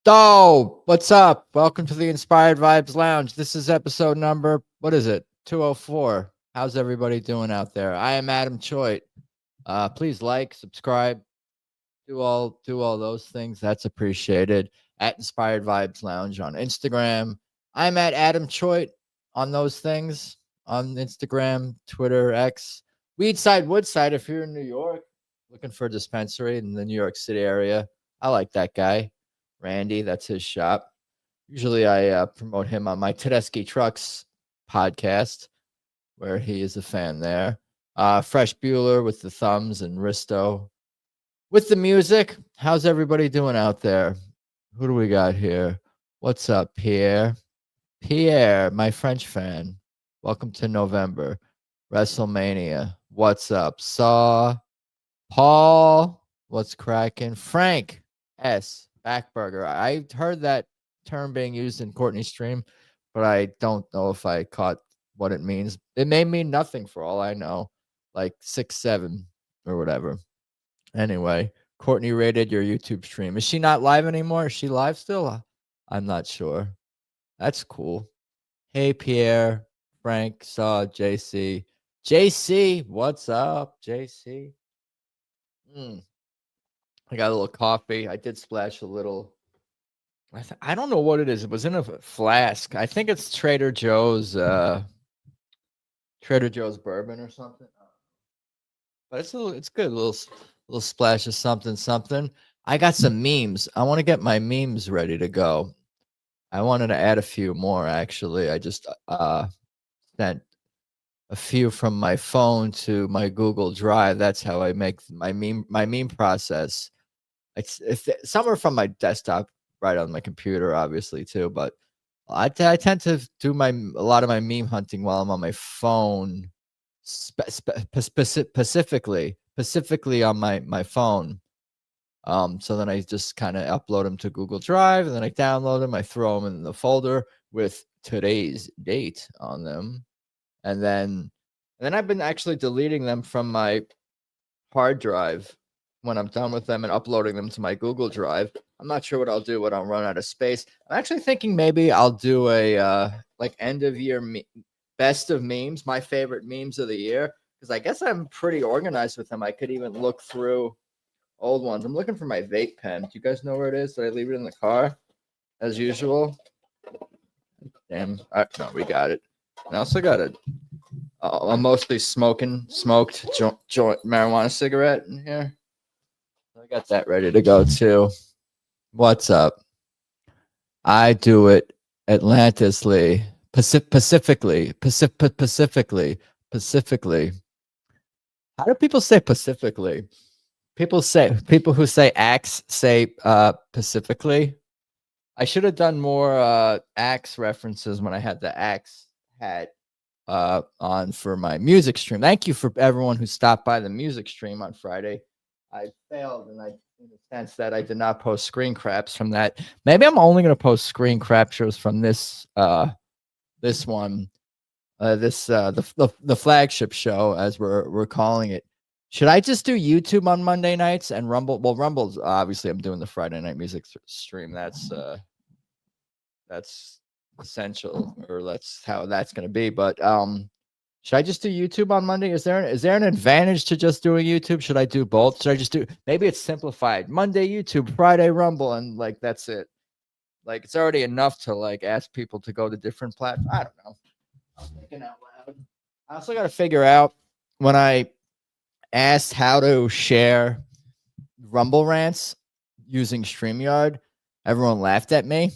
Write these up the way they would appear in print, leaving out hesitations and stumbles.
Oh, what's up? Welcome to the Inspired Vibes Lounge. This is episode number, what is it? 204. How's everybody doing out there? I am Adam Choit. Please like, subscribe, do all those things. That's appreciated. At Inspired Vibes Lounge on Instagram. I'm at Adam Choit on those things on Instagram, Twitter, X. Weedside, Woodside, if you're in New York, looking for a dispensary in the New York City area. I like that guy. Randy, that's his shop. Usually I promote him on my Tedeschi Trucks podcast, where he is a fan there. Fresh Bueller with the thumbs and Risto with the music. How's everybody doing out there? Who do we got here? What's up, Pierre? Pierre, my French fan. Welcome to November. WrestleMania. What's up? Saw. Paul. What's cracking? Frank S. Backburger. I heard that term being used in Courtney's stream, but I don't know if I caught what it means. It may mean nothing for all I know, like 6'7" or whatever. Anyway, Courtney rated your YouTube stream. Is she not live anymore? Is she live still? I'm not sure. That's cool. Hey, Pierre, Frank, Saw, JC. JC, what's up, JC? I got a little coffee. I did splash a little. I don't know what it is. It was in a flask. I think it's Trader Joe's bourbon or something. But it's good. Little splash of something. I got some memes. I want to get my memes ready to go. I wanted to add a few more actually. I just sent a few from my phone to my Google Drive. That's how I make my meme process. If some are from my desktop, right on my computer, obviously too. But I tend to do a lot of my meme hunting while I'm on my phone, specifically on my phone. So then I just kind of upload them to Google Drive, and then I download them. I throw them in the folder with today's date on them, and then I've been actually deleting them from my hard drive when I'm done with them and uploading them to my Google Drive. I'm not sure what I'll do when I run out of space. I'm actually thinking maybe I'll do a like end of year best of memes, my favorite memes of the year, because I guess I'm pretty organized with them. I could even look through old ones. I'm looking for my vape pen. Do you guys know where it is? Did I leave it in the car as usual? Damn. No, we got it. I also got a mostly smoked joint marijuana cigarette in here. I got that ready to go too. What's up? I do it Atlantisly, Pacifically. How do people say Pacifically? People who say axe say Pacifically. I should have done more axe references when I had the axe hat on for my music stream. Thank you for everyone who stopped by the music stream on Friday. I failed, in the sense that I did not post screen craps from that. Maybe I'm only going to post screen captures from this one, the flagship show, as we're calling it. Should I just do YouTube on Monday nights and Rumble? Well, Rumble's obviously I'm doing the Friday night music stream. That's essential, or that's how that's going to be. But should I just do YouTube on Monday? Is there an advantage to just doing YouTube? Should I do both? Should I just do, maybe it's simplified, Monday YouTube, Friday Rumble, and like that's it? Like it's already enough to like ask people to go to different platforms. I don't know. I'm thinking out loud. I also got to figure out, when I asked how to share Rumble rants using StreamYard, everyone laughed at me.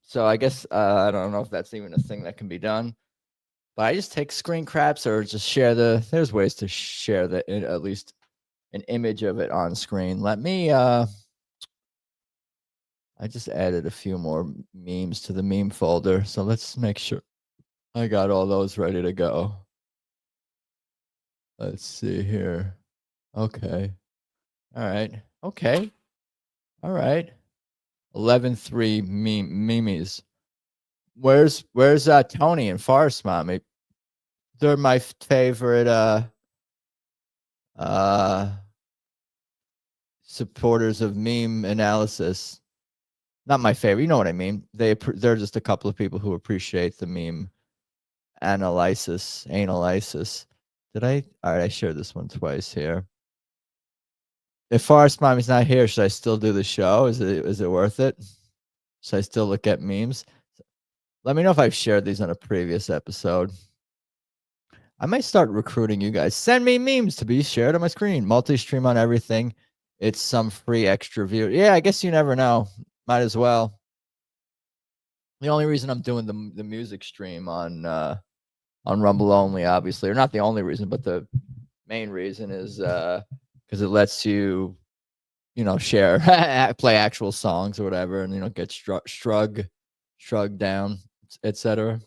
So I guess I don't know if that's even a thing that can be done. But I just take screen caps or just share there's ways to share at least an image of it on screen. Let me I just added a few more memes to the meme folder. So let's make sure I got all those ready to go. Let's see here. Okay. All right. Okay. All right. 11-3 memes. Where's Tony and Forest Mommy? They're my favorite supporters of meme analysis. Not my favorite. You know what I mean? They're just a couple of people who appreciate the meme analysis. Did I? All right, I shared this one twice here. If Forest Mommy's not here, should I still do the show? Is it worth it? Should I still look at memes? Let me know if I've shared these on a previous episode. I might start recruiting you guys. Send me memes to be shared on my screen. Multi-stream on everything. It's some free extra view. Yeah, I guess you never know. Might as well. The only reason I'm doing the music stream on Rumble only, obviously, or not the only reason, but the main reason is because it lets you, share, play actual songs or whatever, and get shrugged down, etc.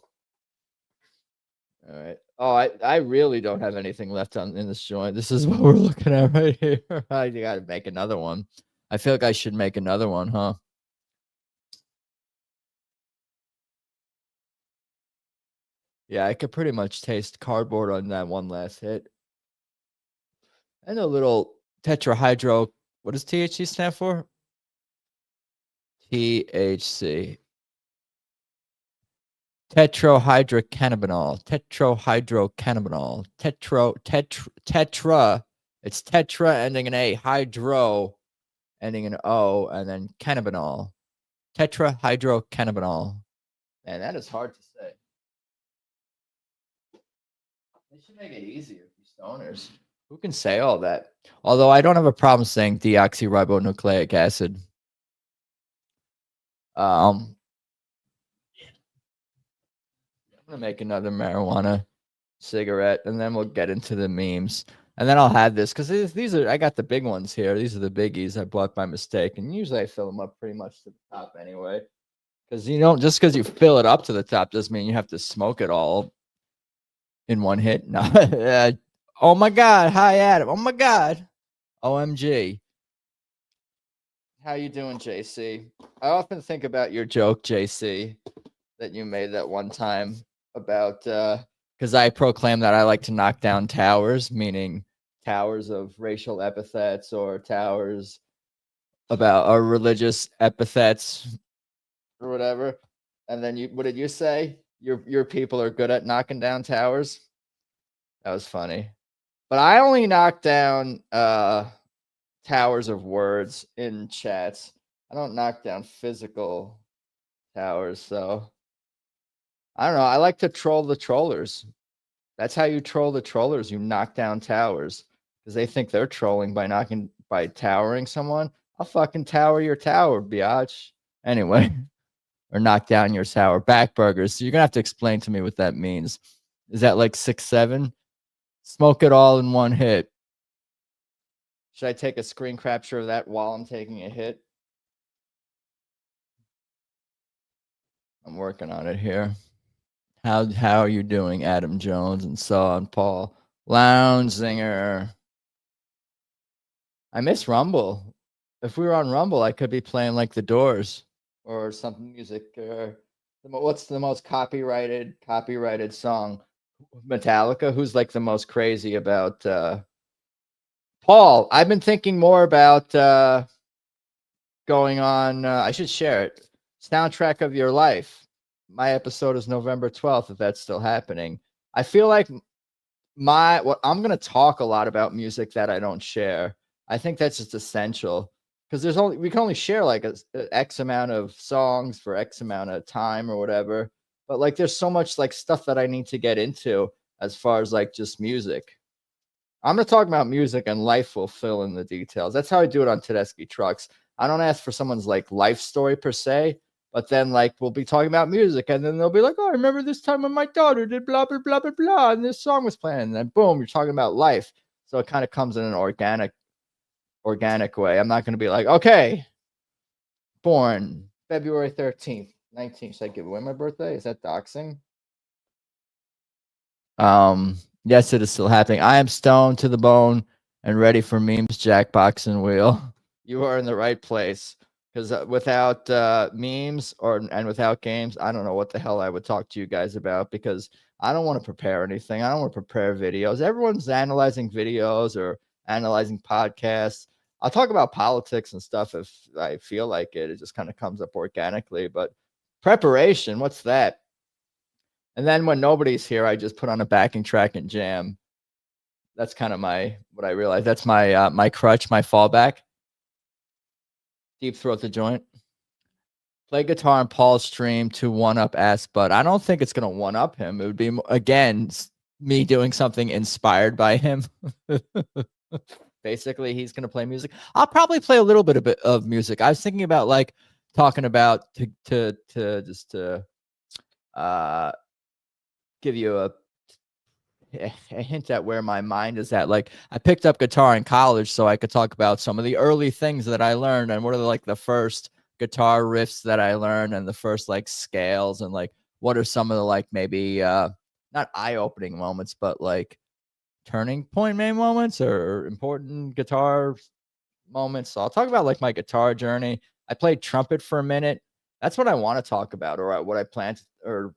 All right. Oh, I really don't have anything left in this joint. This is what we're looking at right here. I got to make another one. I feel like I should make another one, huh? Yeah, I could pretty much taste cardboard on that one last hit. And a little tetrahydro. What does THC stand for? THC. Tetrahydrocannabinol. Tetra. It's tetra ending in A. Hydro ending in O. And then cannabinol. Tetrahydrocannabinol. Man, that is hard to say. They should make it easier for stoners. Who can say all that? Although I don't have a problem saying deoxyribonucleic acid. I'm gonna make another marijuana cigarette, and then we'll get into the memes. And then I'll have this because these are I got the big ones here. These are the biggies I bought by mistake, and usually I fill them up pretty much to the top anyway. Because just because you fill it up to the top doesn't mean you have to smoke it all in one hit. No. Oh my God! Hi Adam. Oh my God! OMG. How you doing, JC? I often think about your joke, JC, that you made that one time about because I proclaim that I like to knock down towers, meaning towers of racial epithets or towers about or religious epithets or whatever. And then what did you say? Your people are good at knocking down towers. That was funny. But I only knock down towers of words in chats. I don't knock down physical towers, so I don't know. I like to troll the trollers. That's how you troll the trollers. You knock down towers because they think they're trolling by towering someone. I'll fucking tower your tower, biatch. Anyway, or knock down your tower. Backburgers. So you're gonna have to explain to me what that means. Is that like 6-7? Smoke it all in one hit. Should I take a screen capture of that while I'm taking a hit? I'm working on it here. How are you doing, Adam Jones and so on, Paul Lounge Zinger? I miss Rumble. If we were on Rumble, I could be playing like The Doors or some music. What's the most copyrighted song? Metallica. Who's like the most crazy about? Paul, I've been thinking more about going on. I should share it. Soundtrack of Your Life. My episode is November 12th, if that's still happening. I feel like I'm going to talk a lot about music that I don't share. I think that's just essential because we can only share like a X amount of songs for X amount of time or whatever. But like there's so much like stuff that I need to get into as far as like just music. I'm going to talk about music and life will fill in the details. That's how I do it on Tedeschi Trucks. I don't ask for someone's like life story per se, but then like we'll be talking about music and then they'll be like, oh, I remember this time when my daughter did blah, blah, blah, blah, blah, and this song was playing. And then boom, you're talking about life. So it kind of comes in an organic way. I'm not going to be like, okay, born February 13th, 19th. Should I give away my birthday? Is that doxing? Yes, it is still happening. I am stoned to the bone and ready for memes, Jackbox, and Wheel. You are in the right place because without memes and without games, I don't know what the hell I would talk to you guys about because I don't want to prepare anything. I don't want to prepare videos. Everyone's analyzing videos or analyzing podcasts. I'll talk about politics and stuff if I feel like it. It just kind of comes up organically. But preparation, what's that? And then when nobody's here, I just put on a backing track and jam. That's kind of what I realized. That's my my crutch, my fallback. Deep throat the joint. Play guitar on Paul's stream to one up Ass, but I don't think it's gonna one up him. It would be again me doing something inspired by him. Basically, he's gonna play music. I'll probably play a little bit of music. I was thinking about like talking about to just to give you a hint at where my mind is at. Like I picked up guitar in college so I could talk about some of the early things that I learned and what are like the first guitar riffs that I learned and the first like scales and like what are some of the like maybe not eye-opening moments but like turning point main moments or important guitar moments. So I'll talk about like my guitar journey. I played trumpet for a minute. That's what I want to talk about or what I plan to, or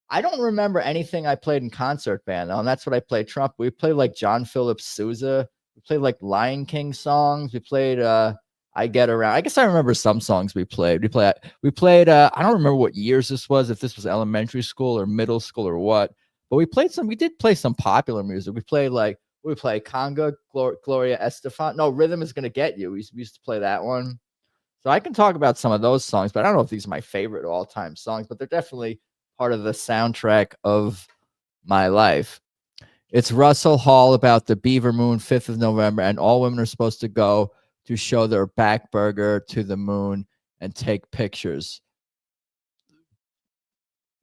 I don't remember anything I played in concert band, though, and that's what I played trumpet. We played like John Philip Sousa. We played like Lion King songs. We played I Get Around. I guess I remember some songs we played. We played I don't remember what years this was, if this was elementary school or middle school or what. But we did play some popular music. We played Conga, Gloria Estefan. No, Rhythm Is Gonna Get You. We used to play that one. So I can talk about some of those songs, but I don't know if these are my favorite all-time songs, but they're definitely part of the soundtrack of my life. It's Russell Hall about the Beaver Moon, 5th of November, and all women are supposed to go to show their back burger to the moon and take pictures.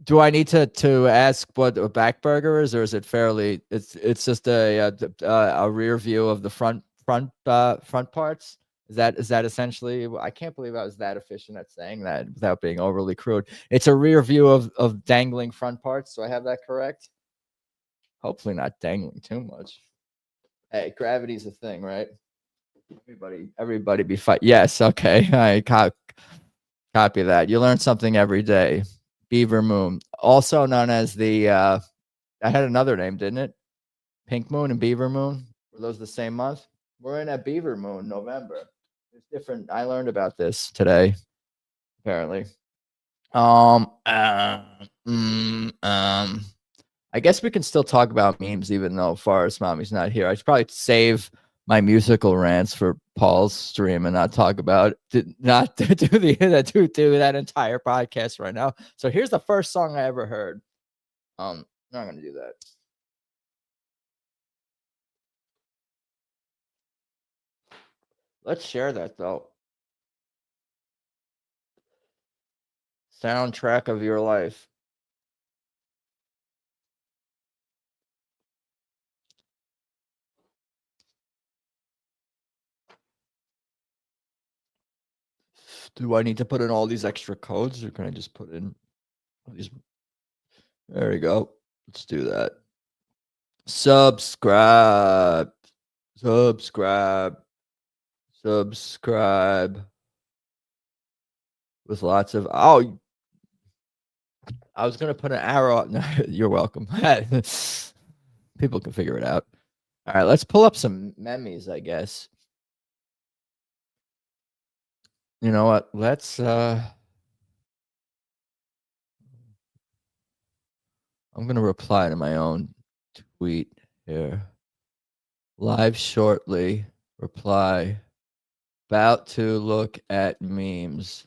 Do I need to ask what a back burger is, or is it fairly? It's just a rear view of the front parts. Is that essentially? I can't believe I was that efficient at saying that without being overly crude. It's a rear view of dangling front parts. Do I have that correct? Hopefully not dangling too much. Hey, gravity's a thing, right? Everybody be fight. Yes, okay. I copy that. You learn something every day. Beaver Moon, also known as the I had another name, didn't it? Pink Moon and Beaver Moon. Were those the same month? We're in a Beaver Moon, November. It's different. I learned about this today, apparently. I guess we can still talk about memes even though Forest Mommy's not here. I should probably save my musical rants for Paul's stream and not talk about do that entire podcast right now. So here's the first song I ever heard. I'm not gonna do that. Let's share that though. Soundtrack of your life. Do I need to put in all these extra codes or can I just put in all these? There we go. Let's do that. Subscribe. With lots of I was gonna put an arrow. No, you're welcome. People can figure it out. All right, let's pull up some memes, I guess. You know what? Let's I'm gonna reply to my own tweet here. Live shortly. Reply. About to look at memes.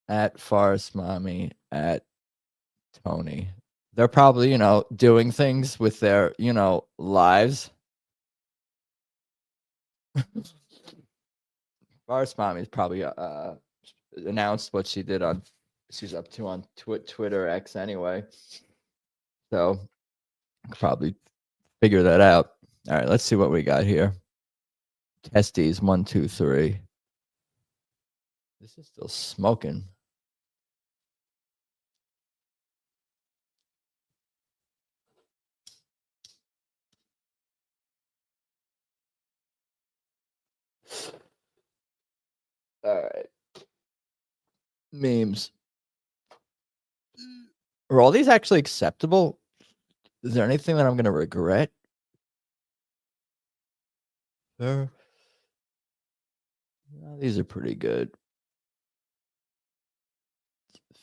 At Forest Mommy, at Tony. They're probably, doing things with their, lives. Forest Mommy's probably announced what she's up to on Twitter X anyway. So probably figure that out. All right, let's see what we got here. Testes 1, 2, 3. This is still smoking. All right. Memes. Are all these actually acceptable? Is there anything that I'm going to regret? These are pretty good.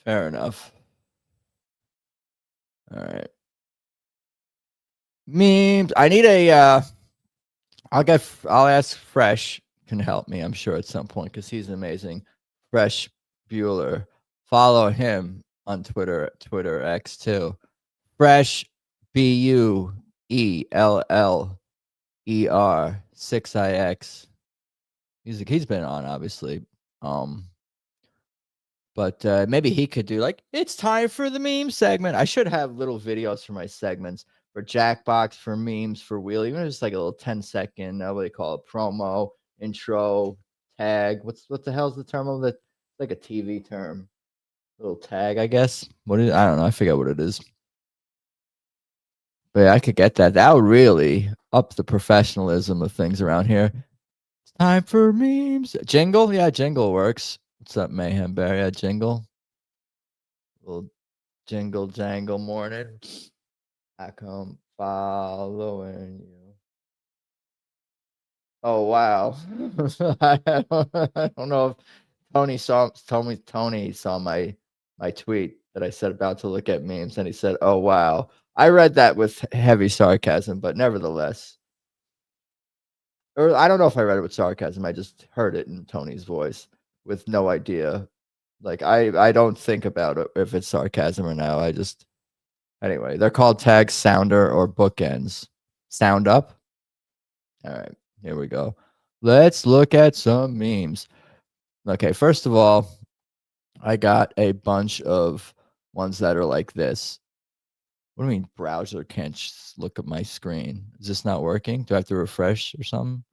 Fair enough. All right. Memes. I need a. I'll ask Fresh can help me. I'm sure at some point because he's amazing. Fresh Bueller. Follow him on Twitter X too. Fresh BUELLER6IX. He's been on obviously. But maybe he could do like it's time for the meme segment. I should have little videos for my segments for Jackbox, for memes, for Wheel, even just like a little 10-second, what do they call it? Promo, intro, tag. What the hell's the term of it? It's like a TV term. Little tag, I guess. I don't know. I forget what it is. But yeah, I could get that. That would really up the professionalism of things around here. It's time for memes. Jingle? Yeah, jingle works. What's up, Mayhem Bear? Yeah, jingle. Little jingle jangle morning. I come following you. Oh wow. I don't know if Tony saw my tweet that I said about to look at memes and he said, "Oh wow." I read that with heavy sarcasm, but nevertheless. Or I don't know if I read it with sarcasm. I just heard it in Tony's voice with no idea. Like I don't think about it if it's sarcasm or no. I just anyway, they're called tags sounder or bookends. Sound up? All right, here we go. Let's look at some memes. Okay, first of all, I got a bunch of ones that are like this. What do you mean browser can't look at my screen? Is this not working? Do I have to refresh or something?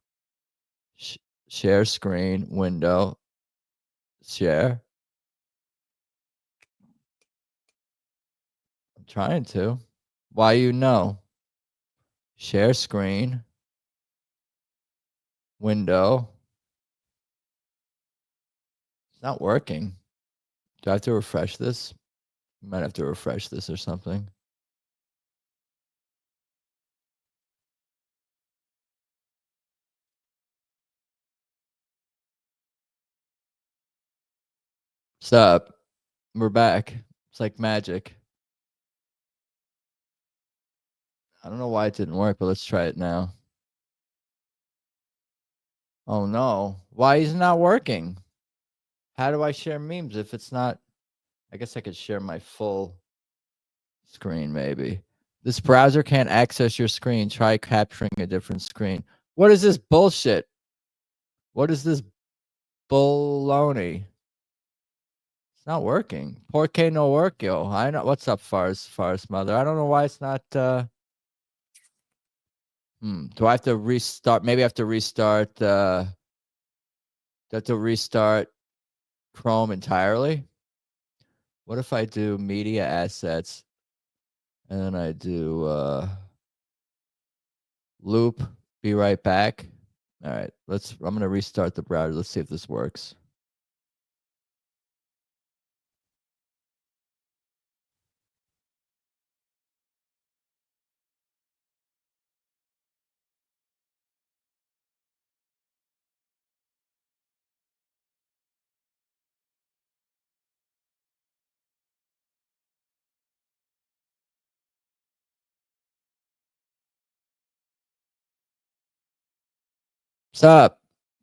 Share screen, window, share. I'm trying to. Why you know? Share screen, window. It's not working. Do I have to refresh this? Might have to refresh this or something. What's up? We're back. It's like magic. I don't know why it didn't work, but let's try it now. Oh no. Why is it not working? How do I share memes if it's not? I guess I could share my full screen maybe. This browser can't access your screen. Try capturing a different screen. What is this bullshit? What is this baloney? It's not working. Por qué no work, yo? I know what's up, Fars mother. I don't know why it's not do I have to restart? Maybe I have to restart Chrome entirely. What if I do media assets and then I do loop, be right back. All right, I'm gonna restart the browser. Let's see if this works. What's up?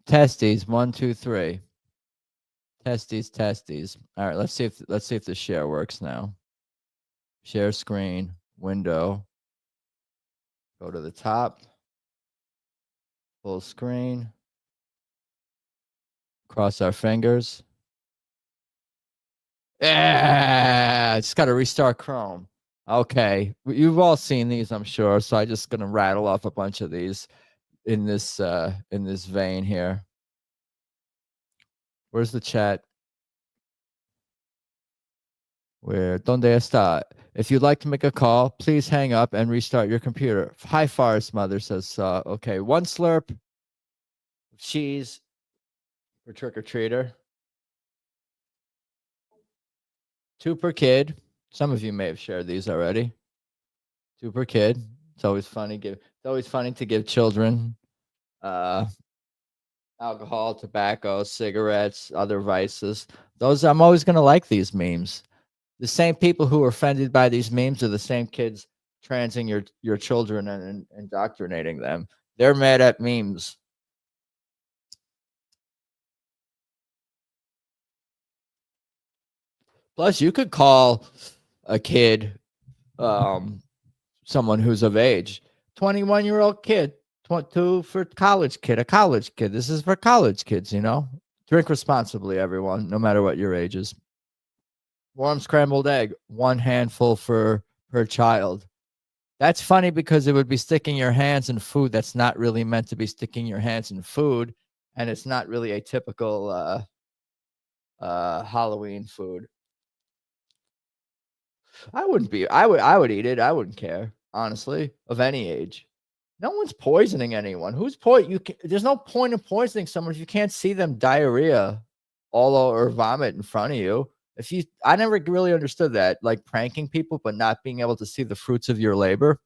Testes, 1, 2, 3. Testes. All right, let's see if the share works now. Share screen, window. Go to the top. Full screen. Cross our fingers. Yeah, I just got to restart Chrome. Okay, you've all seen these, I'm sure. So I'm just gonna rattle off a bunch of these in this vein here. Where's the chat? Donde está? If you'd like to make a call, please hang up and restart your computer. Hi, Forest Mother says, okay, 1 slurp of cheese for trick-or-treater. 2 per kid. Some of you may have shared these already. 2 per kid. It's always funny to give children alcohol, tobacco, cigarettes, other vices. Those I'm always going to like these memes. The same people who are offended by these memes are the same kids transing your children and indoctrinating them. They're mad at memes. Plus, you could call a kid, someone who's of age, 21-year-old kid, 22 for college kid, a college kid. This is for college kids, you know. Drink responsibly, everyone, no matter what your age is. Warm scrambled egg, 1 handful per child. That's funny because it would be sticking your hands in food that's not really meant to be sticking your hands in food, and it's not really a typical Halloween food. I would eat it. I wouldn't care, honestly, of any age. No one's poisoning anyone. There's no point in poisoning someone if you can't see them diarrhea or vomit in front of you. I never really understood that, like pranking people but not being able to see the fruits of your labor.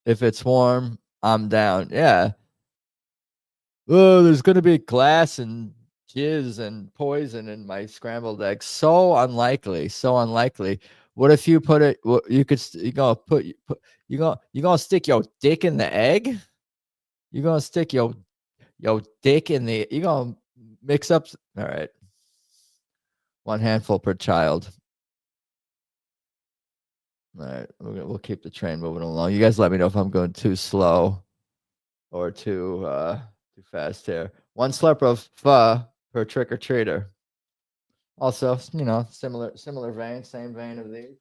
If it's warm, I'm down. Yeah. Oh, there's gonna be glass and jizz and poison in my scrambled eggs. So unlikely. So unlikely. What if you put it? You could. You gonna put. You gonna stick your dick in the egg? You gonna stick your dick in the? You gonna mix up? All right. 1 handful per child. All right. We'll keep the train moving along. You guys let me know if I'm going too slow or too fast here. 1 slurp of pho per trick or treater. Also, you know, similar vein, same vein of these.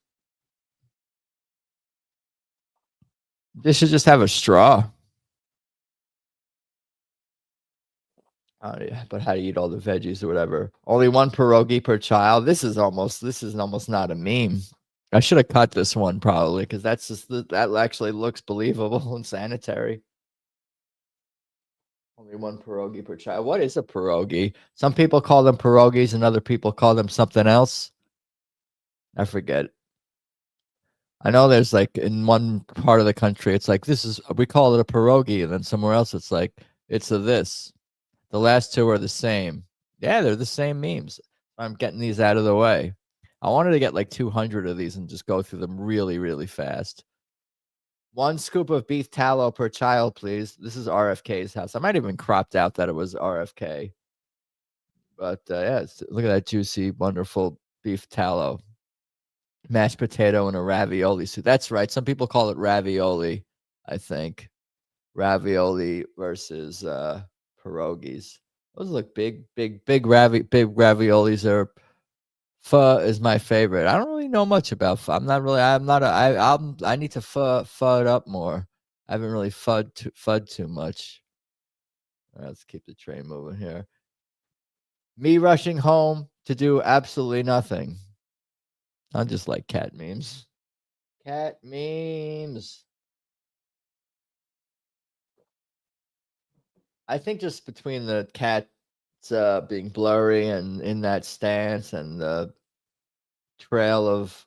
This should just have a straw. Oh yeah, but how do you eat all the veggies or whatever? Only 1 pierogi per child. This is almost not a meme. I should have cut this one probably because that actually looks believable and sanitary. Only 1 pierogi per child. What is a pierogi? Some people call them pierogis and other people call them something else. I forget. I know there's like in one part of the country, it's like we call it a pierogi, and then somewhere else it's like it's a this. The last two are the same. Yeah, they're the same memes. I'm getting these out of the way. I wanted to get like 200 of these and just go through them really, really fast. 1 scoop of beef tallow per child, please. This is RFK's house. I might have even cropped out that it was RFK. But yeah, look at that juicy, wonderful beef tallow. Mashed potato and a ravioli soup. That's right. Some people call it ravioli, I think. Ravioli versus pierogies. Those look big raviolis are. Pho is my favorite. I don't really know much about pho. I need to pho it up more. I haven't really fud too much. All right, let's keep the train moving here. Me rushing home to do absolutely nothing. I just like cat memes. Cat memes. I think just between the cats being blurry and in that stance and the trail of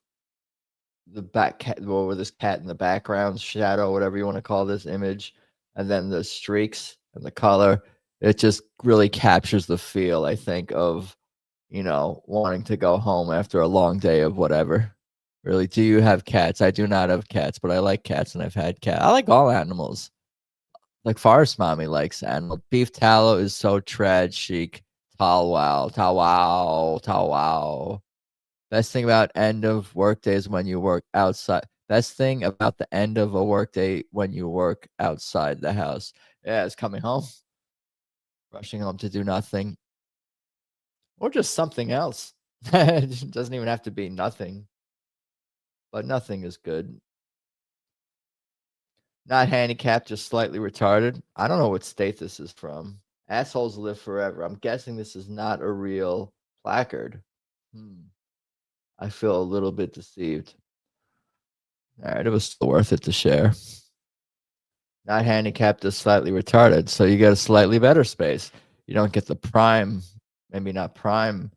the back cat, or this cat in the background, shadow, whatever you want to call this image, and then the streaks and the color, it just really captures the feel, I think, of, you know, wanting to go home after a long day of whatever. Really, do you have cats? I do not have cats, but I like cats and I've had cats. I like all animals. Like Forest Mommy likes animal. Beef tallow is so trad chic. Tal wow, tal wow, tal wow. Best thing about end of work days when you work outside. Best thing about the end of a work day when you work outside the house. Yeah, it's coming home, rushing home to do nothing, or just something else. It doesn't even have to be nothing, but nothing is good. Not handicapped, just slightly retarded. I don't know what state this is from. Assholes live forever. I'm guessing this is not a real placard. I feel a little bit deceived. All right, it was still worth it to share. Not handicapped, just slightly retarded. So you get a slightly better space. You don't get the prime, maybe not prime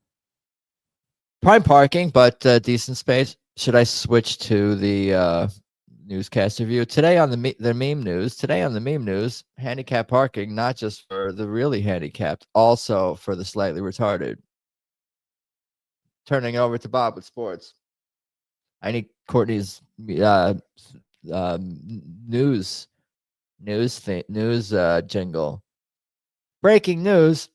parking, but decent space. Should I switch to the newscast review. Today on the meme news. Today on the meme news, handicap parking, not just for the really handicapped, also for the slightly retarded. Turning over to Bob with sports. I need Courtney's news jingle. Breaking news.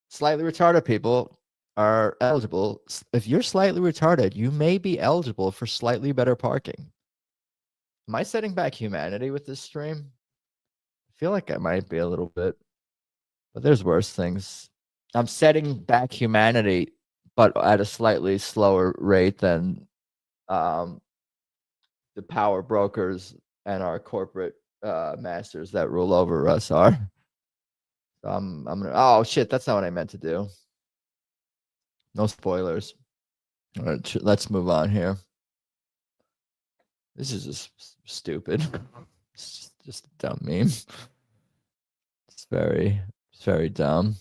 Slightly retarded people are eligible. If you're slightly retarded, you may be eligible for slightly better parking. Am I setting back humanity with this stream? I feel like I might be a little bit, but there's worse things. I'm setting back humanity, but at a slightly slower rate than the power brokers and our corporate masters that rule over us are. So I'm gonna. Oh shit! That's not what I meant to do. No spoilers. All right, let's move on here. This is just stupid. It's just a dumb meme. It's very dumb.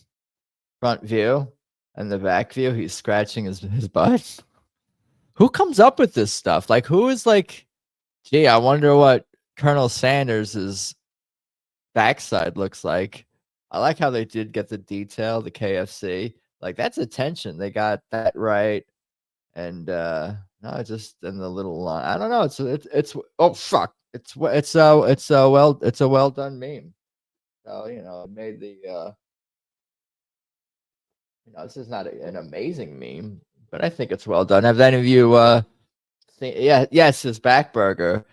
Front view and the back view, he's scratching his butt. Who comes up with this stuff? Like, who is like, gee, I wonder what Colonel Sanders' backside looks like. I like how they did get the detail, the KFC. Like, that's attention. They got that right. And no, just in the little line. I don't know. It's oh fuck. It's a well done meme. So, you know, it made the you know, this is not an amazing meme, but I think it's well done. Have any of you seen, yes, his back burger.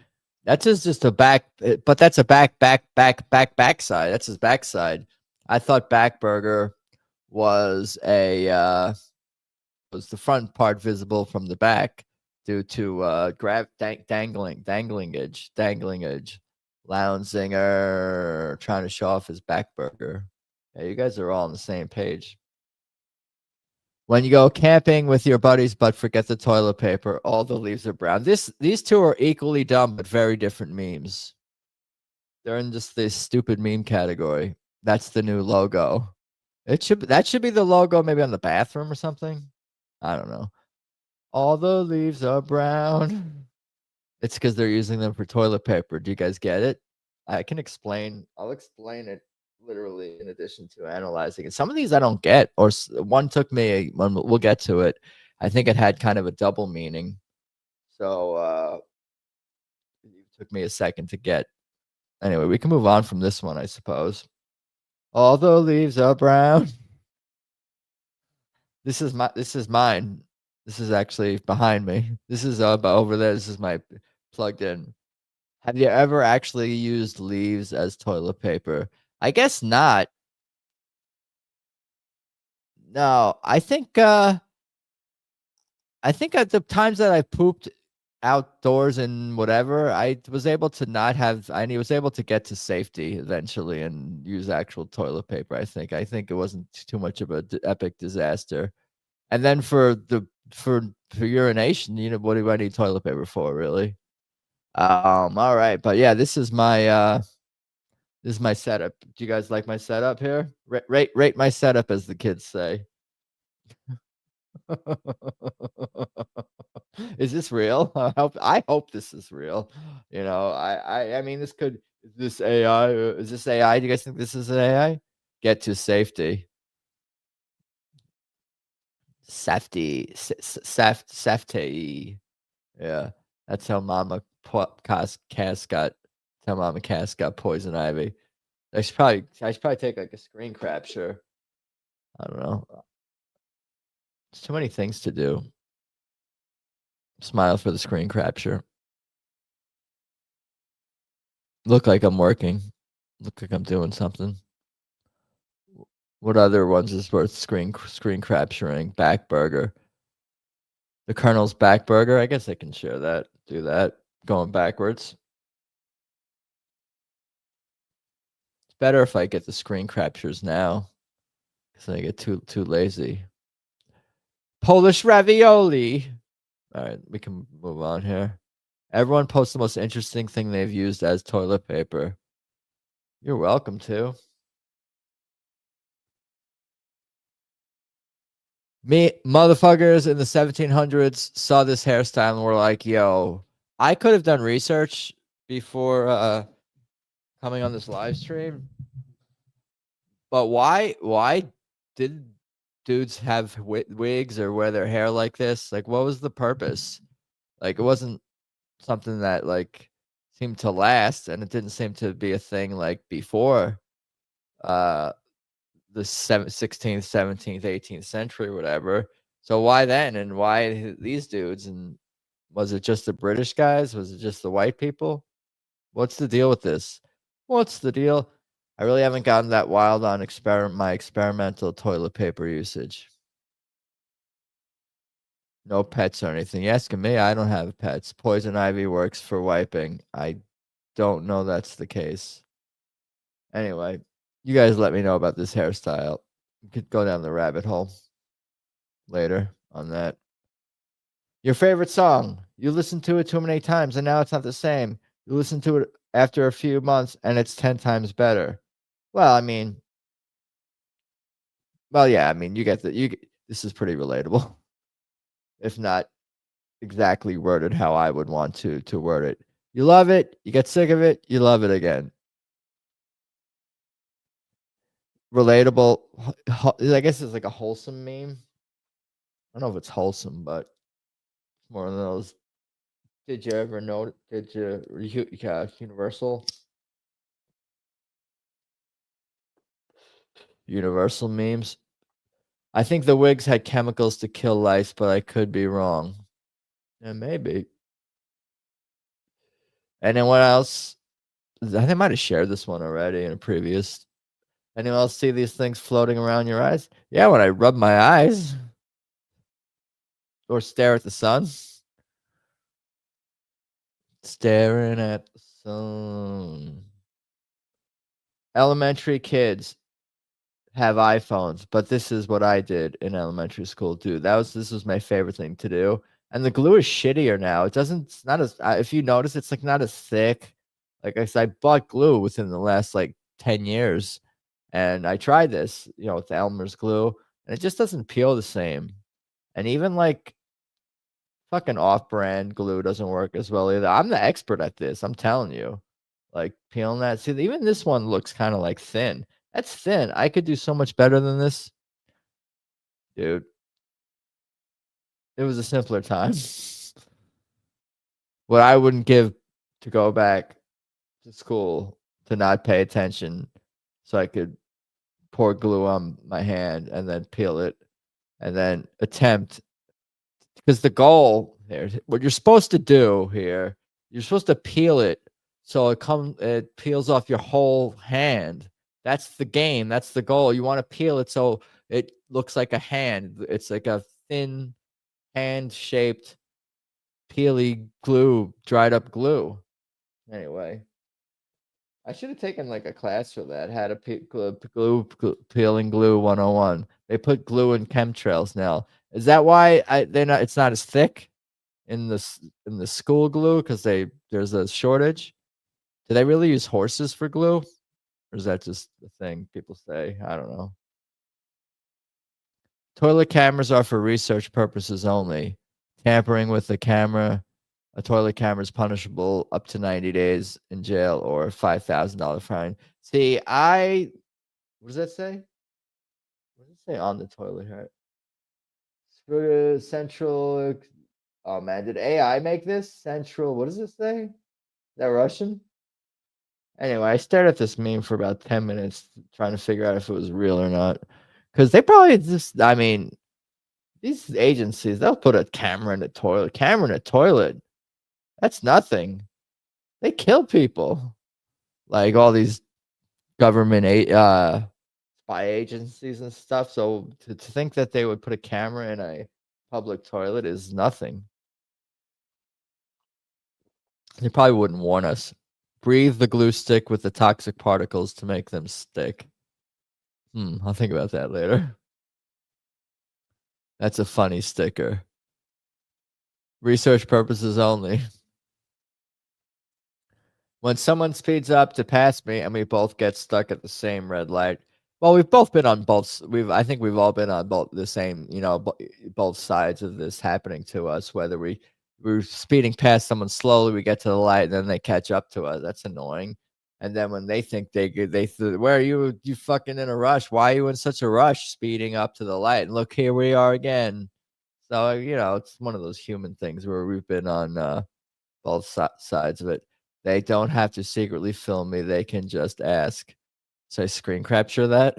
That's just a back, but that's a backside. That's his backside. I thought back burger was was the front part visible from the back due to dangling edge, Lounzinger trying to show off his back burger. Yeah, you guys are all on the same page. When you go camping with your buddies, but forget the toilet paper, all the leaves are brown. These two are equally dumb, but very different memes. They're in just this stupid meme category. That's the new logo. That should be the logo, maybe on the bathroom or something. I don't know. All the leaves are brown. It's because they're using them for toilet paper. Do you guys get it? I can explain. I'll explain it literally in addition to analyzing it. Some of these I don't get, or one took me, we'll get to it. I think it had kind of a double meaning. So it took me a second to get. Anyway, we can move on from this one, I suppose. All the leaves are brown. This is mine. This is actually behind me. This is over there. This is my plugged in. Have you ever actually used leaves as toilet paper? I guess not. No, I think at the times that I pooped outdoors and whatever, I was able to not have. I was able to get to safety eventually and use actual toilet paper. I think it wasn't too much of an epic disaster. And then for urination, you know, what do I need toilet paper for, really? All right, but yeah, this is my setup. Do you guys like my setup here? Rate my setup, as the kids say. Is this real? I hope this is real. You know, I mean, is this AI? Is this AI? Do you guys think this is an AI? Get to safety. Safety. Yeah, that's how Mama Cass got. How Mama Cass got poison ivy. I should probably take like a screen capture. I don't know. There's too many things to do. Smile for the screen capture. Look like I'm working. Look like I'm doing something. What other ones is worth screen capturing? Back burger. The Colonel's back burger. I guess I can share that. Do that. Going backwards. It's better if I get the screen captures now, because I get too lazy. Polish ravioli. All right, we can move on here. Everyone posts the most interesting thing they've used as toilet paper. You're welcome to. Me, motherfuckers in the 1700s saw this hairstyle and were like, yo, I could have done research before coming on this live stream, but why did dudes have wigs or wear their hair like this? Like, what was the purpose? Like, it wasn't something that like seemed to last, and it didn't seem to be a thing like before uh the 16th, 17th, 18th century or whatever. So why then, and why these dudes? And was it just the British guys? Was it just the white people? What's the deal with this? What's the deal? I really haven't gotten that wild on my experimental toilet paper usage. No pets or anything. You asking me? I don't have pets. Poison ivy works for wiping. I don't know that's the case. Anyway, you guys let me know about this hairstyle. We could go down the rabbit hole later on that. Your favorite song. You listened to it too many times and now it's not the same. You listen to it after a few months and it's 10 times better. Well, I mean, yeah, I mean, you get this is pretty relatable. If not exactly worded how I would want to word it. You love it, you get sick of it, you love it again. Relatable. I guess it's like a wholesome meme. I don't know if it's wholesome, but more of those. Did you ever know? Did you Universal memes? I think the wigs had chemicals to kill lice, but I could be wrong. Yeah, maybe. And then what else? I think I might have shared this one already in a previous. Anyone else see these things floating around your eyes? Yeah, when I rub my eyes or stare at the sun. Staring at the sun. Elementary kids have iPhones, but this is what I did in elementary school too. This was my favorite thing to do. And the glue is shittier now. It's not as if you notice, it's like not as thick. Like I said, I bought glue within the last like 10 years, and I tried this, with Elmer's glue, and it just doesn't peel the same. And even like fucking off-brand glue doesn't work as well either. I'm the expert at this. I'm telling you, like peeling that. See, even this one looks kind of like thin. That's thin. I could do so much better than this, dude. It was a simpler time. What I wouldn't give to go back to school to not pay attention so I could pour glue on my hand and then peel it and then attempt, because the goal there, what you're supposed to do here, you're supposed to peel it so it peels off your whole hand. That's the game. That's the goal. You want to peel it so it looks like a hand. It's like a thin hand-shaped peely glue, dried up glue. Anyway, I should have taken like a class for that. How to peeling glue 101. They put glue in chemtrails now. Is that why it's not as thick in the school glue because there's a shortage? Do they really use horses for glue? Or is that just the thing people say? I don't know. Toilet cameras are for research purposes only. Tampering with a toilet camera is punishable up to 90 days in jail or $5,000 fine. See, what does that say? What does it say on the toilet here? Central. Oh man, did AI make this? Central. What does it say? Is that Russian? Anyway, I stared at this meme for about 10 minutes trying to figure out if it was real or not. Because they probably just, I mean, these agencies, they'll put a camera in the toilet. Camera in a toilet. That's nothing. They kill people. Like all these government spy agencies and stuff. So to think that they would put a camera in a public toilet is nothing. They probably wouldn't warn us. Breathe the glue stick with the toxic particles to make them stick. I'll think about that later. That's a funny sticker. Research purposes only. When someone speeds up to pass me and we both get stuck at the same red light. Well, we've both been on both. I think we've all been on both the same, both sides of this happening to us, whether we we're speeding past someone slowly. We get to the light, and then they catch up to us. That's annoying. And then when they think where are you? You fucking in a rush? Why are you in such a rush speeding up to the light? And look, here we are again. So, it's one of those human things where we've been on both sides of it. They don't have to secretly film me. They can just ask. So I screen capture that.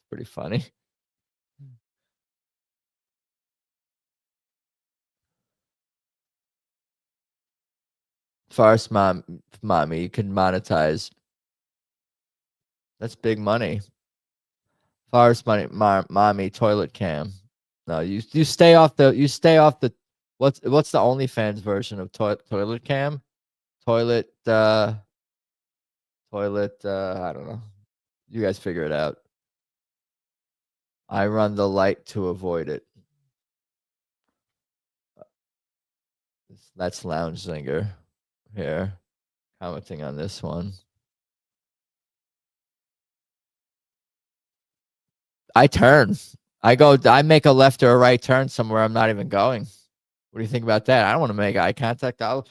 Pretty funny. First, mommy, you can monetize. That's big money. Forest money, mommy, toilet cam. No, you stay off the. What's the OnlyFans version of toilet cam? Toilet. Toilet. I don't know. You guys figure it out. I run the light to avoid it. That's Lounge Zinger here, commenting on this one. I turn. I make a left or a right turn somewhere I'm not even going. What do you think about that? I don't want to make eye contact. I'll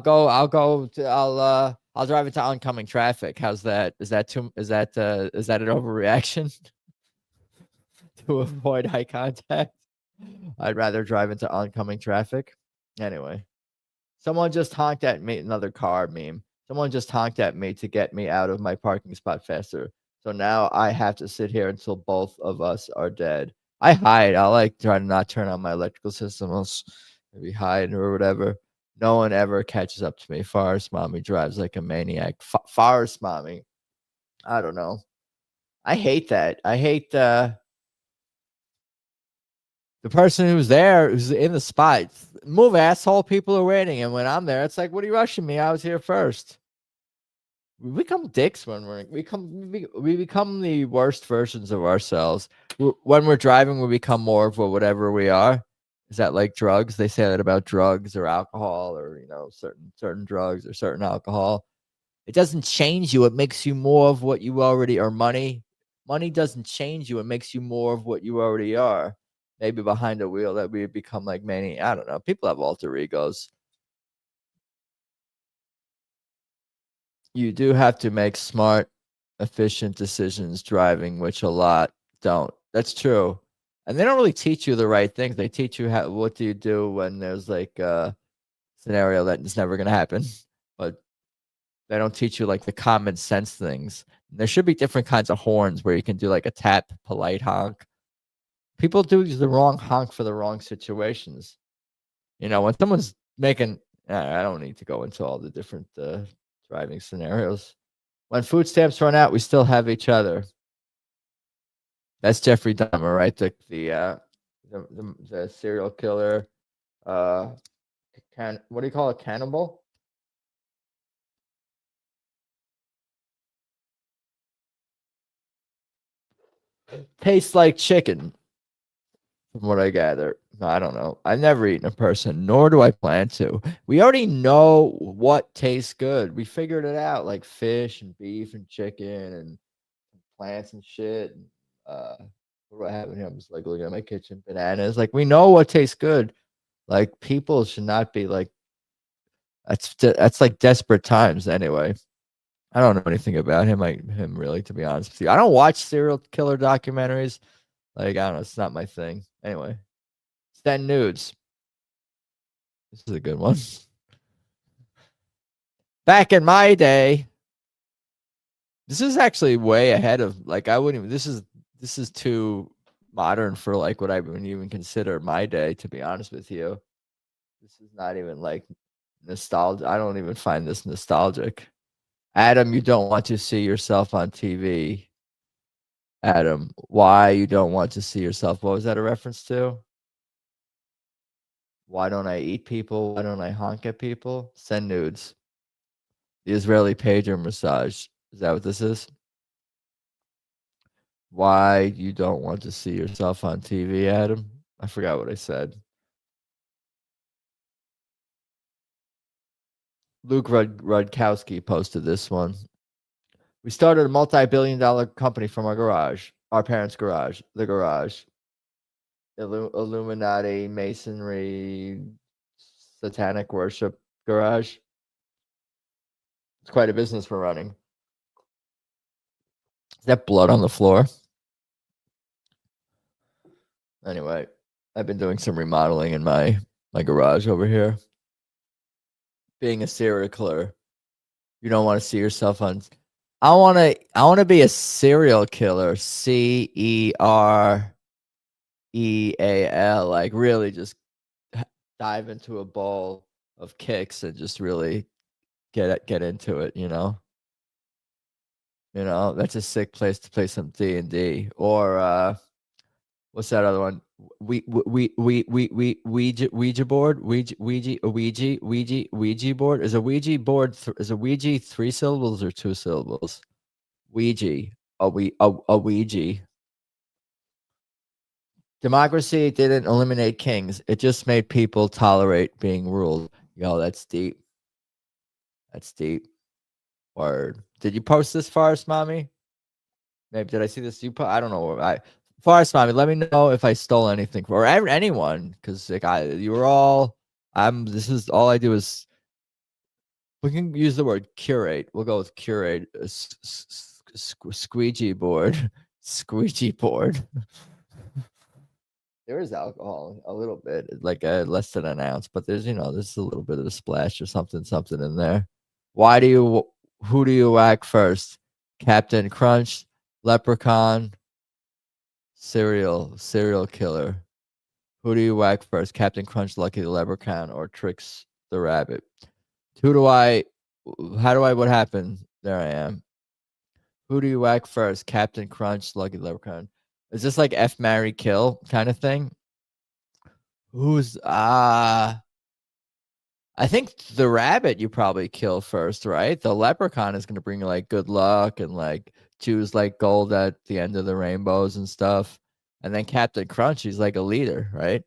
drive into oncoming traffic. How's that? Is that an overreaction to avoid eye contact? I'd rather drive into oncoming traffic. Anyway, someone just honked at me. Another car meme. Someone just honked at me to get me out of my parking spot faster. So now I have to sit here until both of us are dead. I hide. I like try to not turn on my electrical system. I'll maybe hide or whatever. No one ever catches up to me. Forest mommy drives like a maniac. Forest mommy. I don't know. I hate that. I hate the person who's there, who's in the spot. Move, asshole. People are waiting. And when I'm there, it's like, what are you rushing me? I was here first. We become dicks when we become the worst versions of ourselves. When we're driving, we become more of whatever we are. Is that like drugs? They say that about drugs or alcohol or certain drugs or certain alcohol. It doesn't change you. It makes you more of what you already are. Money doesn't change you. It makes you more of what you already are. Maybe behind a wheel that we become like many. I don't know. People have alter egos. You do have to make smart, efficient decisions driving, which a lot don't. That's true. And they don't really teach you the right things. They teach you what do you do when there's like a scenario that is never going to happen. But they don't teach you like the common sense things. There should be different kinds of horns where you can do like a tap, polite honk. People do the wrong honk for the wrong situations. When someone's making, I don't need to go into all the different driving scenarios. When food stamps run out, we still have each other. That's Jeffrey Dahmer, right? The serial killer. What do you call it? Cannibal? Tastes like chicken, from what I gather. I don't know. I've never eaten a person, nor do I plan to. We already know what tastes good. We figured it out, like fish and beef and chicken and plants and shit. What do I have in here? I'm just like looking at my kitchen. Bananas. Like we know what tastes good. Like people should not be like. That's like desperate times. Anyway, I don't know anything about him. Him really, to be honest with you. I don't watch serial killer documentaries. Like I don't know. It's not my thing. Anyway, send nudes. This is a good one. Back in my day, this is actually way ahead of like I wouldn't even. This is too modern for like what I wouldn't even consider my day. To be honest with you, this is not even like nostalgia. I don't even find this nostalgic. Adam, you don't want to see yourself on TV. Adam, why you don't want to see yourself? What was that a reference to? Why don't I eat people? Why don't I honk at people? Send nudes. The Israeli pager massage. Is that what this is? Why you don't want to see yourself on TV, Adam? I forgot what I said. Luke Rudkowski posted this one. We started a multi-billion-dollar company from our parents' garage, the garage. Illuminati, masonry, satanic worship garage. It's quite a business we're running. Is that blood on the floor? Anyway, I've been doing some remodeling in my garage over here. Being a serial killer, you don't want to see yourself on. I want to be a serial killer. CEREAL. Like really, just dive into a bowl of kicks and just really get into it. That's a sick place to play some D&D or what's that other one? Ouija board. Ouija board. Is a Ouija board? Is a Ouija 3 syllables or 2 syllables? Ouija. A Ouija. Democracy didn't eliminate kings. It just made people tolerate being ruled. Yo, that's deep. That's deep. Word. Did you post this, Forest Mommy? Maybe did I see this? I don't know. Forest Mommy, let me know if I stole anything or anyone, because like you were all. This is all I do is. We can use the word curate. We'll go with curate. Squeegee board. Squeegee board. There is alcohol, a little bit, like less than an ounce, but there's there's a little bit of a splash or something in there. Who do you whack first? Captain Crunch, Leprechaun, Serial Killer. Who do you whack first? Captain Crunch, Lucky the Leprechaun, or Trix the Rabbit? What happened? There I am. Who do you whack first? Captain Crunch, Lucky the Leprechaun. Is this like F, marry, kill kind of thing? Who's I think the rabbit you probably kill first, right? The leprechaun is gonna bring you like good luck and like choose like gold at the end of the rainbows and stuff. And then Captain Crunch, he's like a leader, right?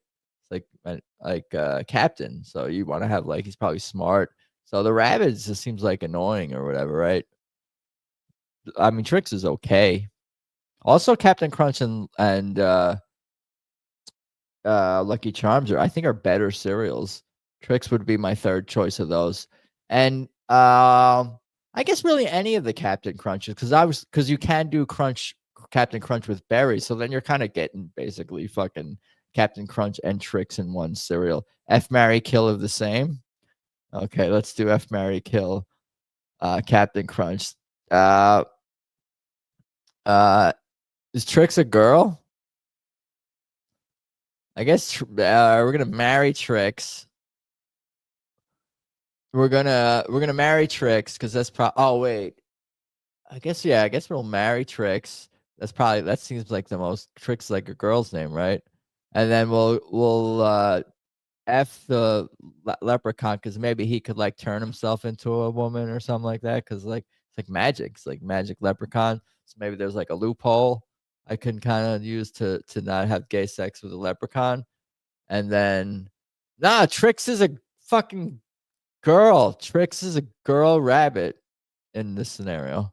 It's like captain. So you want to have like he's probably smart. So the rabbit just seems like annoying or whatever, right? I mean, Trix is okay. Also, Captain Crunch and Lucky Charms I think are better cereals. Trix would be my third choice of those. And I guess really any of the Captain Crunches because you can do Captain Crunch with berries, so then you're kind of getting basically fucking Captain Crunch and Trix in one cereal. F, marry, kill of the same. Okay, let's do F, marry, kill. Captain Crunch. Is Trix a girl? I guess we're gonna marry Trix. We're gonna marry Trix because that's oh wait. I guess we'll marry Trix. That seems like the most Trix like a girl's name, right? And then we'll F the leprechaun because maybe he could like turn himself into a woman or something like that because like it's like magic. It's like magic leprechaun. So maybe there's like a loophole I can kind of use to not have gay sex with a leprechaun. And then Trix is a fucking girl. Trix is a girl rabbit in this scenario.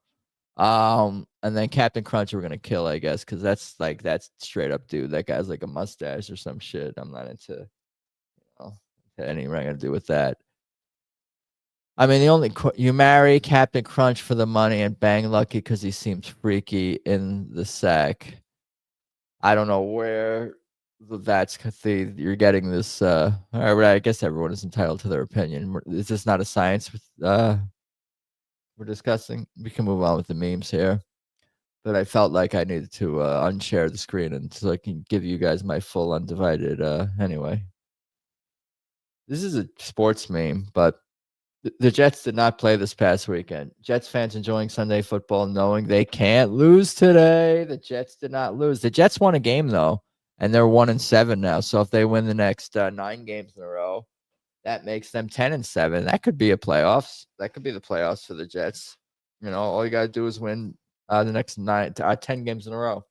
And then Captain Crunch we're gonna kill, I guess, because that's straight up dude. That guy's like a mustache or some shit. I'm not into anything I gotta do with that. I mean, you marry Captain Crunch for the money and bang Lucky because he seems freaky in the sack. I don't know where that's you're getting this. I guess everyone is entitled to their opinion. Is this not a science we're discussing? We can move on with the memes here. But I felt like I needed to unshare the screen and so I can give you guys my full undivided. Anyway, this is a sports meme, but the Jets did not play this past weekend. Jets fans enjoying Sunday football, knowing they can't lose today. The Jets did not lose. The Jets won a game though, and they're 1-7 now. So if they win the next 9 games in a row, that makes them 10-7. That could be a playoffs. That could be the playoffs for the Jets. All you gotta do is win the next 10 games in a row.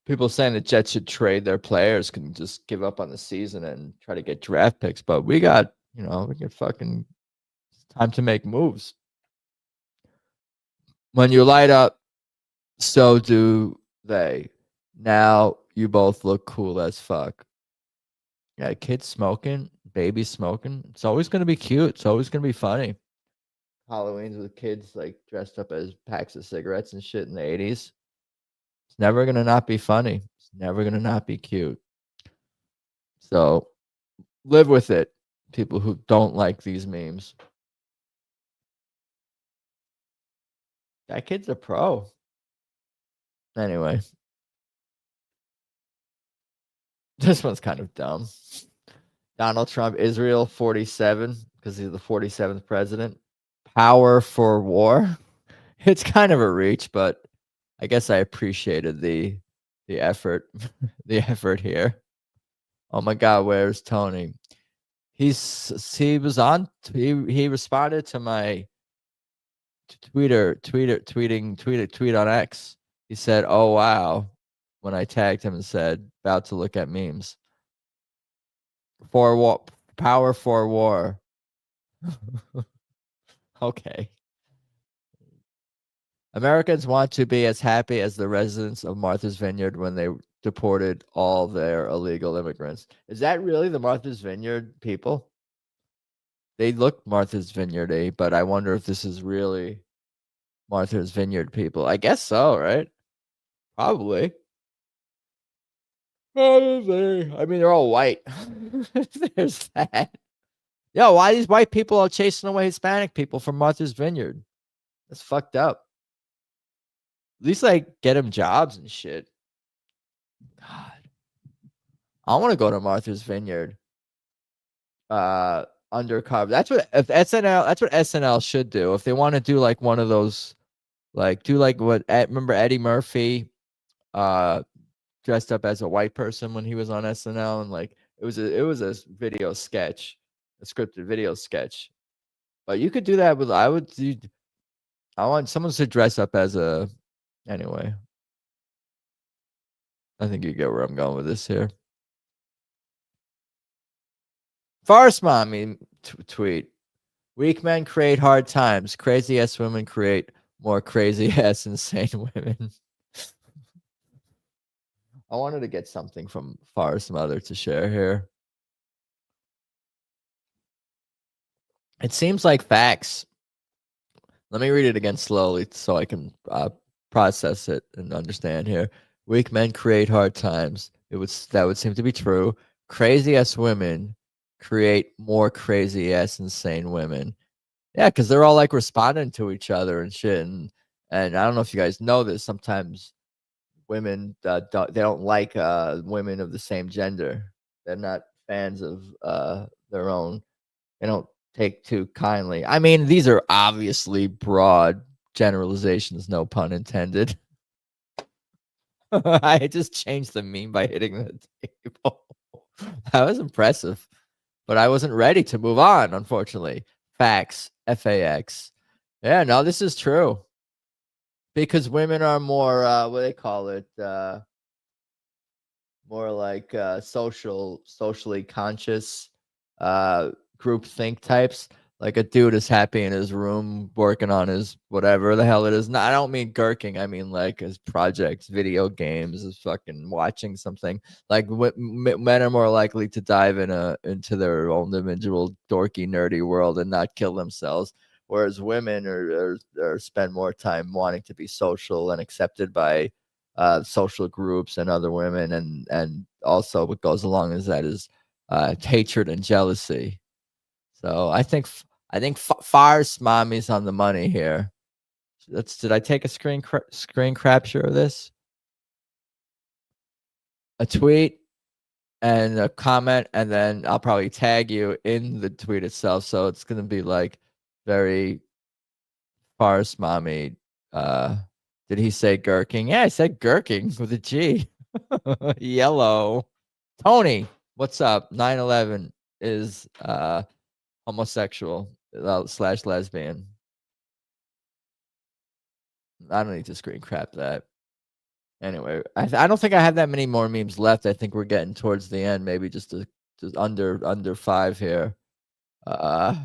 People saying the Jets should trade their players, can just give up on the season and try to get draft picks. But we got, we got fucking time to make moves. When you light up, so do they. Now You both look cool as fuck. Yeah, kids smoking, babies smoking. It's always gonna be cute. It's always gonna be funny. Halloween's with kids like dressed up as packs of cigarettes and shit in the 80s. It's never gonna not be funny. It's never gonna not be cute. So live with it, people who don't like these memes. That kid's a pro. Anyway, this one's kind of dumb. Donald Trump, Israel 47, because he's the 47th president. Power for war. It's kind of a reach, but I guess I appreciated the effort, the effort here. Oh my God, where's Tony? He was on. He responded to my tweet on X. He said, "Oh wow," when I tagged him and said, "About to look at memes." For war, power for war. Okay. Americans want to be as happy as the residents of Martha's Vineyard when they deported all their illegal immigrants. Is that really the Martha's Vineyard people? They look Martha's Vineyard-y, but I wonder if this is really Martha's Vineyard people. I guess so, right? Probably. Probably. I mean, they're all white. There's that. Yeah, why these white people are chasing away Hispanic people from Martha's Vineyard? That's fucked up. At least like get them jobs and shit. God, I want to go to Martha's Vineyard. Undercover. That's what if SNL. That's what SNL should do if they want to do like one of those, like do like what remember Eddie Murphy, dressed up as a white person when he was on SNL, and like it was a video sketch, a scripted video sketch. But you could do that with I want someone to dress up as a anyway. I think you get where I'm going with this here. Farce mommy tweet. Weak men create hard times. Crazy ass women create more crazy ass insane women. I wanted to get something from Farce mother to share here. It seems like facts. Let me read it again slowly so I can process it and understand here. Weak men create hard times. That would seem to be true. Crazy ass women create more crazy ass insane women. Yeah, because they're all like responding to each other and shit. And I don't know if you guys know this. Sometimes women they don't like women of the same gender. They're not fans of their own. They don't take too kindly. I mean, these are obviously broad generalizations, no pun intended. I just changed the meme by hitting the table. That was impressive, but I wasn't ready to move on, unfortunately. Facts, FAX. Yeah, no, this is true. Because women are more, what do they call it? More like socially conscious, group think types. Like a dude is happy in his room working on his whatever the hell it is. No, I don't mean gurking. I mean like his projects, video games, is fucking watching something. Like men are more likely to dive into their own individual dorky nerdy world and not kill themselves, whereas women are spend more time wanting to be social and accepted by social groups and other women, and also what goes along is that is hatred and jealousy. So I think Farce mommy's on the money here. Did I take a screen capture of this? A tweet and a comment, and then I'll probably tag you in the tweet itself. So it's gonna be like very Farce mommy. Did he say gherking? Yeah, I said gherking with a G. Yellow. Tony, what's up? 9/11 is homosexual / lesbian. I don't need to screen crap that. Anyway, I don't think I have that many more memes left. I think we're getting towards the end, maybe just under 5 here. How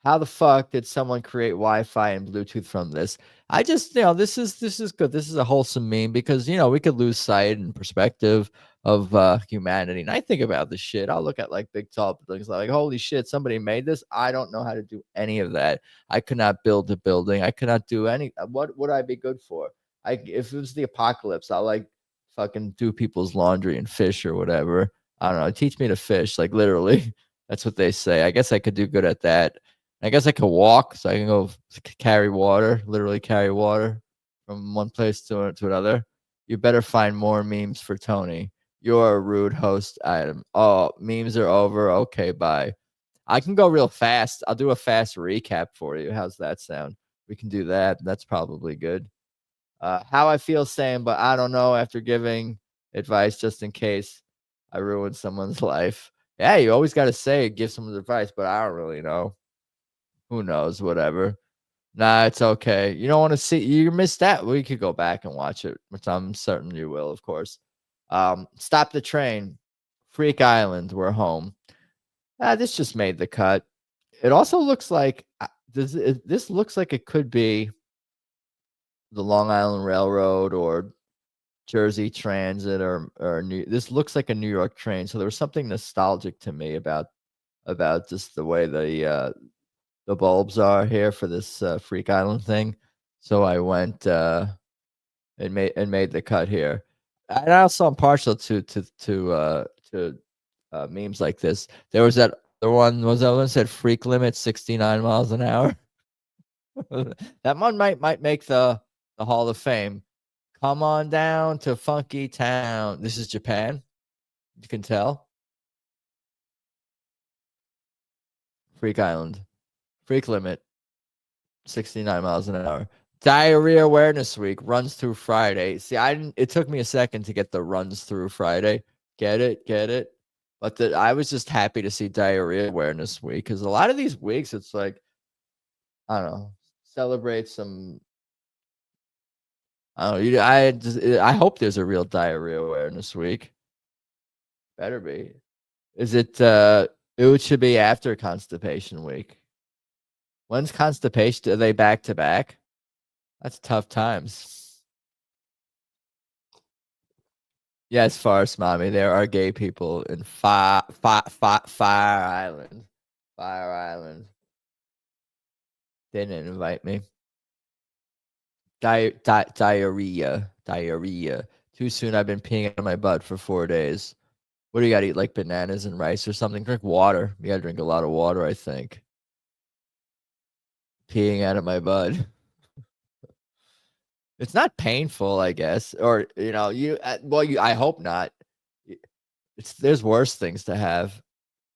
the fuck did someone create Wi-Fi and Bluetooth from this? I just, this is good. This is a wholesome meme because we could lose sight and perspective of humanity. And I think about this shit. I'll look at like big tall buildings like, holy shit, somebody made this. I don't know how to do any of that. I could not build a building. I could not do any. What would I be good for? If it was the apocalypse, I'll like fucking do people's laundry and fish or whatever. I don't know. Teach me to fish, like literally. That's what they say. I guess I could do good at that. I guess I could walk, so I can go carry water, literally carry water from one place to another. You better find more memes for Tony. You're a rude host, Adam. Oh, memes are over. Okay, bye. I can go real fast. I'll do a fast recap for you. How's that sound? We can do that. That's probably good. How I feel saying, but I don't know after giving advice just in case I ruin someone's life. Yeah, you always got to say, give someone advice, but I don't really know. Who knows? Whatever. Nah, it's okay. You don't want to see. You missed that. We could go back and watch it, which I'm certain you will, of course. Stop the train. Freak Island. We're home. This just made the cut. It also looks like this looks like it could be the Long Island Railroad or Jersey Transit or this looks like a New York train. So there was something nostalgic to me about just the way the bulbs are here for this Freak Island thing. So I went and made the cut here. And also I'm partial to memes like this. There was that the one said freak limit 69 miles an hour. That one might make the Hall of Fame. Come on down to Funky Town. This is Japan. You can tell. Freak Island. Freak limit 69 miles an hour. Diarrhea Awareness Week runs through Friday. See, it took me a second to get the runs through Friday. Get it? But I was just happy to see Diarrhea Awareness Week because a lot of these weeks, it's like, I don't know, celebrate some. I don't know. I hope there's a real Diarrhea Awareness Week. Better be. Is it? It should be after Constipation Week. When's Constipation? Are they back to back? That's tough times. Yes, Forest Mommy. There are gay people in Fire Island. Fire Island. They didn't invite me. Diarrhea. Too soon. I've been peeing out of my butt for 4 days. What do you got to eat? Like bananas and rice or something? Drink water. You got to drink a lot of water, I think. Peeing out of my butt. It's not painful, I guess, or I hope not. There's worse things to have.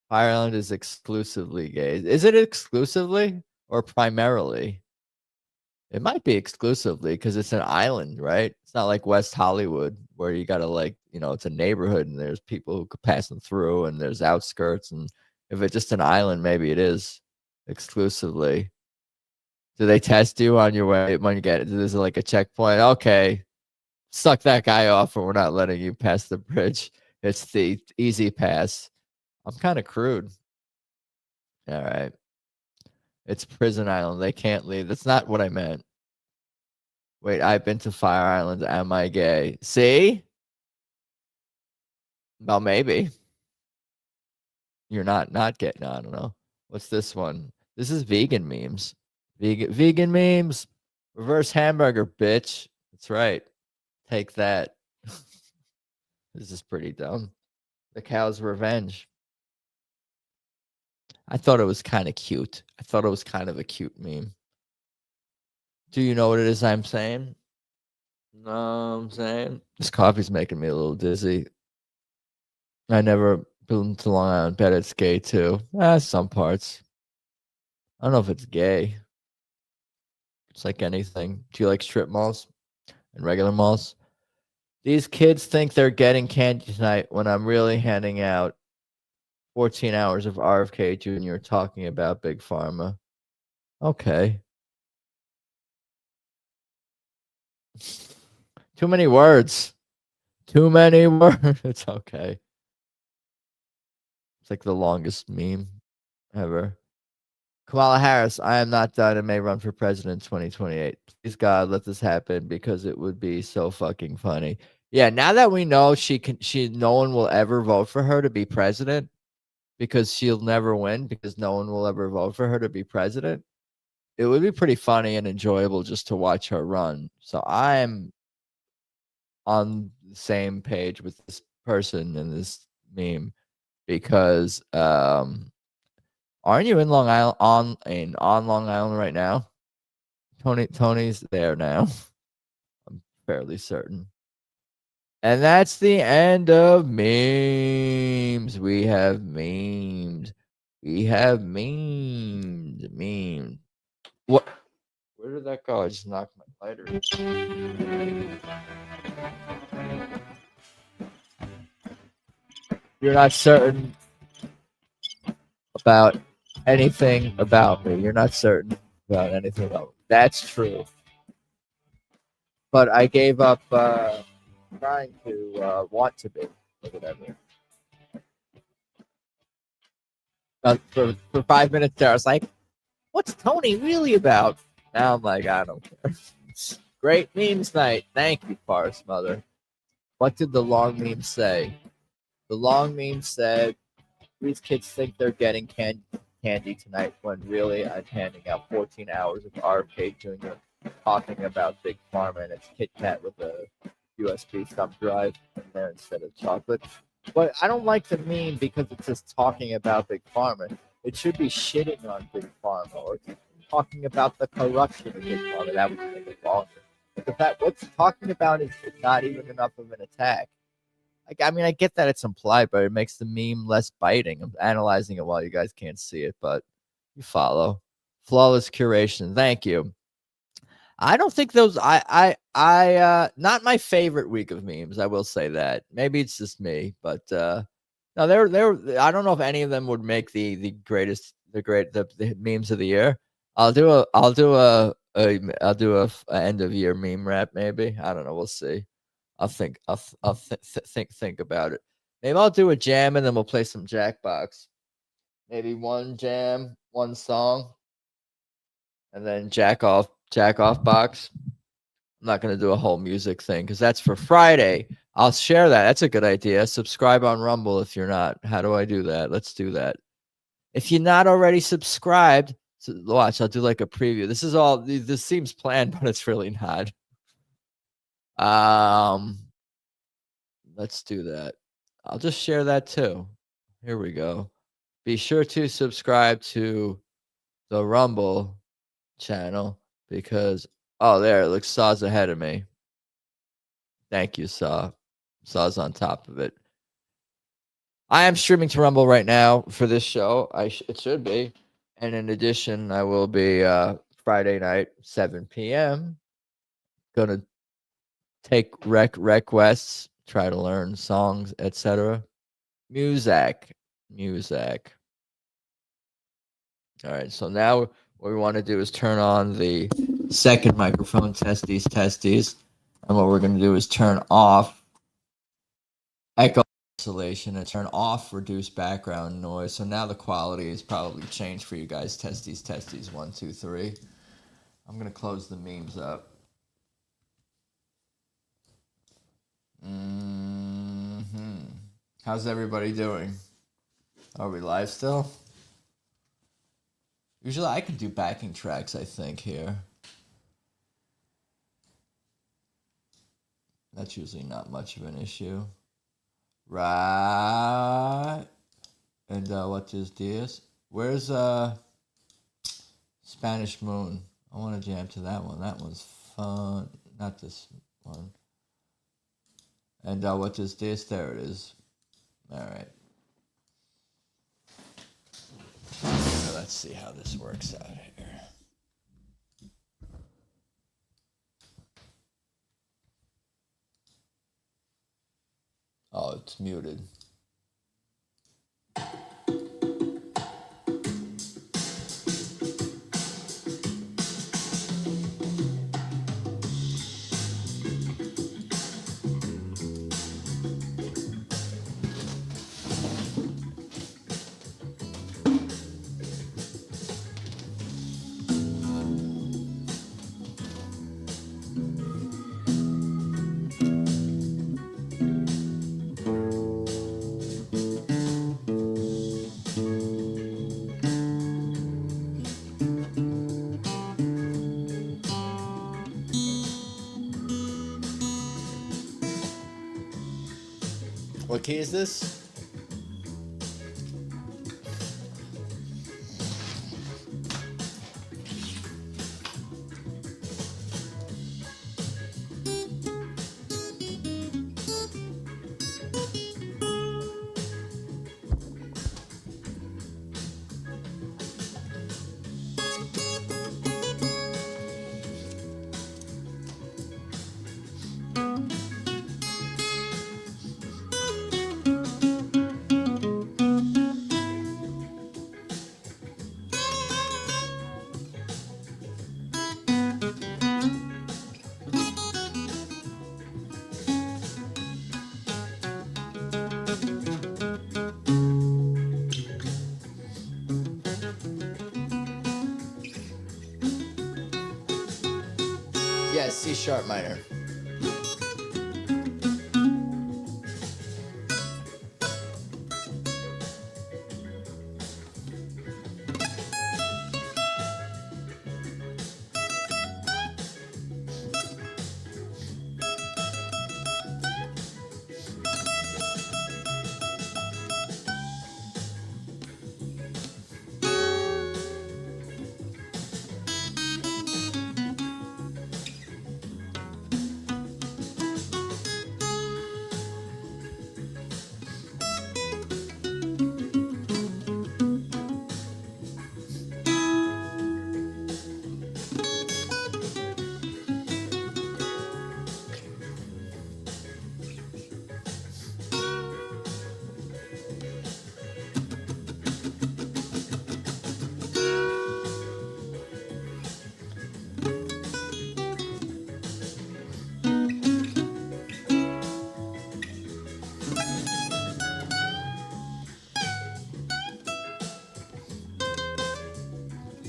Fire Island is exclusively gay. Is it exclusively or primarily? It might be exclusively because it's an island, right? It's not like West Hollywood where you gotta it's a neighborhood and there's people who could pass them through and there's outskirts. And if it's just an island, maybe it is exclusively. Do they test you on your way when you get it? Is it like a checkpoint? Okay, suck that guy off, or we're not letting you pass the bridge. It's the easy pass. I'm kind of crude. All right. It's Prison Island. They can't leave. That's not what I meant. Wait, I've been to Fire Island. Am I gay? See? Well, maybe. You're not gay. No, I don't know. What's this one? This is vegan memes. Vegan memes. Reverse hamburger, bitch. That's right. Take that. This is pretty dumb. The cow's revenge. I thought it was kind of cute. I thought it was kind of a cute meme. Do you know what it is I'm saying? No, I'm saying this coffee's making me a little dizzy. I never been to Long Island. Bet it's gay too. Some parts. I don't know if it's gay. It's like anything. Do you like strip malls and regular malls? These kids think they're getting candy tonight when I'm really handing out 14 hours of RFK Jr. talking about Big Pharma. Okay. Too many words. Too many words. It's okay. It's like the longest meme ever. Kamala Harris, I am not done and may run for president in 2028. Please God, let this happen because it would be so fucking funny. Yeah, now that we know no one will ever vote for her to be president because she'll never win because no one will ever vote for her to be president. It would be pretty funny and enjoyable just to watch her run. So I'm on the same page with this person in this meme because aren't you in Long Island on Long Island right now? Tony's there now. I'm fairly certain. And that's the end of memes. We have memes. We have memes. What? Where did that go? I just knocked my lighter. You're not certain about anything about me. You're not certain about anything about me. That's true. But I gave up trying to want to be or whatever. For 5 minutes there, I was like, what's Tony really about? Now I'm like, I don't care. Great memes night. Thank you, Forest Mother. What did the long meme say? The long meme said, these kids think they're getting candy tonight when really I'm handing out 14 hours of arcade junior talking about Big Pharma and its Kit Kat with a USB thumb drive in there instead of chocolate. But I don't like the meme because it's just talking about Big Pharma. It should be shitting on Big Pharma or talking about the corruption of Big Pharma. That would make it longer. But the fact what's talking about is not even enough of an attack. I mean, I get that it's implied, but it makes the meme less biting. I'm analyzing it while you guys can't see it, but you follow. Flawless curation. Thank you. I don't think those not my favorite week of memes, I will say that. Maybe it's just me, but no, they're I don't know if any of them would make the greatest the memes of the year. I'll do a end of year meme rap maybe. I don't know, we'll see. I'll think about it. Maybe I'll do a jam and then we'll play some Jackbox. Maybe one jam, one song, and then jack off box. I'm not going to do a whole music thing because that's for Friday. I'll share that. That's a good idea. Subscribe on Rumble if you're not. How do I do that? Let's do that. If you're not already subscribed, so watch, I'll do like a preview. This seems planned, but it's really not. Let's do that. I'll just share that too. Here we go. Be sure to subscribe to the Rumble channel because there it looks Saw's ahead of me. Thank you, Saw. Saw's on top of it. I am streaming to Rumble right now for this show. It should be. And in addition, I will be Friday night, 7 p.m. Gonna take requests, try to learn songs, etc. Music. All right, so now what we want to do is turn on the second microphone, testes. And what we're going to do is turn off echo isolation and turn off reduce background noise. So now the quality is probably changed for you guys. Testes, 1, 2, 3. I'm going to close the memes up. How's everybody doing? Are we live still? Usually I can do backing tracks, I think, here. That's usually not much of an issue. Right. And what is this? Where's Spanish Moon? I want to jam to that one. That one's fun. Not this one. And what is this? There it is. All right. Let's see how this works out here. Oh, it's muted. What key is this? Yes, C sharp minor.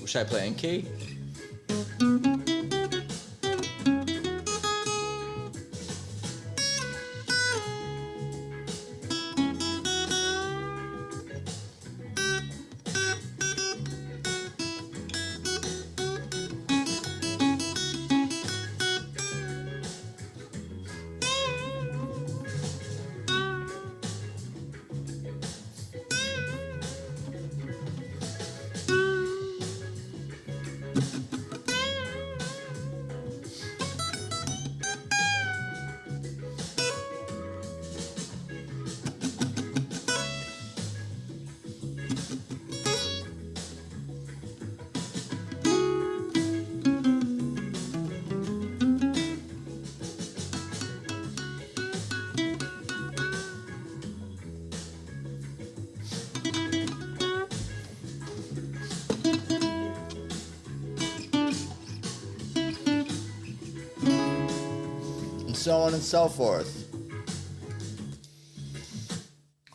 Should I play in key? So on and so forth.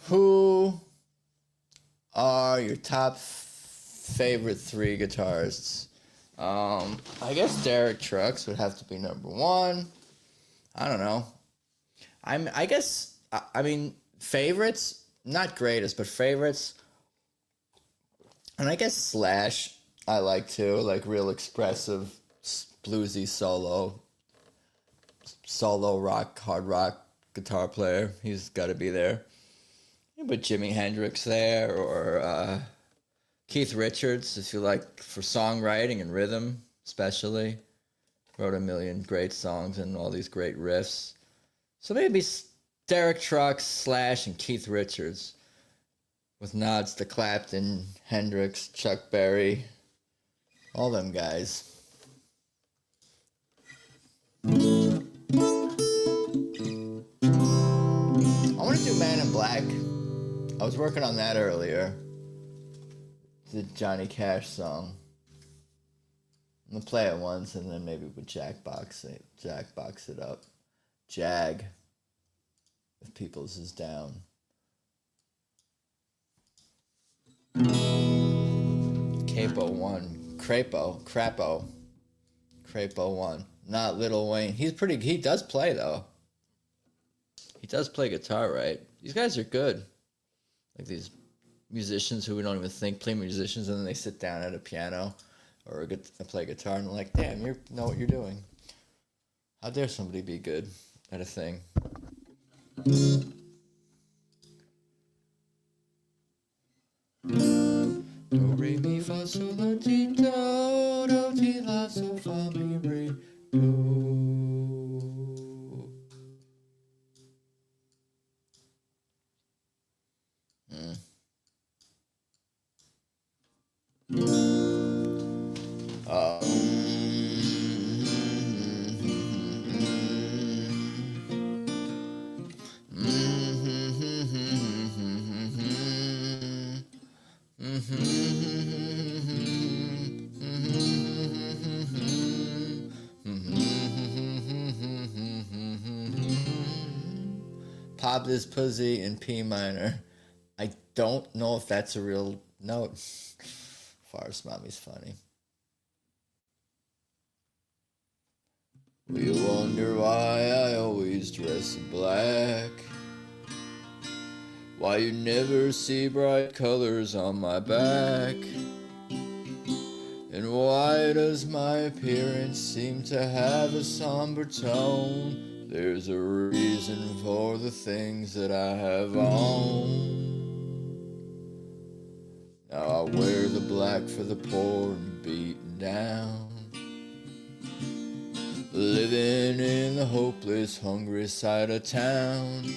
Who are your top favorite three guitarists? I guess Derek Trucks would have to be number one. I don't know. I mean, favorites, not greatest, but favorites. And I guess Slash, I like too, like real expressive, bluesy solo rock, hard rock guitar player. He's got to be there. You put Jimi Hendrix there, or Keith Richards, if you like, for songwriting and rhythm, especially. Wrote a million great songs and all these great riffs. So maybe Derek Trucks, Slash, and Keith Richards, with nods to Clapton, Hendrix, Chuck Berry, all them guys. I want to do Man in Black. I was working on that earlier. The Johnny Cash song. I'm going to play it once and then maybe with Jackbox it up. Jag. If Peoples is down. Capo 1. Crapo 1. Not Lil Wayne. He does play though. He does play guitar, right? These guys are good. Like these musicians who we don't even think play musicians, and then they sit down at a piano or play guitar, and they're like, damn, you know what you're doing. How dare somebody be good at a thing? so la ti do do ti la so fa mi re do. Pop this pussy in P minor. I don't know if that's a real note. Forest Mommy's funny. We wonder why I always dress in black, why you never see bright colors on my back, and why does my appearance seem to have a somber tone? There's a reason for the things that I have on. Now I wear the black for the poor and beaten down, living in the hopeless, hungry side of town.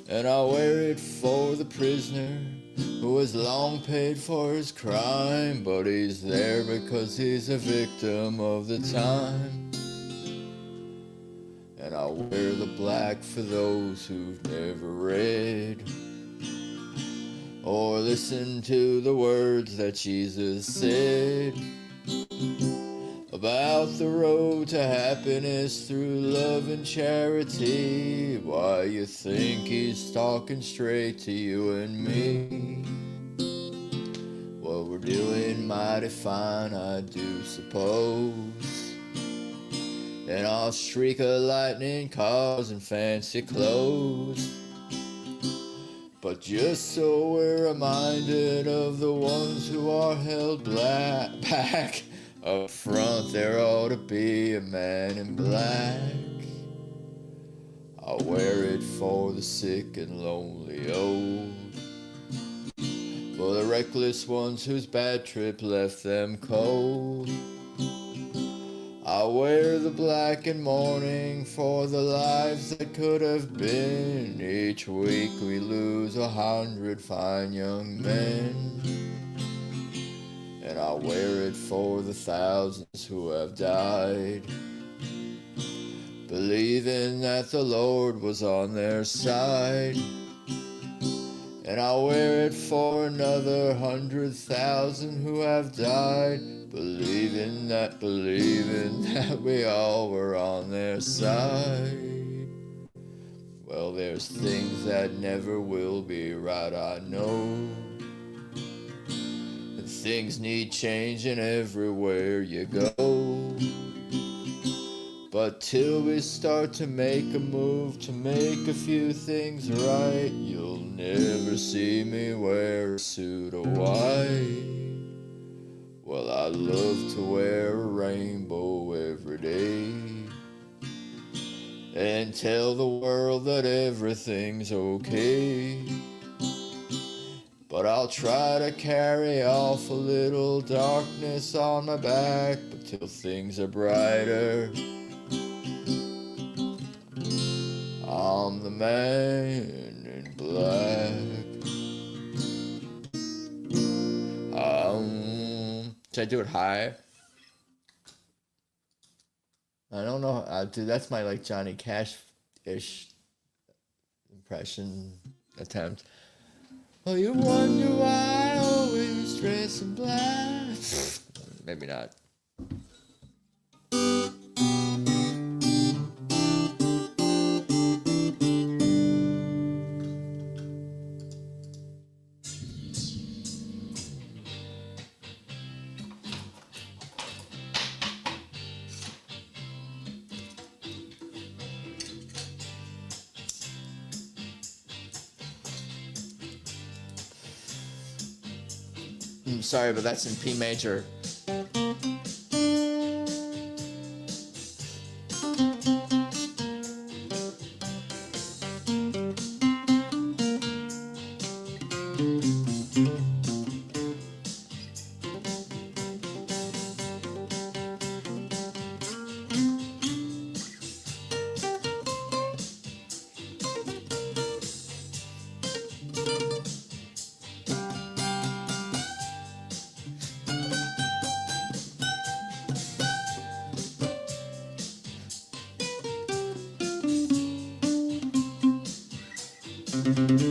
And I wear it for the prisoner who has long paid for his crime, but he's there because he's a victim of the time. And I wear the black for those who've never read or listened to the words that Jesus said about the road to happiness through love and charity. Why you think he's talking straight to you and me? Well, we're doing mighty fine, I do suppose, in our streak of lightning, cars and fancy clothes. But just so we're reminded of the ones who are held back, up front there ought to be a man in black. I wear it for the sick and lonely old, for the reckless ones whose bad trip left them cold. I wear the black in mourning for the lives that could have been. Each week we lose 100 fine young men. And I wear it for the thousands who have died, believing that the Lord was on their side. And I wear it for another 100,000 who have died, believing that we all were on their side. Well, there's things that never will be right, I know. And things need changing everywhere you go. But till we start to make a move to make a few things right, you'll never see me wear a suit of white. Well, I love to wear a rainbow every day and tell the world that everything's okay. But I'll try to carry off a little darkness on my back, but till things are brighter, I'm the man in black. Should I do it high? I don't know. Dude, that's my like Johnny Cash-ish impression attempt. Oh, you wonder why I always dress in black. Maybe not. I'm sorry, but that's in P major. What?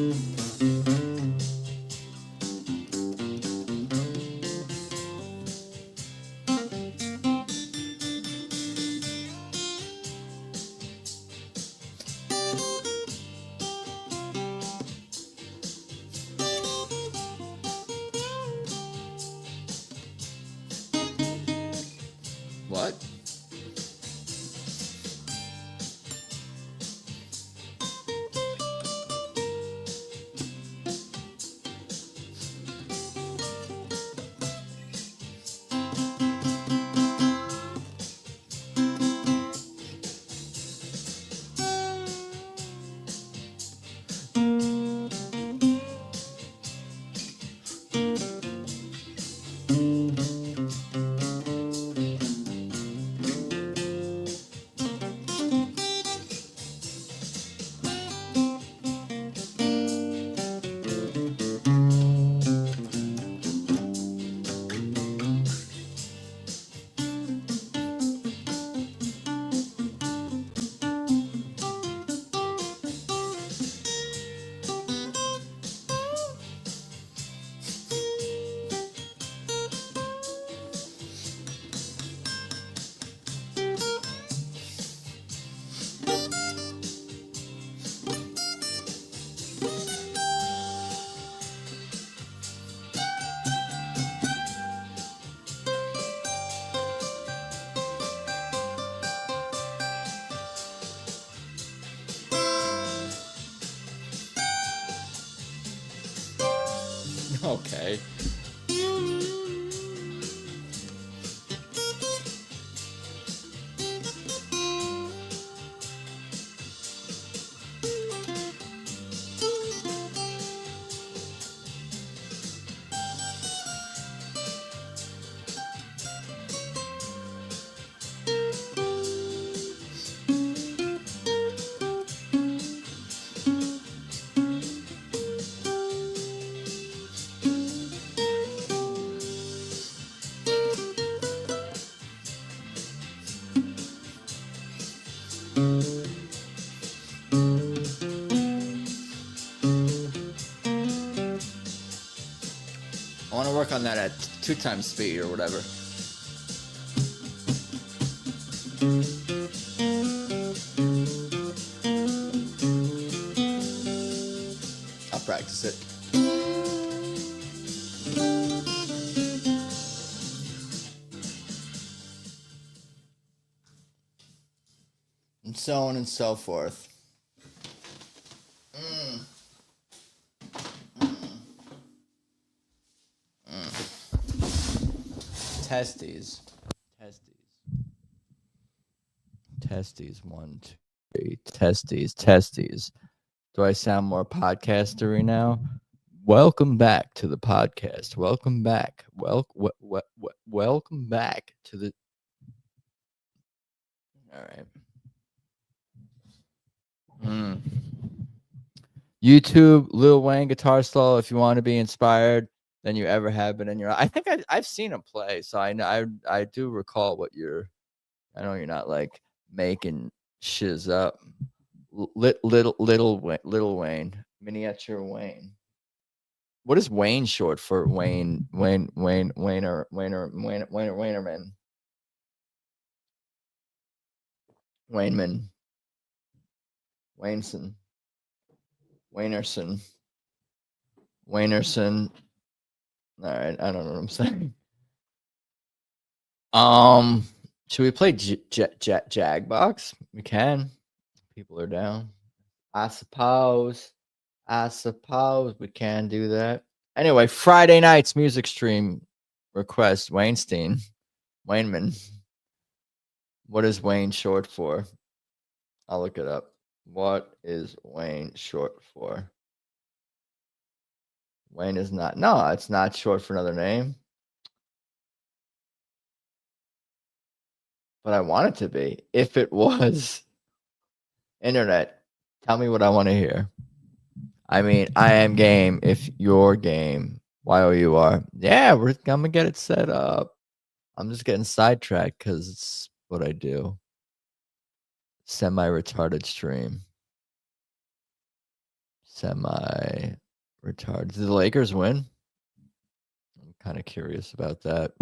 Okay. I want to work on that at 2 times speed or whatever. I'll practice it. And so on and so forth. Testes. Testes. 1, 2, 3. Testes. Do I sound more podcastery now? Welcome back to the podcast. Welcome back. Welcome back to the. All right. YouTube, Lil Wayne guitar solo. If you want to be inspired than you ever have been in your. I think I've seen him play, so I know I do recall what you're. I know you're not like making shiz up. Little Wayne, miniature Wayne. What is Wayne short for? Waynerman. Wayneman. Wayneson. Waynerson. All right, I don't know what I'm saying. Should we play Jackbox? We can. People are down. I suppose we can do that. Anyway, Friday night's music stream request. Wayneman. What is Wayne short for? I'll look it up. What is Wayne short for? Wayne is not. No, it's not short for another name. But I want it to be. If it was, internet, tell me what I want to hear. I mean, I am game if you're game. YOUR. Yeah, I'm going to get it set up. I'm just getting sidetracked because it's what I do. Semi-retarded stream. semi retarded. Did the Lakers win? I'm kind of curious about that.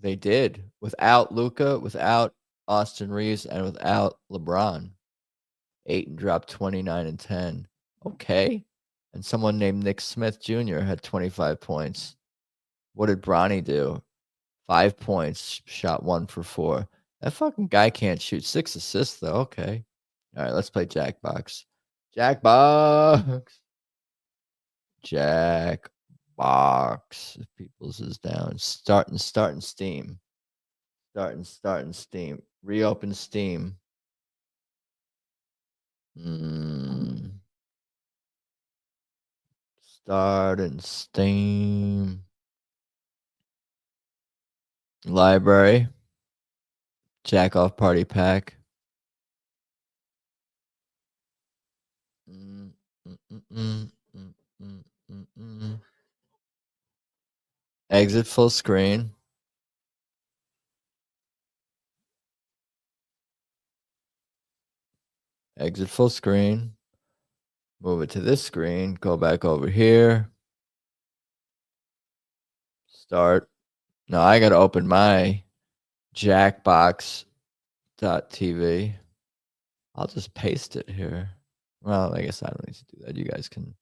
They did without Luka, without Austin Reeves, and without LeBron. Ayton dropped 29 and 10. Okay. And someone named Nick Smith Jr. had 25 points. What did Bronny do? 5 points, shot 1 for 4. That fucking guy can't shoot. 6 assists, though. Okay. All right, let's play Jackbox. Jackbox. Jackbox. If People's is down. Starting Steam. Starting Steam. Reopen Steam. Starting Steam. Library. Jack off party pack. Exit full screen. Exit full screen. Move it to this screen. Go back over here. Start. Now I got to open my Jackbox.tv. I'll just paste it here. Well, I guess I don't need to do that. You guys can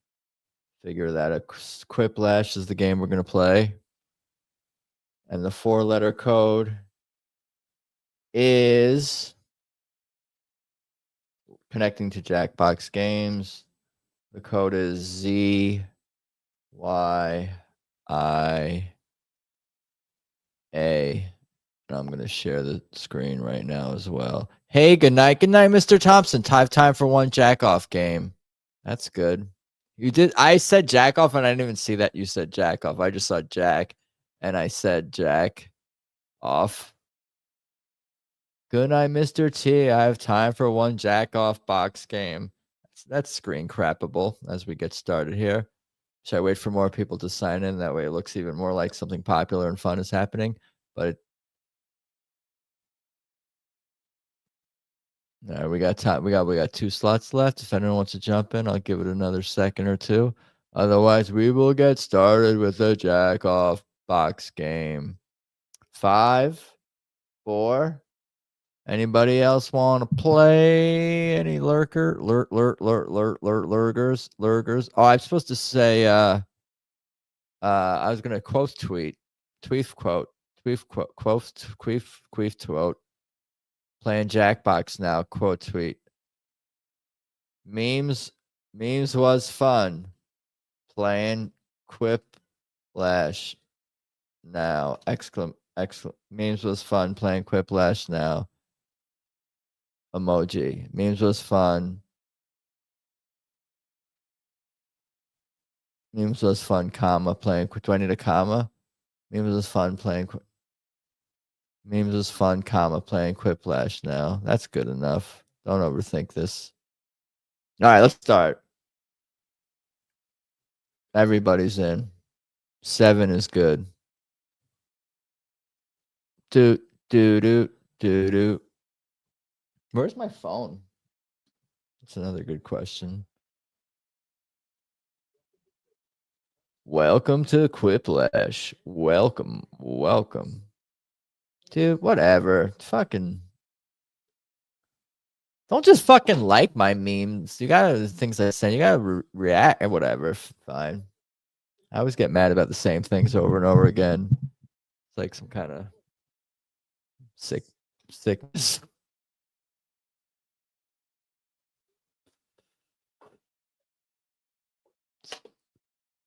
figure that out. Quiplash is the game we're going to play. And the 4-letter code is connecting to Jackbox Games. The code is ZYIA. And I'm going to share the screen right now as well. Hey, good night. Good night, Mr. Thompson. Time for one jack off game. That's good. You did. I said jack off, and I didn't even see that you said jack off. I just saw Jack, and I said jack off. Good night, Mr. T. I have time for one jack off box game. That's screen crappable as we get started here. Should I wait for more people to sign in? That way it looks even more like something popular and fun is happening. But all right, we got time. We got 2 slots left. If anyone wants to jump in, I'll give it another second or 2. Otherwise, we will get started with the jack off box game. 5, 4. Anybody else want to play? Any lurkers? Oh, I'm supposed to say I was gonna tweet quote playing Jackbox now, quote tweet. Memes was fun. Playing Quiplash now. Exclam. Memes was fun playing Quiplash now. Emoji. Memes was fun. Memes was fun, comma, playing. Do I need a comma? Memes was fun playing. Memes was fun, comma, playing Quiplash now. That's good enough. Don't overthink this. All right, let's start. Everybody's in. 7 is good. Do. Where's my phone? That's another good question. Welcome to Quiplash. Welcome. Dude, whatever. Fucking. Don't just fucking like my memes. You gotta, the things I send, you gotta react or whatever. Fine. I always get mad about the same things over and over again. It's like some kind of sickness.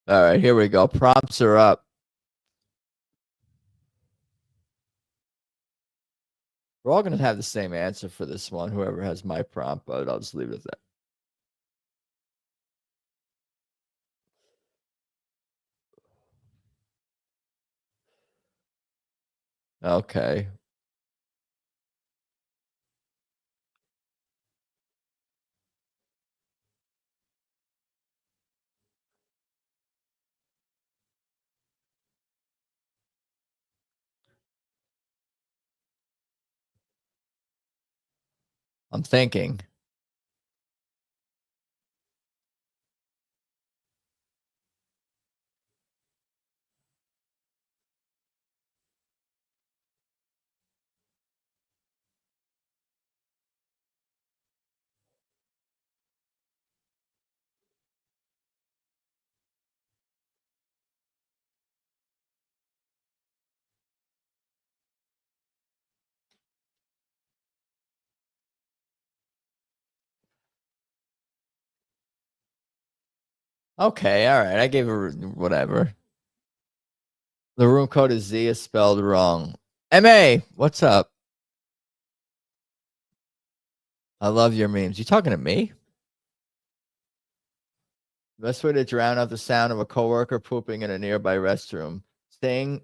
All right, here we go. Prompts are up. We're all going to have the same answer for this one, whoever has my prompt, but I'll just leave it at that. Okay. I'm thinking. Okay, all right. I gave her whatever. The room code is Z is spelled wrong. MA, what's up? I love your memes. You talking to me? Best way to drown out the sound of a coworker pooping in a nearby restroom. Sing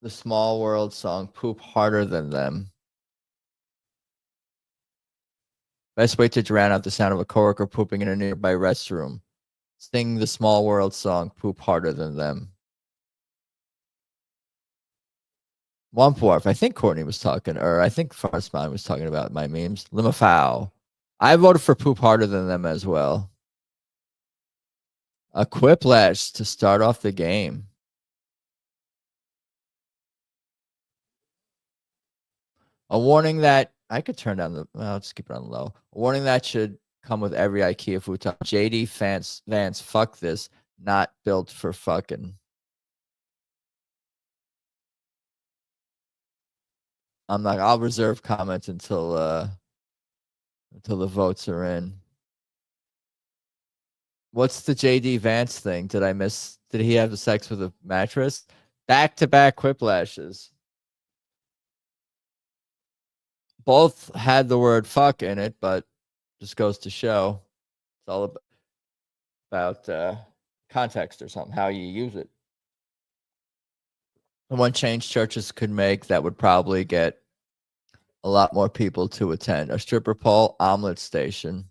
the Small World song, Poop Harder Than Them. Best way to drown out the sound of a coworker pooping in a nearby restroom. Sing the Small World song, Poop Harder Than Them. Womp I think Courtney was talking, or I think Farsman was talking about my memes. Limafau. I voted for Poop Harder Than Them as well. A Quiplash to start off the game. A warning that I could turn down the. Well, I'll just keep it on low. A warning that should come with every IKEA futon. JD Vance, fuck this. Not built for fucking. I'm not. I'll reserve comments until the votes are in. What's the JD Vance thing? Did I miss? Did he have sex with a mattress? Back-to-back Quiplashes. Both had the word fuck in it, but just goes to show it's all about context or something, how you use it. And one change churches could make that would probably get a lot more people to attend. A stripper pole omelet station.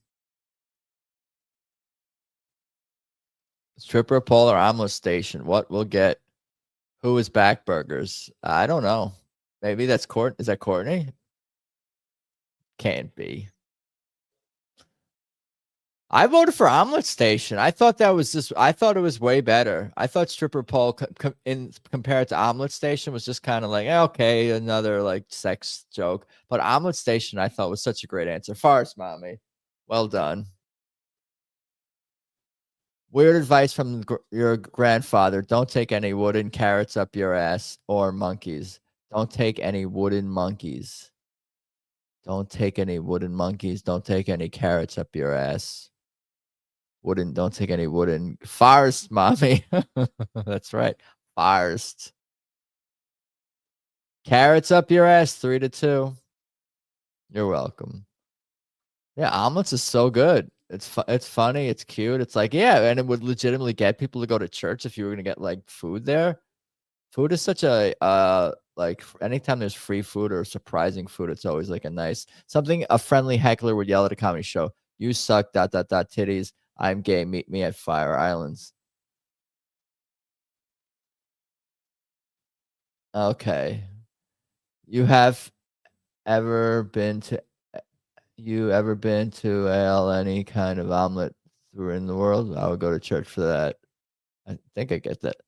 Stripper pole or omelet station. What will get? Who is back burgers? I don't know. Maybe that's Court. Is that Courtney? Can't be. I voted for Omelet Station. I thought that was just. I thought it was way better. I thought Stripper Pole in compared to Omelet Station was just kind of like okay, another like sex joke. But Omelet Station, I thought was such a great answer. Farce, mommy, well done. Weird advice from your grandfather: don't take any wooden carrots up your ass or monkeys. Don't take any wooden monkeys. Don't take any wooden monkeys. Don't take any carrots up your ass. Don't take any wooden. Forest, mommy. That's right. Forest. Carrots up your ass, 3-2. You're welcome. Yeah, omelets is so good. It's funny. It's cute. It's like, yeah, and it would legitimately get people to go to church if you were gonna get like food there. Food is such a like anytime there's free food or surprising food, it's always like a nice something a friendly heckler would yell at a comedy show. You suck, ... titties. I'm gay. Meet me at Fire Islands. Okay. You have ever been to any kind of omelet through in the world? I would go to church for that. I think I get that.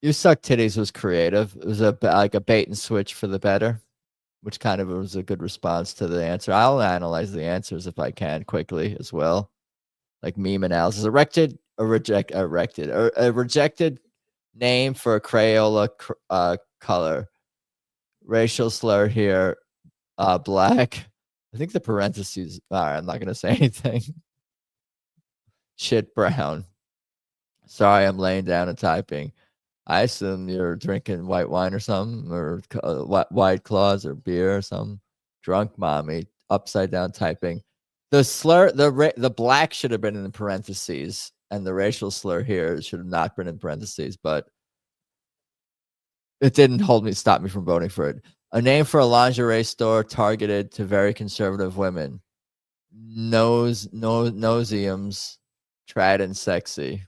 You suck titties was creative. It was like a bait and switch for the better, which kind of was a good response to the answer. I'll analyze the answers if I can quickly as well. Like meme analysis. A rejected name for a Crayola color. Racial slur here. Black. I think the parentheses. All right, I'm not gonna say anything. Shit brown. Sorry, I'm laying down and typing. I assume you're drinking white wine or something, or White Claws or beer or something. Drunk mommy, upside down typing. The slur, the black should have been in the parentheses, and the racial slur here should have not been in parentheses, but it didn't stop me from voting for it. A name for a lingerie store targeted to very conservative women. Noseums, trad and sexy.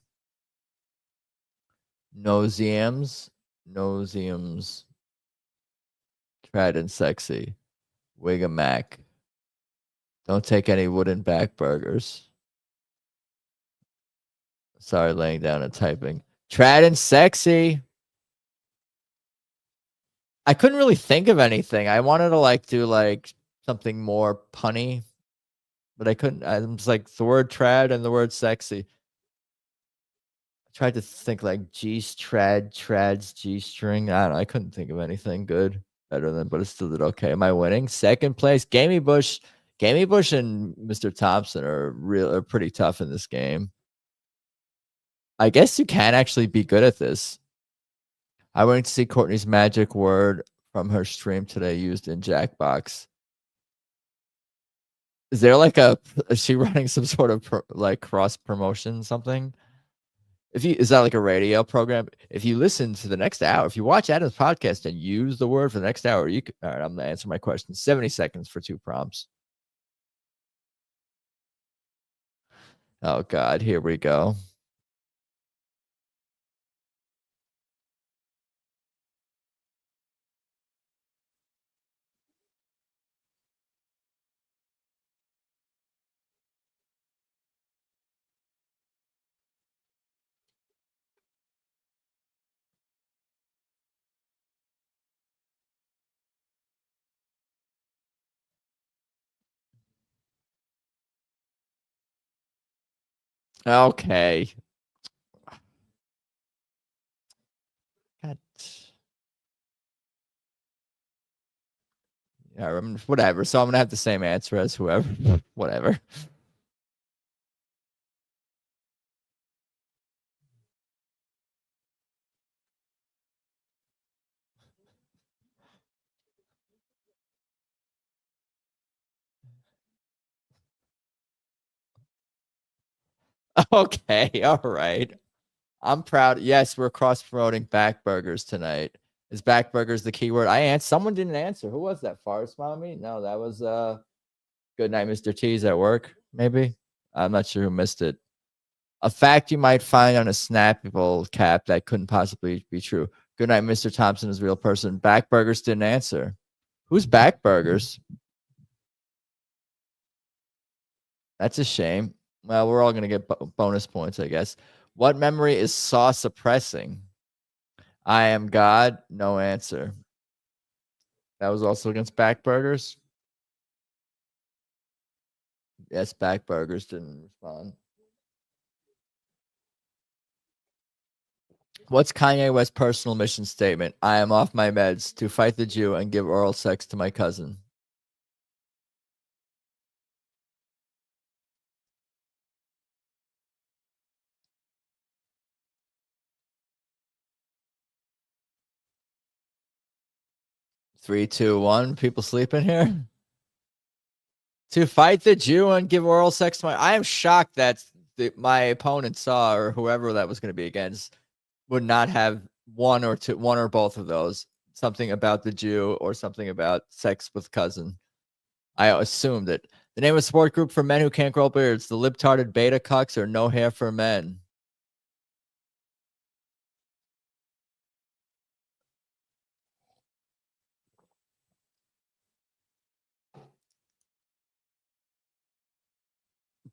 Noseums, trad and sexy. Wigamac. Don't take any wooden back burgers. Sorry, laying down and typing. Trad and sexy. I couldn't really think of anything. I wanted to like do like something more punny, but I couldn't. I was like the word trad and the word sexy. I tried to think like trads, G string. I don't know. I couldn't think of anything good better than, but it still did okay. Am I winning? Second place, Gamey Bush. Gamey Bush and Mr. Thompson are pretty tough in this game. I guess you can actually be good at this. I went to see Courtney's magic word from her stream today used in Jackbox. Is there like is she running some sort of like cross promotion something? Is that like a radio program? If you listen to the next hour, if you watch Adam's podcast and use the word for the next hour, you can. All right, I'm gonna answer my question. 70 seconds for 2 prompts. Oh God, here we go. Okay. God. Yeah, whatever. So I'm gonna have the same answer as whoever. Whatever. Okay, all right. I'm proud. Yes, we're cross promoting back burgers tonight. Is back burgers the keyword? Someone didn't answer. Who was that? Forest Mommy? No, that was Good Night, Mr. T's at work, maybe. I'm not sure who missed it. A fact you might find on a Snappable cap that couldn't possibly be true. Good Night, Mr. Thompson is a real person. Back burgers didn't answer. Who's back burgers? That's a shame. Well, we're all gonna get bonus points, I guess. What memory is saw suppressing? I am God. No answer. That was also against back burgers. Yes, back burgers didn't respond. What's Kanye West's personal mission statement? I am off my meds to fight the Jew and give oral sex to my cousin. Three, two, one. People sleeping here? To fight the Jew and give oral sex to my. I am shocked that my opponent saw, or whoever that was going to be against, would not have one or both of those. Something about the Jew or something about sex with cousin. I assumed it. The name of a support group for men who can't grow beards. The libtarded beta cucks or no hair for men.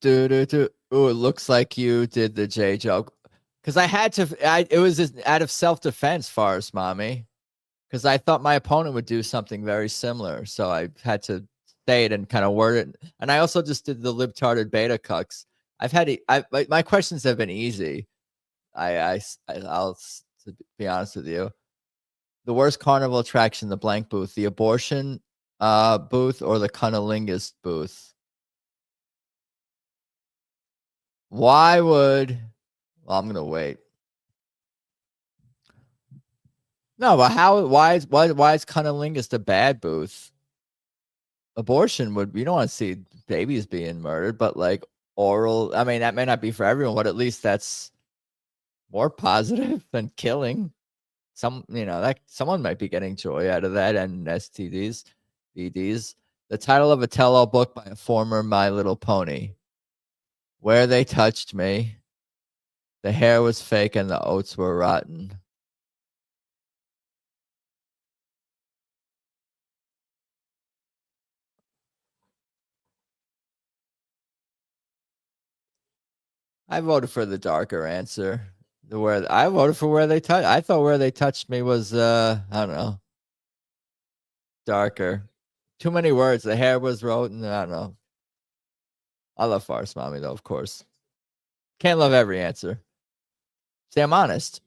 Ooh, it looks like you did the J joke. Because I had to, it was out of self-defense, Forest Mommy. Because I thought my opponent would do something very similar. So I had to say it and kind of word it. And I also just did the libtarded beta cucks. My questions have been easy. I'll to be honest with you. The worst carnival attraction, the blank booth, the abortion booth, or the cunnilingus booth. Why would? Well, I'm gonna wait. No, but why is cunnilingus the bad booth? Abortion would, you don't want to see babies being murdered, but like oral, I mean, that may not be for everyone, but at least that's more positive than killing. That someone might be getting joy out of that, and STDs, BDs. The title of a tell-all book by a former My Little Pony. Where they touched me, the hair was fake and the oats were rotten. I voted for the darker answer. I voted for where they touched. I thought where they touched me was I don't know, darker. Too many words. The hair was wrote, and I don't know. I love Farce Mommy though, of course. Can't love every answer. See, I'm honest.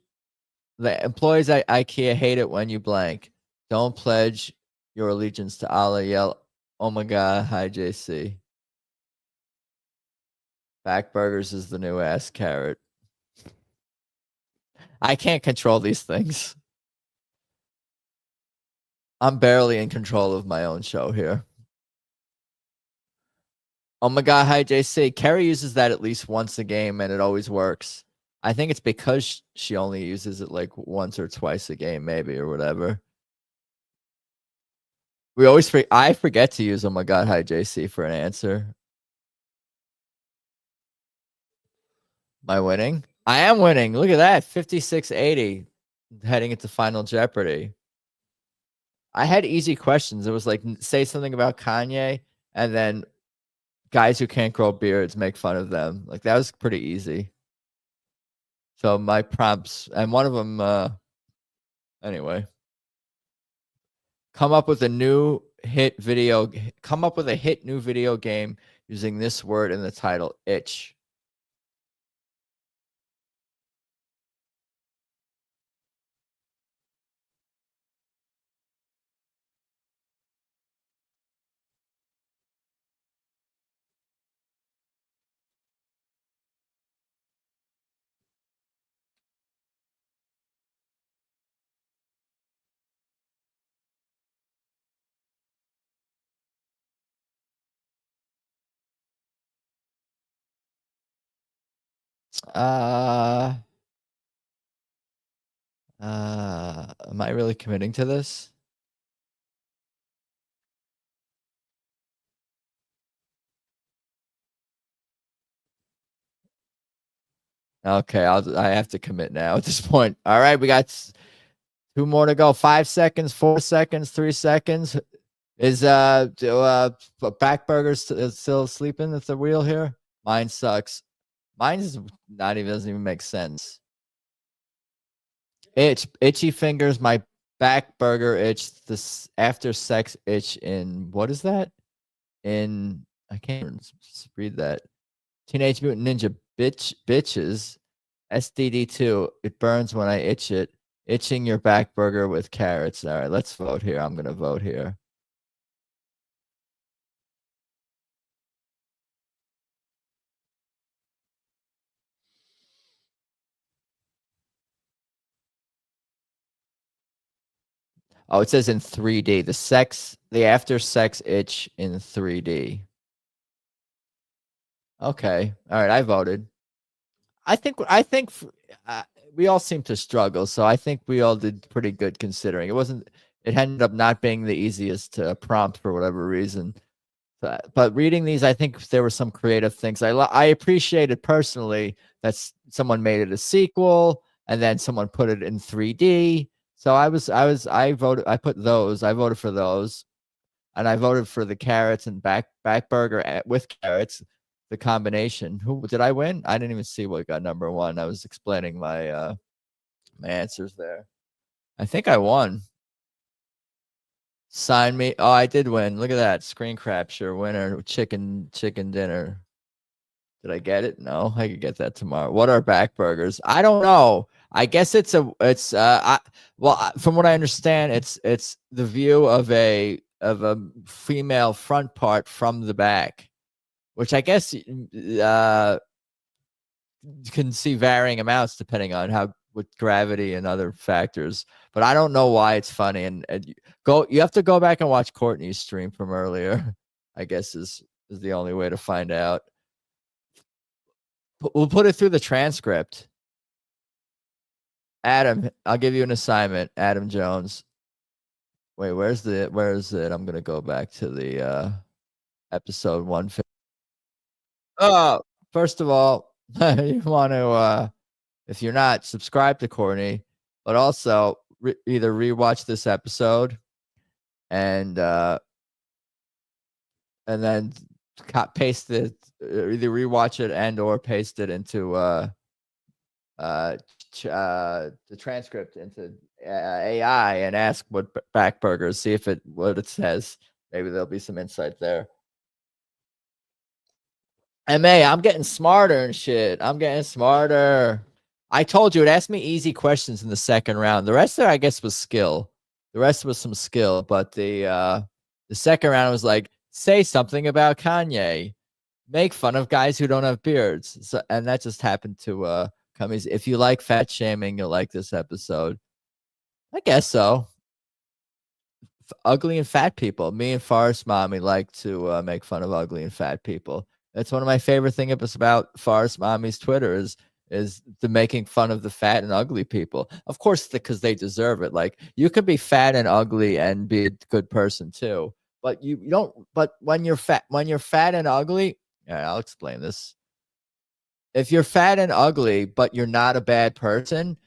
The employees at IKEA hate it when you blank. Don't pledge your allegiance to Allah. Yell, oh my God, hi JC. Back burgers is the new ass carrot. I can't control these things. I'm barely in control of my own show here. Oh my God, hi JC. Carrie uses that at least once a game and it always works. I think it's because she only uses it like once or twice a game, maybe, or whatever. I forget to use oh my God, hi JC for an answer. Am I winning? I am winning. Look at that. 5680 heading into Final Jeopardy. I had easy questions. It was like say something about Kanye and then guys who can't grow beards, make fun of them. Like that was pretty easy. So my prompts, and one of them, anyway, come up with a new hit video. Come up with a hit new video game using this word in the title, itch. Am I really committing to this? Okay, I have to commit now at this point. All right, we got 2 more to go. 5 seconds, 4 seconds, 3 seconds. Is Backburgers still sleeping at the wheel here? Mine sucks. Mine's not even doesn't even make sense. Itchy fingers, my back burger itch, this after sex itch in what is that? In I can't read that. Teenage Mutant Ninja bitches. SDD2. It burns when I itch it. Itching your back burger with carrots. All right, let's vote here. I'm gonna vote here. Oh, it says in 3D. The after sex itch in 3D. Okay. All right. I voted. I think we all seem to struggle, so I think we all did pretty good considering. It ended up not being the easiest to prompt for whatever reason. But reading these, I think there were some creative things. I appreciated personally that someone made it a sequel and then someone put it in 3D. So I voted for those, and I voted for the carrots and back burger with carrots, the combination. Who did I win? I didn't even see what got number one. I was explaining my my answers there. I think I won. Sign me. Oh, I did win. Look at that. Screen capture winner. Chicken dinner. Did I get it? No, I could get that tomorrow. What are back burgers? I don't know. I guess from what I understand, it's the view of a female front part from the back, which I guess you can see varying amounts depending on how with gravity and other factors. But I don't know why it's funny. And you have to go back and watch Courtney's stream from earlier. I guess is the only way to find out. We'll put it through the transcript. Adam, I'll give you an assignment. Adam Jones. Wait, where is it? I'm gonna go back to the episode 150. Oh, first of all, you want to if you're not, subscribe to Courtney, but also either rewatch this episode and then paste it, either rewatch it and or paste it into the transcript into AI and ask what back burgers, see if what it says. Maybe there'll be some insight there. MA, I'm getting smarter and shit. I'm getting smarter. I told you it asked me easy questions in the second round. The rest of it, I guess, was skill. The rest was some skill, but the second round was like, say something about Kanye, make fun of guys who don't have beards. So, and that just happened to come easy. If you like fat shaming, you'll like this episode. I guess so. Ugly and fat people. Me and Forest Mommy like to make fun of ugly and fat people. That's one of my favorite things about Forest Mommy's Twitter is the making fun of the fat and ugly people. Of course, because they deserve it. Like you could be fat and ugly and be a good person too. But you don't. But when you're fat and ugly, yeah, I'll explain this. If you're fat and ugly, but you're not a bad person,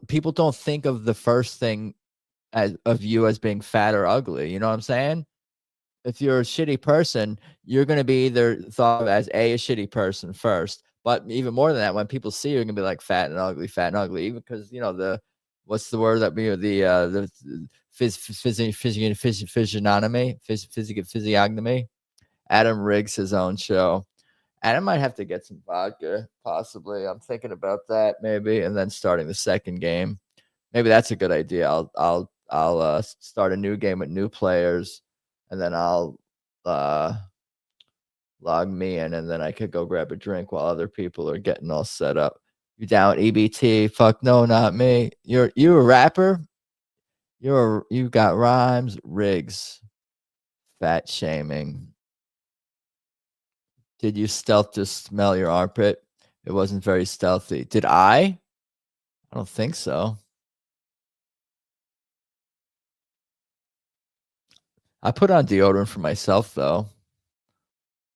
people don't think of the first thing of you as being fat or ugly. You know what I'm saying? If you're a shitty person, you're going to be either thought of as a shitty person first. But even more than that, when people see you, you're going to be like fat and ugly, even because, what's the word that we the physiognomy. Adam rigs his own show. Adam might have to get some vodka, possibly. I'm thinking about that maybe, and then starting the second game. Maybe that's a good idea. I'll start a new game with new players, and then I'll log me in, and then I could go grab a drink while other people are getting all set up. You down EBT? Fuck no, not me. You a rapper? You got rhymes, rigs, fat shaming. Did you stealth to smell your armpit? It wasn't very stealthy. Did I? I don't think so. I put on deodorant for myself though.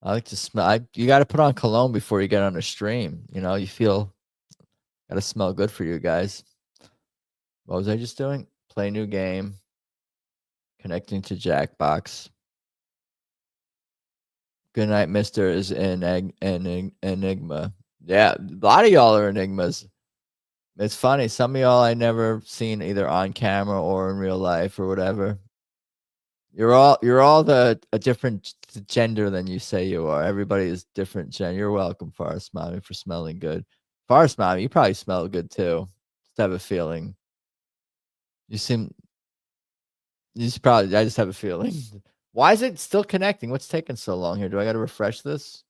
I like to smell. You got to put on cologne before you get on a stream. You feel got to smell good for you guys. What was I just doing? Play new game. Connecting to Jackbox. Good night, Mister is in Enigma. Yeah, a lot of y'all are enigmas. It's funny. Some of y'all I never seen either on camera or in real life or whatever. You're all a different gender than you say you are. Everybody is different gender. You're welcome, Forest Mommy, for smelling good. Forest Mommy, you probably smell good too. Just have a feeling. You seem. You just probably. I just have a feeling. Why is it still connecting? What's taking so long here? Do I got to refresh this?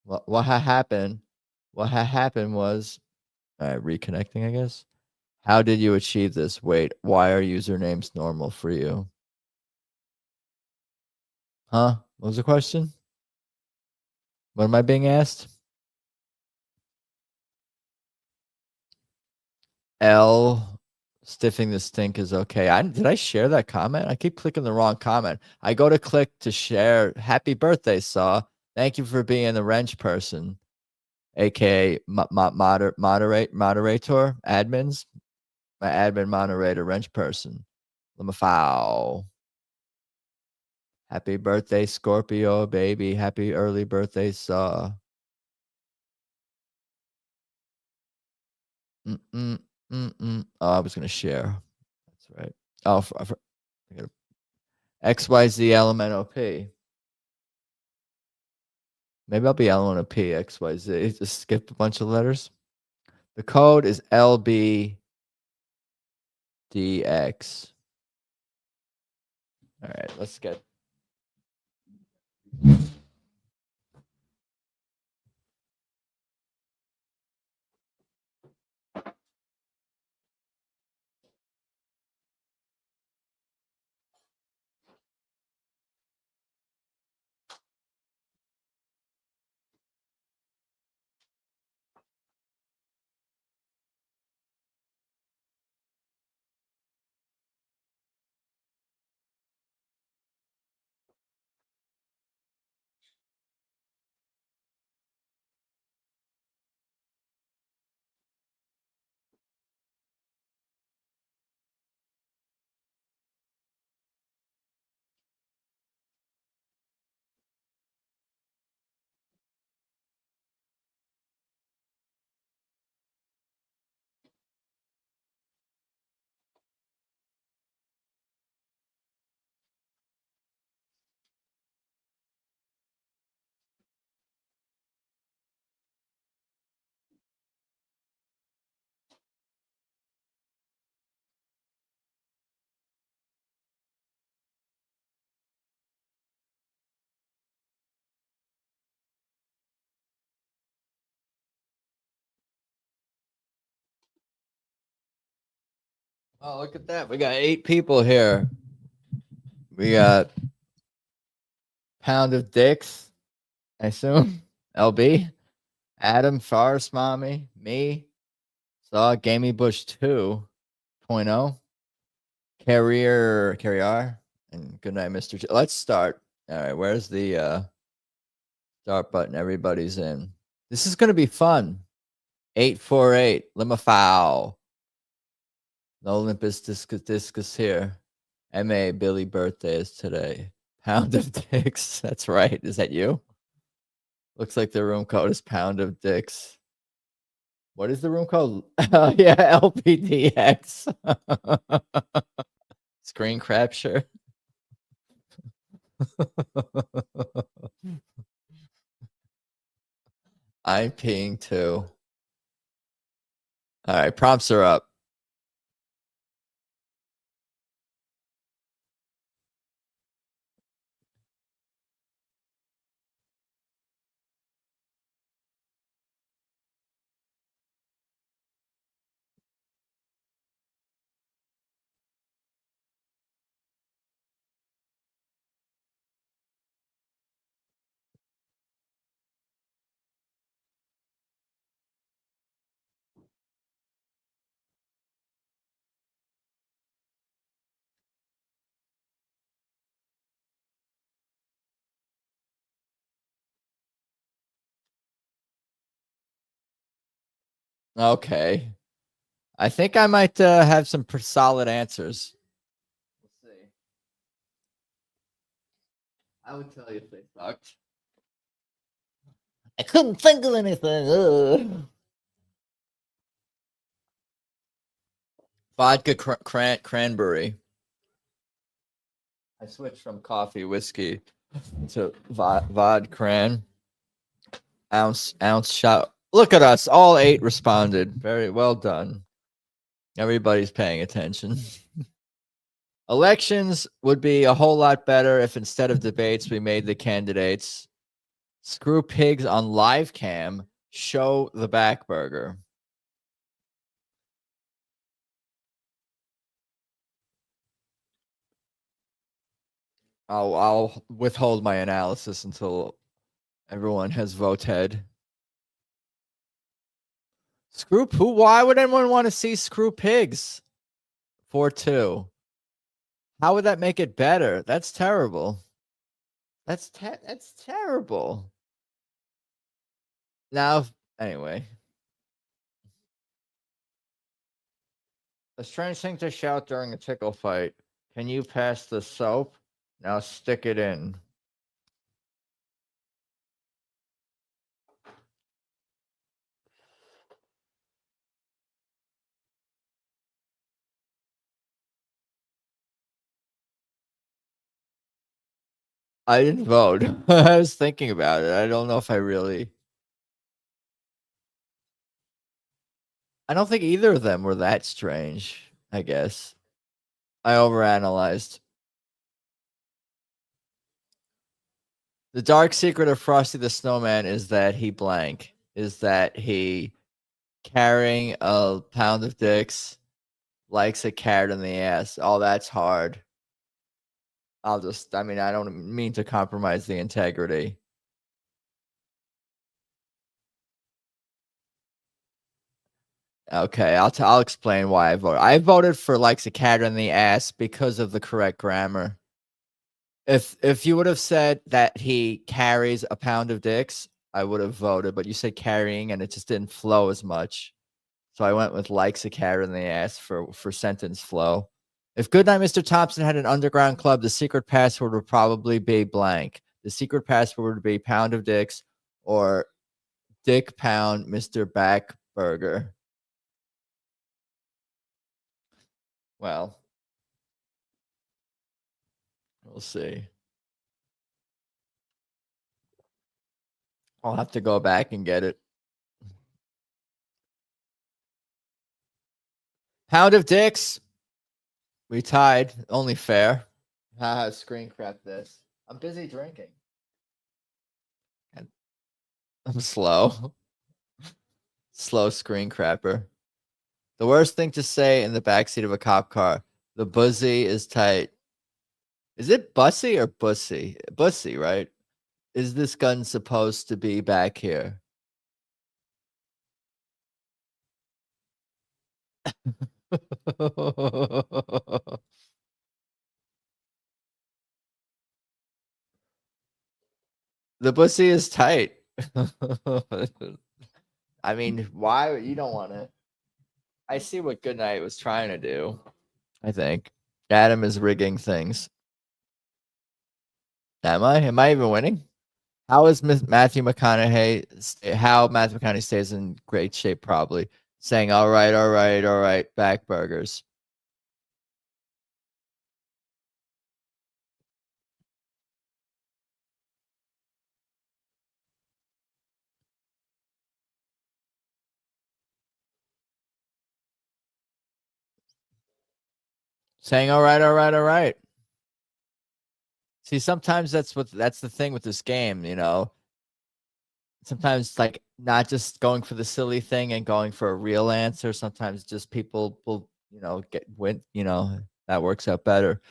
What happened? What happened was, all right, reconnecting. I guess. How did you achieve this? Wait, why are usernames normal for you? Huh? What was the question? What am I being asked? L stiffing the stink is okay. Did I share that comment? I keep clicking the wrong comment. I go to click to share. Happy birthday, Saw. Thank you for being the wrench person, aka moderator, admins. My admin moderator, wrench person. Lamafau. Happy birthday, Scorpio, baby. Happy early birthday, Saw. Oh, I was gonna share. That's right. Oh, I gotta XYZ LMNOP. Maybe I'll be LMNOP XYZ. Just skip a bunch of letters. The code is LBDX. All right, let's get. Oh, look at that. We got 8 people here. We got Pound of Dicks, I assume. LB, Adam, Forest Mommy, me, Saw, Gamey Bush 2.0, Carrier, and good night, Mr. Let's start. All right, where's the start button? Everybody's in. This is going to be fun. 848, Limafow. No Olympus discus here. MA Billy birthday is today. Pound of Dicks. That's right. Is that you? Looks like the room code is Pound of Dicks. What is the room code? Yeah, LPDX. Screen capture. I'm peeing too. All right, prompts are up. Okay. I think I might have some solid answers. We'll see. I would tell you if they sucked. I couldn't think of anything. Ugh. Vodka cranberry. I switched from coffee whiskey to vod cran. Ounce shot. Look at us. All 8 responded. Very well done. Everybody's paying attention. Elections would be a whole lot better if instead of debates, we made the candidates screw pigs on live cam, show the back burger. I'll withhold my analysis until everyone has voted. Screw poo. Why would anyone want to see screw pigs? 4-2. How would that make it better? That's terrible. That's terrible. Now, anyway. A strange thing to shout during a tickle fight. Can you pass the soap? Now stick it in. I didn't vote. I was thinking about it. I don't know if I really. I don't think either of them were that strange, I guess. I overanalyzed. The dark secret of Frosty the Snowman is that he blank. Is that he carrying a pound of dicks, likes a carrot in the ass. Oh, that's hard. I don't mean to compromise the integrity. Okay, I'll explain why I voted. I voted for likes a cat in the ass because of the correct grammar. If you would have said that he carries a pound of dicks, I would have voted, but you said carrying and it just didn't flow as much. So I went with likes a cat in the ass for sentence flow. If Goodnight Mr. Thompson had an underground club, the secret password would probably be blank. The secret password would be pound of dicks or dick pound Mr. Backburger. Well, we'll see. I'll have to go back and get it. Pound of dicks. We tied. Only fair. Haha, screen crap this. I'm busy drinking. I'm slow. Slow screen crapper. The worst thing to say in the backseat of a cop car. The buzzy is tight. Is it bussy or bussy? Bussy, right? Is this gun supposed to be back here? The bussy is tight. I mean, why you don't want to? I see what Goodnight was trying to do. I think Adam is rigging things. Am I? Am I even winning? How is Matthew McConaughey? How Matthew McConaughey stays in great shape? Probably saying, "All right, all right, all right, back burgers." Saying, "All right, all right, all right." See, sometimes that's the thing with this game, you know. Sometimes like not just going for the silly thing and going for a real answer. Sometimes just people will, get win, that works out better.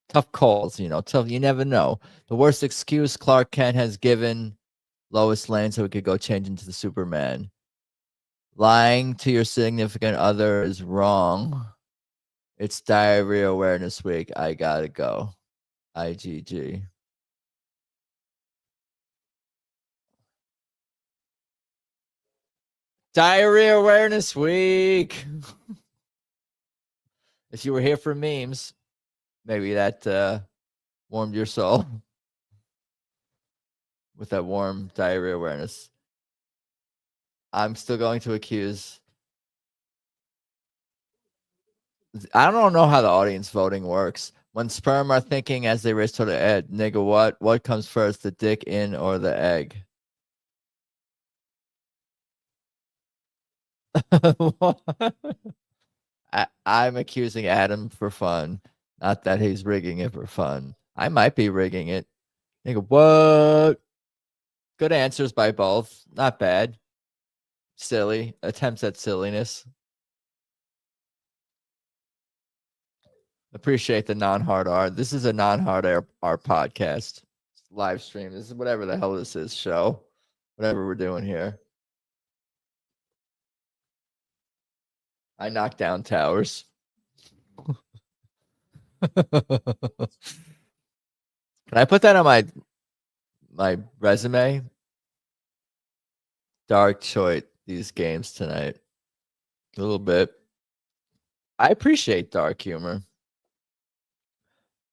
Tough calls, tough. You never know. The worst excuse Clark Kent has given Lois Lane so he could go change into the Superman. Lying to your significant other is wrong. It's Diarrhea Awareness Week. I gotta go. IGG. Diarrhea Awareness Week. If you were here for memes, maybe that warmed your soul with that warm diarrhea awareness. I'm still going to accuse. I don't know how the audience voting works. When sperm are thinking as they race to the edge, nigga, what comes first, the dick in or the egg? I'm accusing Adam for fun, not that he's rigging it for fun. I might be rigging it. Nigga, what? Good answers by both. Not bad. Silly attempts at silliness. Appreciate the non-hard art. This is a non-hard art podcast. Live stream. This is whatever the hell this is. Show. Whatever we're doing here. I knock down towers. Can I put that on my resume? Dark Choit these games tonight. A little bit. I appreciate dark humor.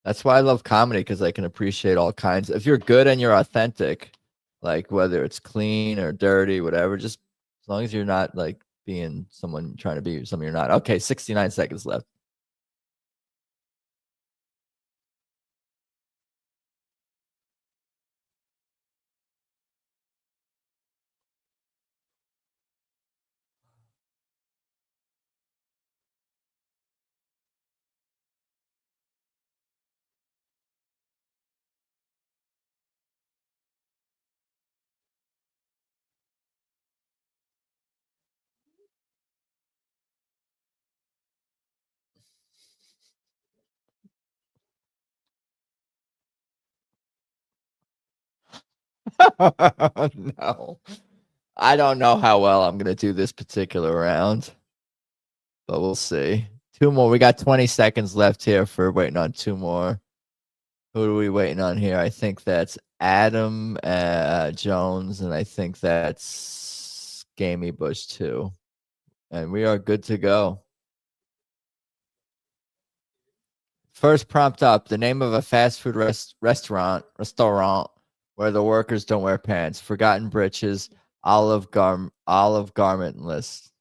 That's why I love comedy, because I can appreciate all kinds. If you're good and you're authentic, like whether it's clean or dirty, whatever, just as long as you're not like being someone trying to be someone you're not. Okay, 69 seconds left. No. I don't know how well I'm going to do this particular round, but we'll see. Two more. We got 20 seconds left here for waiting on two more. Who are we waiting on here? I think that's Adam Jones, and I think that's Gamey Bush too. And we are good to go. First prompt up: the name of a fast food restaurant where the workers don't wear pants. Forgotten Britches, Olive Garment List.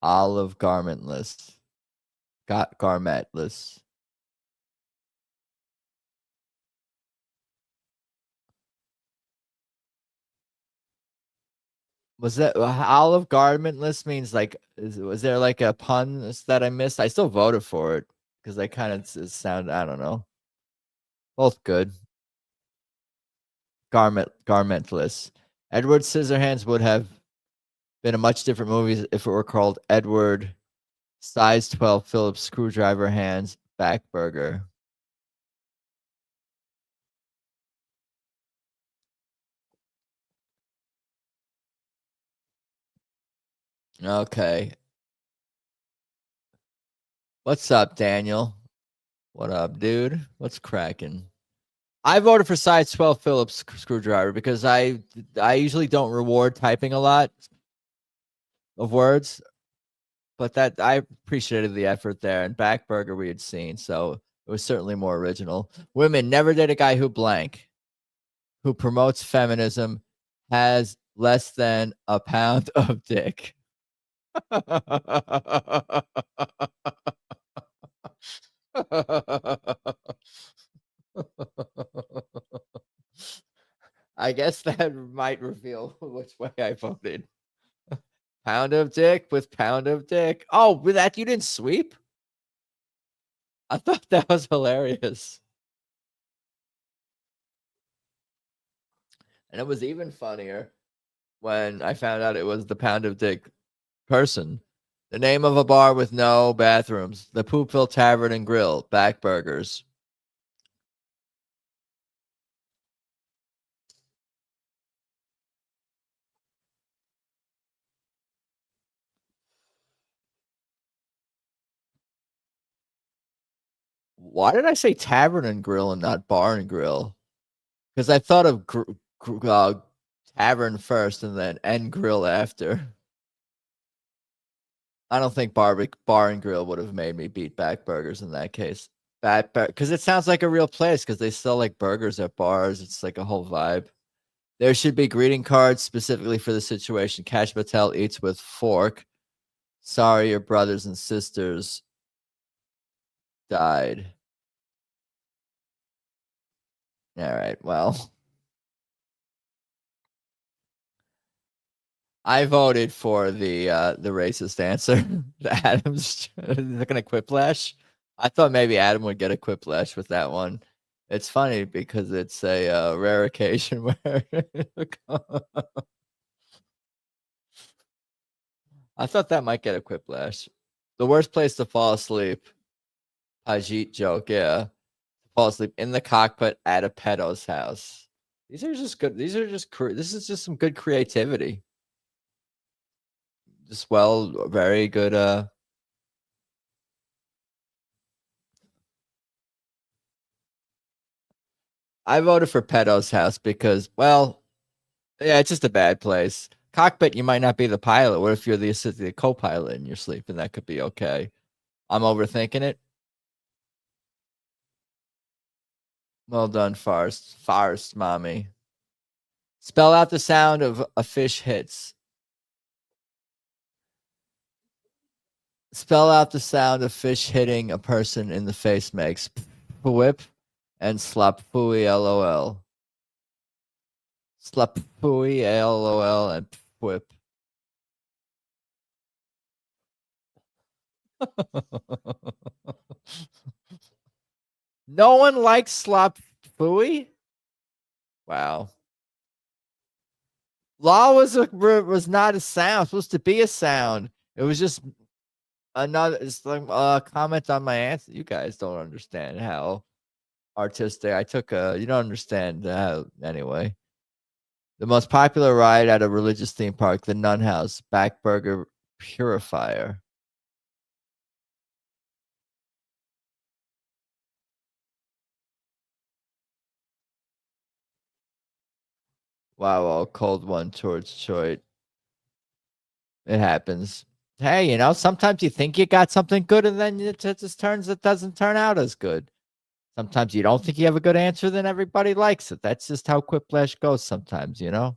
Olive Garment List. Got Garment List. Was that Olive Garment List means like was there like a pun that I missed? I still voted for it because I kind of sound, I don't know. Both good. Garmentless. Edward Scissorhands would have Been a much different movie if it were called Edward, size 12 Phillips screwdriver hands, back burger. Okay. What's up, Daniel? What up, dude? What's cracking? I voted for size 12 Phillips screwdriver because I usually don't reward typing a lot of words, but that I appreciated the effort there. And back burger we had seen, so it was certainly more original. Women never date a guy who blank, who promotes feminism, has less than a pound of dick. I guess that might reveal which way I voted. Pound of dick with pound of dick. Oh, with that you didn't sweep? I thought that was hilarious. And it was even funnier when I found out it was the pound of dick person. The name of a bar with no bathrooms. The Poopville Tavern and Grill. Back burgers. Why did I say tavern and grill and not bar and grill? Because I thought of tavern first and then and grill after. I don't think bar and grill would have made me beat back burgers in that case. Because it sounds like a real place because they sell like burgers at bars. It's like a whole vibe. There should be greeting cards specifically for the situation. Cash Patel eats with fork. Sorry, your brothers and sisters died. All right. Well, I voted for the racist answer. The Adams looking at Quiplash. I thought maybe Adam would get a Quiplash with that one. It's funny because it's a rare occasion where I thought that might get a Quiplash. The worst place to fall asleep. Ajit joke, yeah. Fall asleep in the cockpit at a pedo's house. These are just good. These are just this is just some good creativity. Just very good I voted for pedo's house because, well, yeah, it's just a bad place. Cockpit, you might not be the pilot. What if you're the co-pilot in your sleep, and that could be okay. I'm overthinking it. Well done, Farce. Farce, mommy. Spell out the sound of a fish hits. Spell out the sound of fish hitting a person in the face makes. Whip and slap fooey lol. Slap fooey lol and whip. No one likes slap fooey? Wow. Law was not a sound. It's supposed to be a sound. It was just another. It's like a comment on my answer. You guys don't understand how artistic. I took a. You don't understand how. Anyway, the most popular ride at a religious theme park, the Nun House Backburger Purifier. Wow, cold one towards Choit. It happens. Hey, sometimes you think you got something good, and then it doesn't turn out as good. Sometimes you don't think you have a good answer, then everybody likes it. That's just how Quiplash goes sometimes, How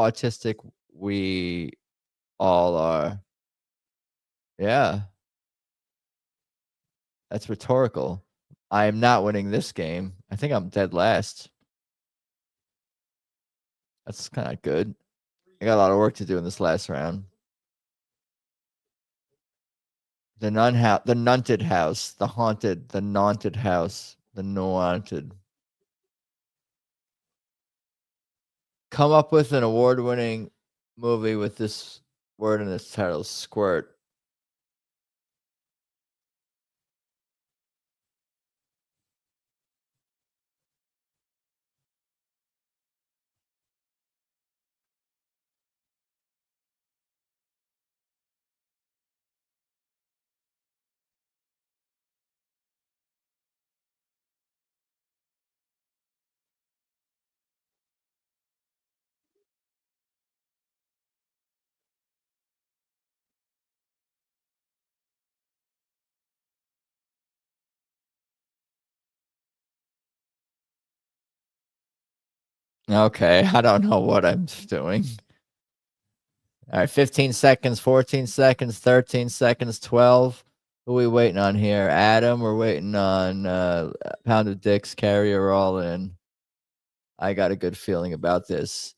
autistic we all are. Yeah. That's rhetorical. I am not winning this game. I think I'm dead last. That's kind of good. I got a lot of work to do in this last round. The nunted house, the haunted, the naunted house, the naunted. Come up with an award-winning movie with this word in its title, squirt. Okay, I don't know what I'm doing. All right, 15 seconds, 14 seconds, 13 seconds, 12. Who are we waiting on here? Adam, we're waiting on Pound of Dicks, Carrier all in. I got a good feeling about this.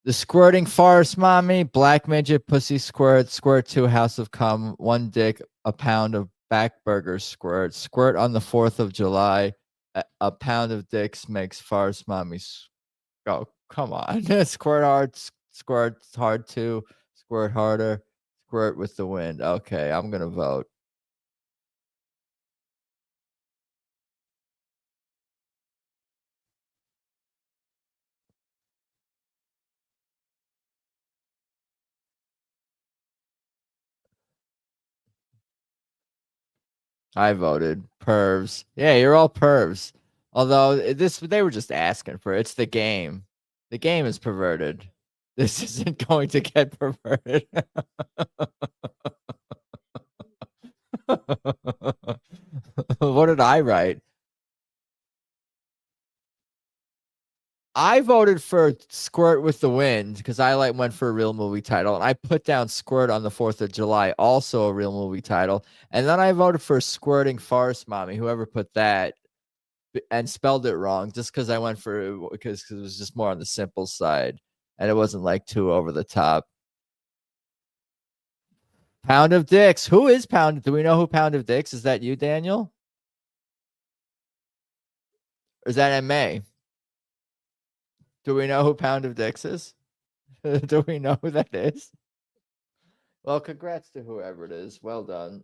The Squirting Forest Mommy, Black Midget, Pussy Squirt, Squirt 2, House of Cum, 1 Dick, a pound of back burger squirt, Squirt on the 4th of July, a pound of dicks makes Forest Mommy go. Come on. Squirt hard, Squirt hard 2, Squirt harder, Squirt with the wind. Okay, I'm going to vote. I voted pervs. Yeah, you're all pervs. Although they were just asking for it. It's the game. The game is perverted. This isn't going to get perverted. What did I write? I voted for Squirt with the Wind because I went for a real movie title, and I put down Squirt on the 4th of July, also a real movie title, and then I voted for Squirting Forest Mommy. Whoever put that and spelled it wrong, just because I went for because it was just more on the simple side, and it wasn't like too over the top. Pound of Dicks. Who is Pound? Do we know who Pound of Dicks? Is that you, Daniel? Or is that MA? Do we know who Pound of Dicks is? Do we know who that is? Well, congrats to whoever it is. Well done.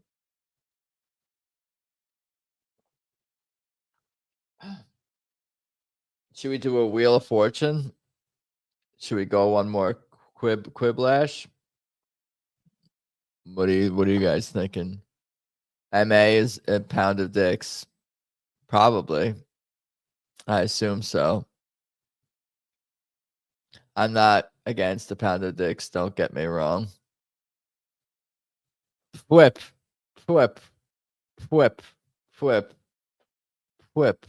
Should we do a Wheel of Fortune? Should we go one more Quiplash? What are you guys thinking? MA is a Pound of Dicks. Probably. I assume so. I'm not against the Pound of Dicks, don't get me wrong. Whip. Whip. Whip. Whip. Whip.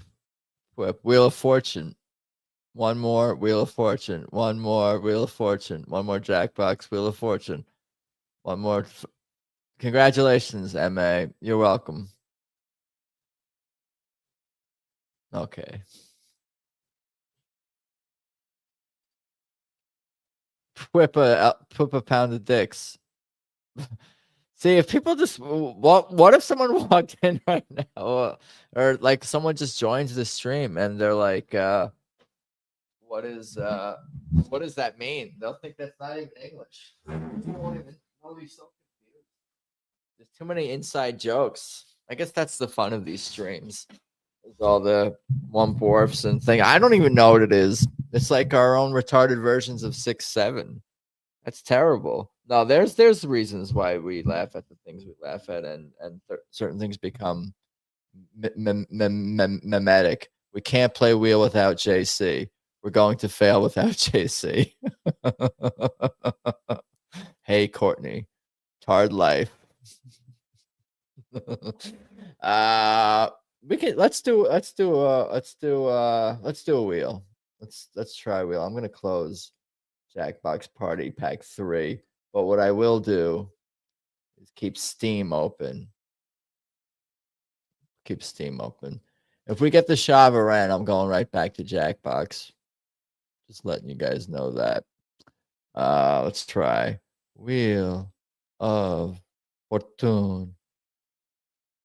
Whip. Wheel of Fortune. One more Wheel of Fortune. One more Wheel of Fortune. One more Jackbox Wheel of Fortune. One more. Congratulations, MA. You're welcome. Okay. Whip a pound of dicks. See, if people just what if someone walked in right now, or like someone just joins the stream and they're like, what does that mean? They'll think that's not even English. They'll be so confused. There's too many inside jokes. I guess that's the fun of these streams. There's all the one dwarfs and thing. I don't even know what it is. It's like our own retarded versions of 6-7. That's terrible. No, there's reasons why we laugh at the things we laugh at, and certain things become mimetic. We can't play wheel without JC. We're going to fail without JC. Hey, Courtney, hard life. We can let's do a wheel. Let's try a wheel. I'm gonna close Jackbox Party Pack 3. But what I will do is keep Steam open. Keep Steam open. If we get the Shavaran, I'm going right back to Jackbox. Just letting you guys know that. Let's try Wheel of Fortune.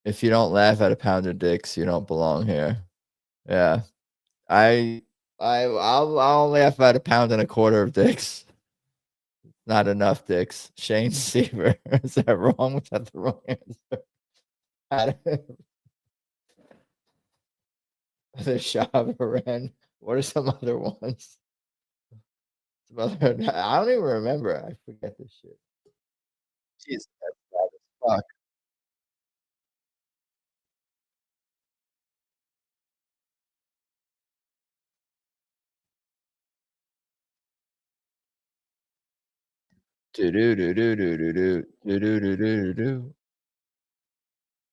If you don't laugh at a pound of dicks, you don't belong here. Yeah. I'll laugh at a pound and a quarter of dicks. Not enough dicks. Shane Seaver. Is that wrong? Was that the wrong answer? The Shavaran. What are some other ones? Some other, I don't even remember. I forget this shit. Jeez, that's bad as fuck. Do do do do do do do do do do do do.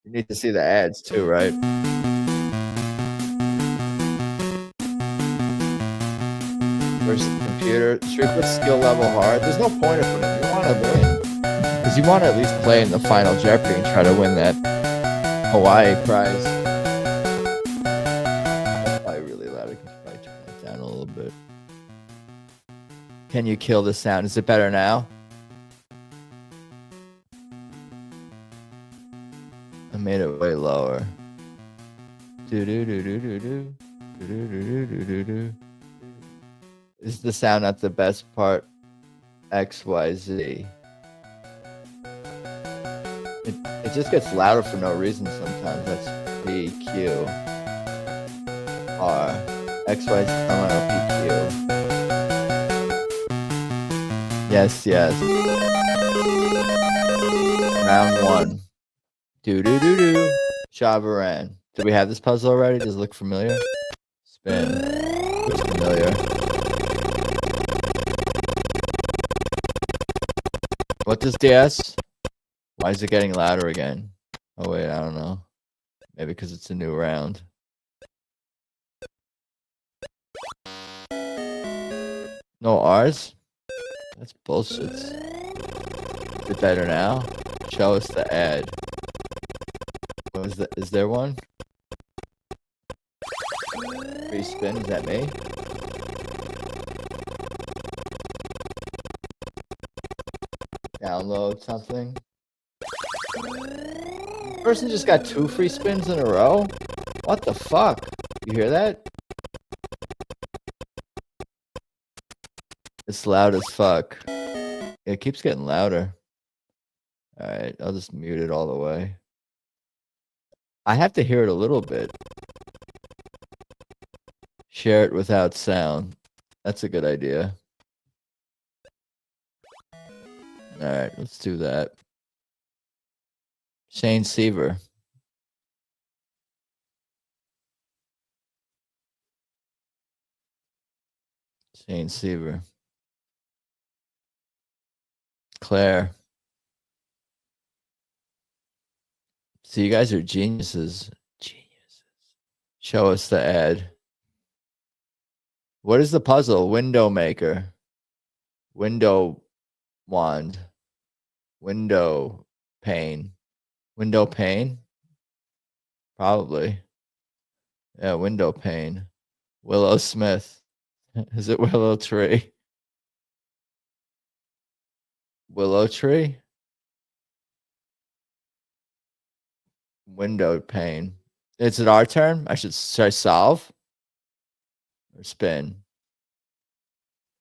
You need to see the ads too, right? Versus computer. Should we put skill level hard? There's no point of it. You want to win. Because you want to at least play in the final Jeopardy and try to win that Hawaii prize. That's probably really loud. I can probably turn that down a little bit. Can you kill the sound? Is it better now? I made it way lower. Do do do do do do do do do do do do. Is the sound not the best part? XYZ. It just gets louder for no reason sometimes. That's PQ. R. XYZ. PQ. Yes, yes. Round one. Do do do do. Shavaran. Did we have this puzzle already? Does it look familiar? Spin. Looks familiar. What does DS? Why is it getting louder again? Oh wait, I don't know. Maybe because it's a new round. No R's? That's bullshit. Is it better now? Show us the ad. What is that? Is there one? Free spin, is that me? Download something. Person just got 2 free spins in a row? What the fuck? You hear that? It's loud as fuck. It keeps getting louder. Alright, I'll just mute it all the way. I have to hear it a little bit. Share it without sound. That's a good idea. Alright, let's do that. Shane Seaver. Shane Seaver. Claire. So you guys are geniuses. Geniuses. Show us the ad. What is the puzzle? Window maker. Window wand. Window pane. Window pane? Probably. Yeah, window pane. Willow Smith. Is it Willow Tree? Willow Tree? Window pane. Is it our turn? Should I solve? Or spin?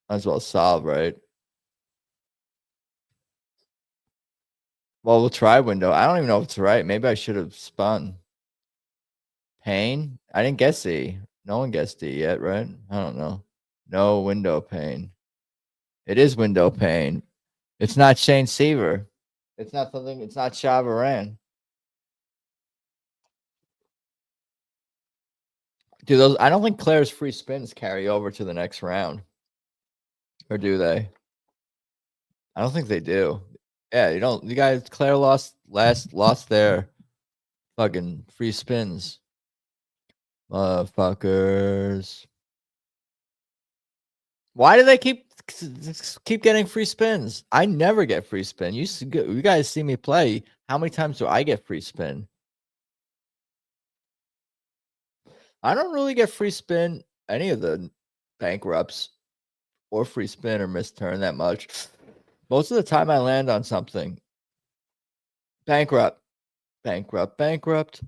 Might as well solve, right? Well, we'll try window. I don't even know if it's right. Maybe I should have spun. Pane? I didn't guess E. No one guessed D yet, right? I don't know. No window pane. It is window pane. It's not Shane Seaver. It's not something. It's not Shavaran. Do those? I don't think Claire's free spins carry over to the next round, or do they? I don't think they do. Yeah, you don't. You guys, Claire lost their fucking free spins, motherfuckers. Why do they keep getting free spins? I never get free spin. You guys see me play. How many times do I get free spin? I don't really get free spin any of the bankrupts or free spin or missed turn that much. Most of the time I land on something. Bankrupt. Bankrupt. Bankrupt.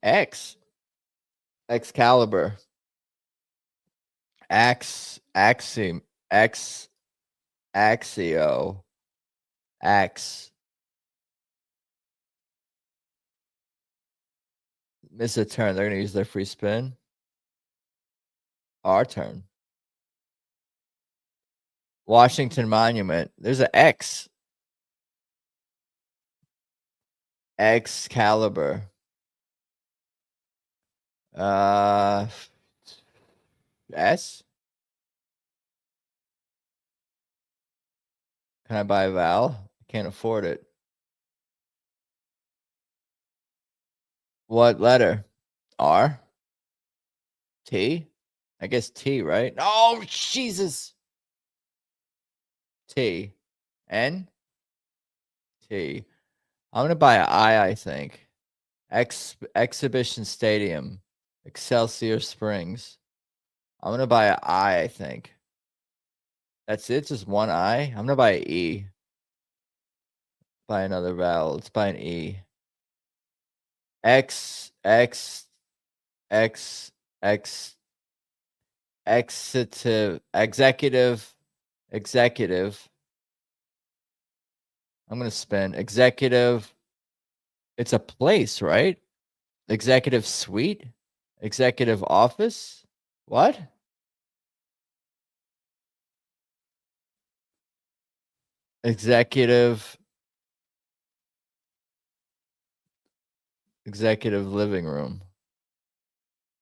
X. Excalibur. Axiom, Axio, Ax. Miss a turn. They're gonna use their free spin. Our turn. Washington Monument. There's an X. Excalibur. S. Can I buy a vowel? I can't afford it. What letter? R? T? I guess T, right? Oh, Jesus. T. N? T. I'm going to buy an I think. Exhibition Stadium. Excelsior Springs. I'm going to buy an I think. That's it? Just one I? I'm going to buy an E. Buy another vowel. Let's buy an E. Executive, executive. I'm gonna spin executive. It's a place, right? Executive suite, executive office. What? Executive living room.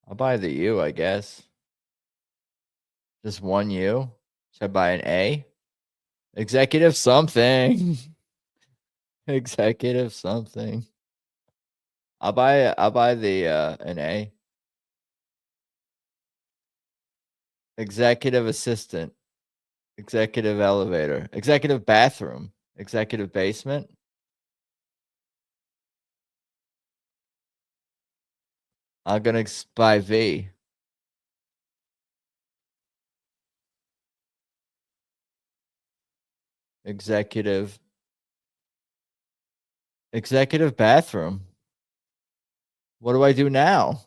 I'll buy the U, I guess. Just one U. Should I buy an A? Executive something. Executive something. I'll buy the an A. Executive assistant. Executive elevator. Executive bathroom. Executive basement. I'm gonna buy V. Executive bathroom. What do I do now?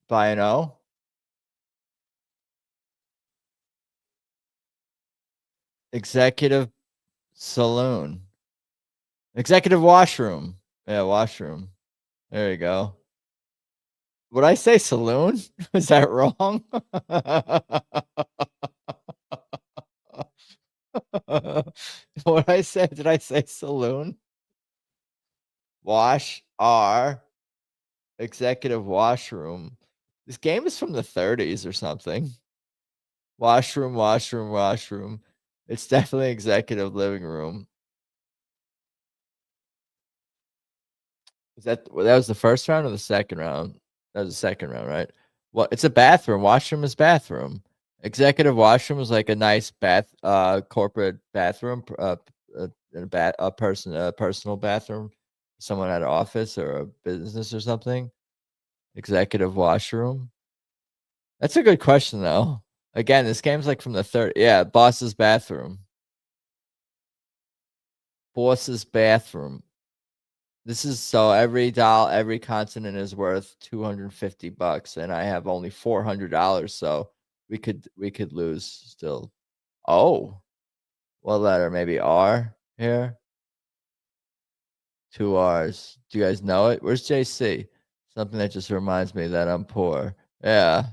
Buy an O? Executive saloon. Executive washroom. Yeah, washroom. There you go. Would I say saloon? Is that wrong? What I say? Did I say saloon? Wash R. Executive washroom. This game is from the 30s or something. Washroom, washroom, washroom. It's definitely executive living room. That was the first round or the second round? That was the second round, right? Well, it's a bathroom. Washroom is bathroom. Executive washroom is like a nice corporate bathroom, a personal bathroom. Someone at an office or a business or something. Executive washroom. That's a good question though. Again, this game's like from the third. Yeah, boss's bathroom. Boss's bathroom. This is so every continent is worth $250, and I have only $400, so we could lose still. Oh, what letter? Maybe R here. 2 R's. Do you guys know it? Where's JC? Something that just reminds me that I'm poor. Yeah.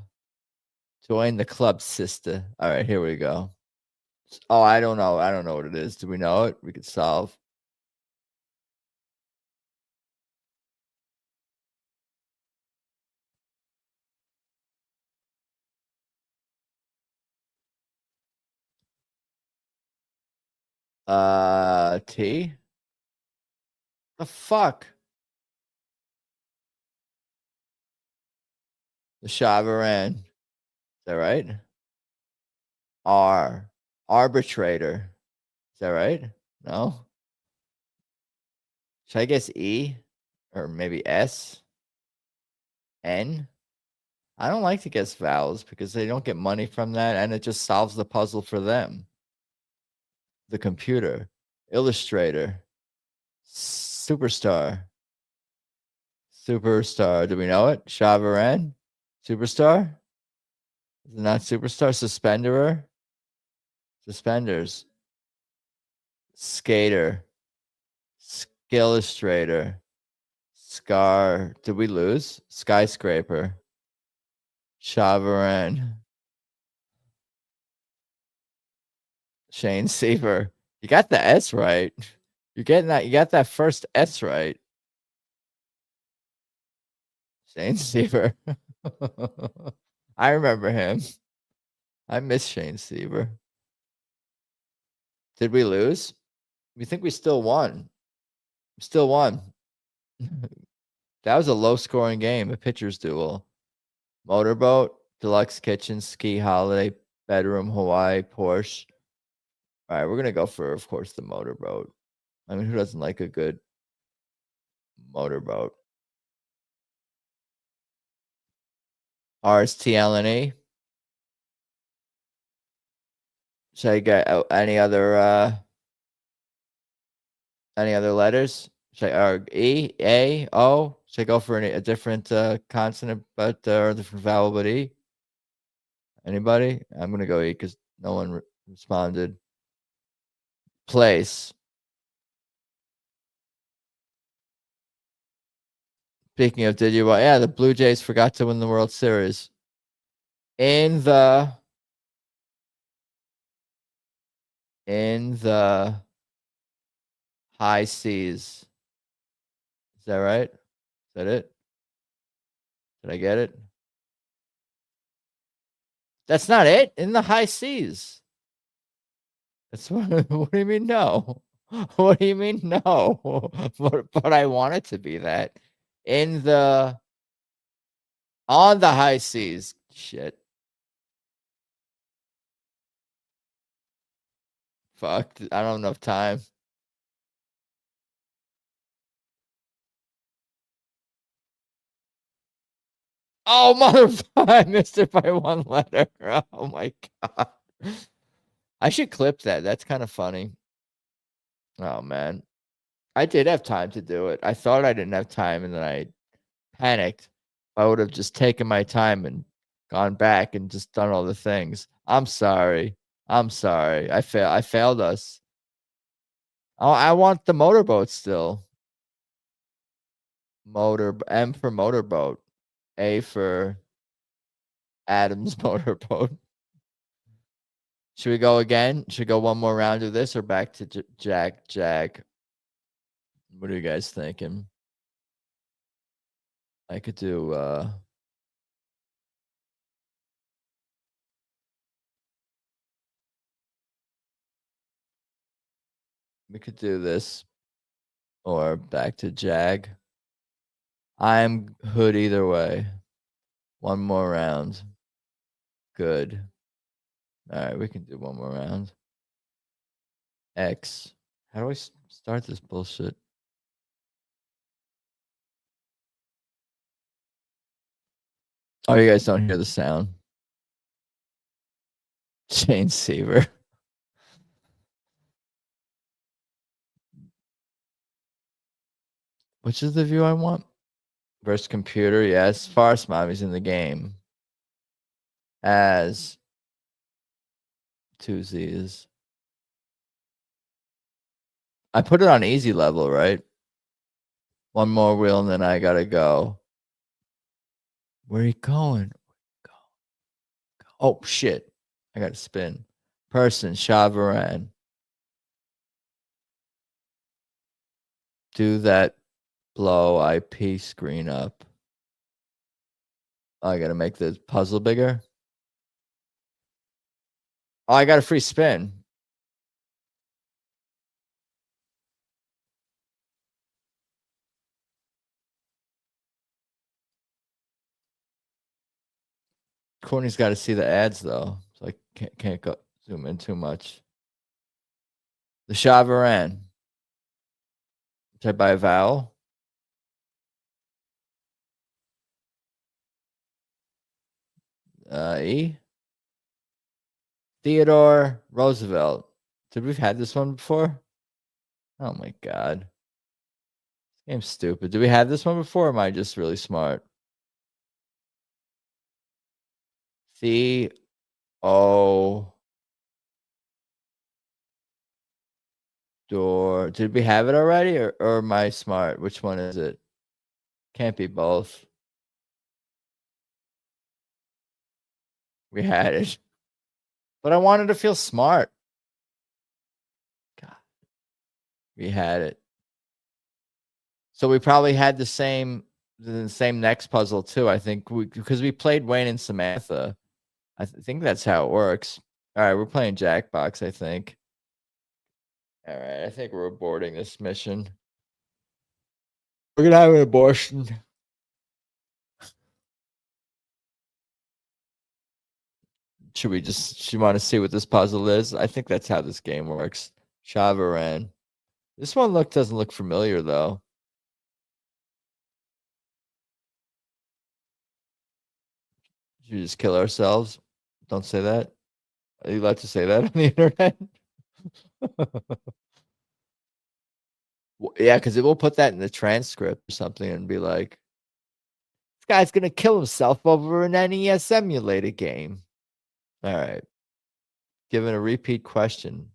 Join the club, sister. All right, here we go. Oh, I don't know. I don't know what it is. Do we know it? We could solve. T? The fuck? The Chavaran. Is that right? R. Arbitrator. Is that right? No? Should I guess E? Or maybe S? N? I don't like to guess vowels because they don't get money from that and it just solves the puzzle for them. The computer. Illustrator. Superstar. Superstar. Do we know it? Chavaran? Superstar? Is it not Superstar? Suspenderer? Suspenders. Skater. Skillustrator. Scar. Did we lose? Skyscraper. Chavaran. Shane Seaver. You got the S right. You're getting that. You got that first S right. Shane Seaver. I remember him. I miss Shane Seaver. Did we lose? We think we still won. Still won. That was a low scoring game, a pitcher's duel. Motorboat, deluxe kitchen, ski holiday, bedroom, Hawaii, Porsche. All right, we're going to go for, of course, the motorboat. I mean, who doesn't like a good motorboat? RSTLNE. Should I get any other letters? Should I, E, A, O? Should I go for a different consonant, but or a different vowel, but E? Anybody? I'm gonna go E because no one responded. Place. Speaking of, did you? Yeah, the Blue Jays forgot to win the World Series. In the high seas. Is that right? Is that it? Did I get it? That's not it. In the high seas. That's what. What do you mean no? What do you mean no? But I want it to be that. On the high seas. Shit. Fuck. I don't have enough time. Oh, motherfucker. I missed it by one letter. Oh, my God. I should clip that. That's kind of funny. Oh, man. I did have time to do it. I thought I didn't have time, and then I panicked. I would have just taken my time and gone back and just done all the things. I'm sorry. I'm sorry. I failed us. Oh, I want the motorboat still. M for motorboat. A for Adam's motorboat. Should we go again? Should we go one more round of this or back to Jag? What are you guys thinking? I could do we could do this or back to Jag. I'm hood either way. One more round. Good. All right, we can do one more round. X. How do I start this bullshit? Oh, you guys don't hear the sound. Shane Seaver. Which is the view I want? Versus computer, yes. Farce Mommy's in the game. As two Z's. I put it on easy level, right? One more wheel and then I gotta go. Where are you going? Go. Oh shit. I gotta spin. Person, Chavaran. Do that blow IP screen up. Oh, I gotta make the puzzle bigger. Oh, I got a free spin. Courtney's got to see the ads though, so I can't go zoom in too much. The Chavaran. Should I buy a vowel? E. Theodore Roosevelt. Did we've had this one before? Oh my god. This game's stupid. Did we have this one before? Or am I just really smart? C-O door. Did we have it already, or am I smart? Which one is it? Can't be both. We had it. But I wanted to feel smart. God. We had it. So we probably had the same next puzzle too. I think because we played Wayne and Samantha. I think that's how it works. All right, we're playing Jackbox, I think. All right, I think we're aborting this mission. We're gonna have an abortion. Should you want to see what this puzzle is? I think that's how this game works. Chavaran. This one doesn't look familiar though. Should we just kill ourselves? Don't say that. Are you allowed to say that on the internet? Yeah, because it will put that in the transcript or something and be like, this guy's gonna kill himself over an NES emulator game. All right. Given a repeat question.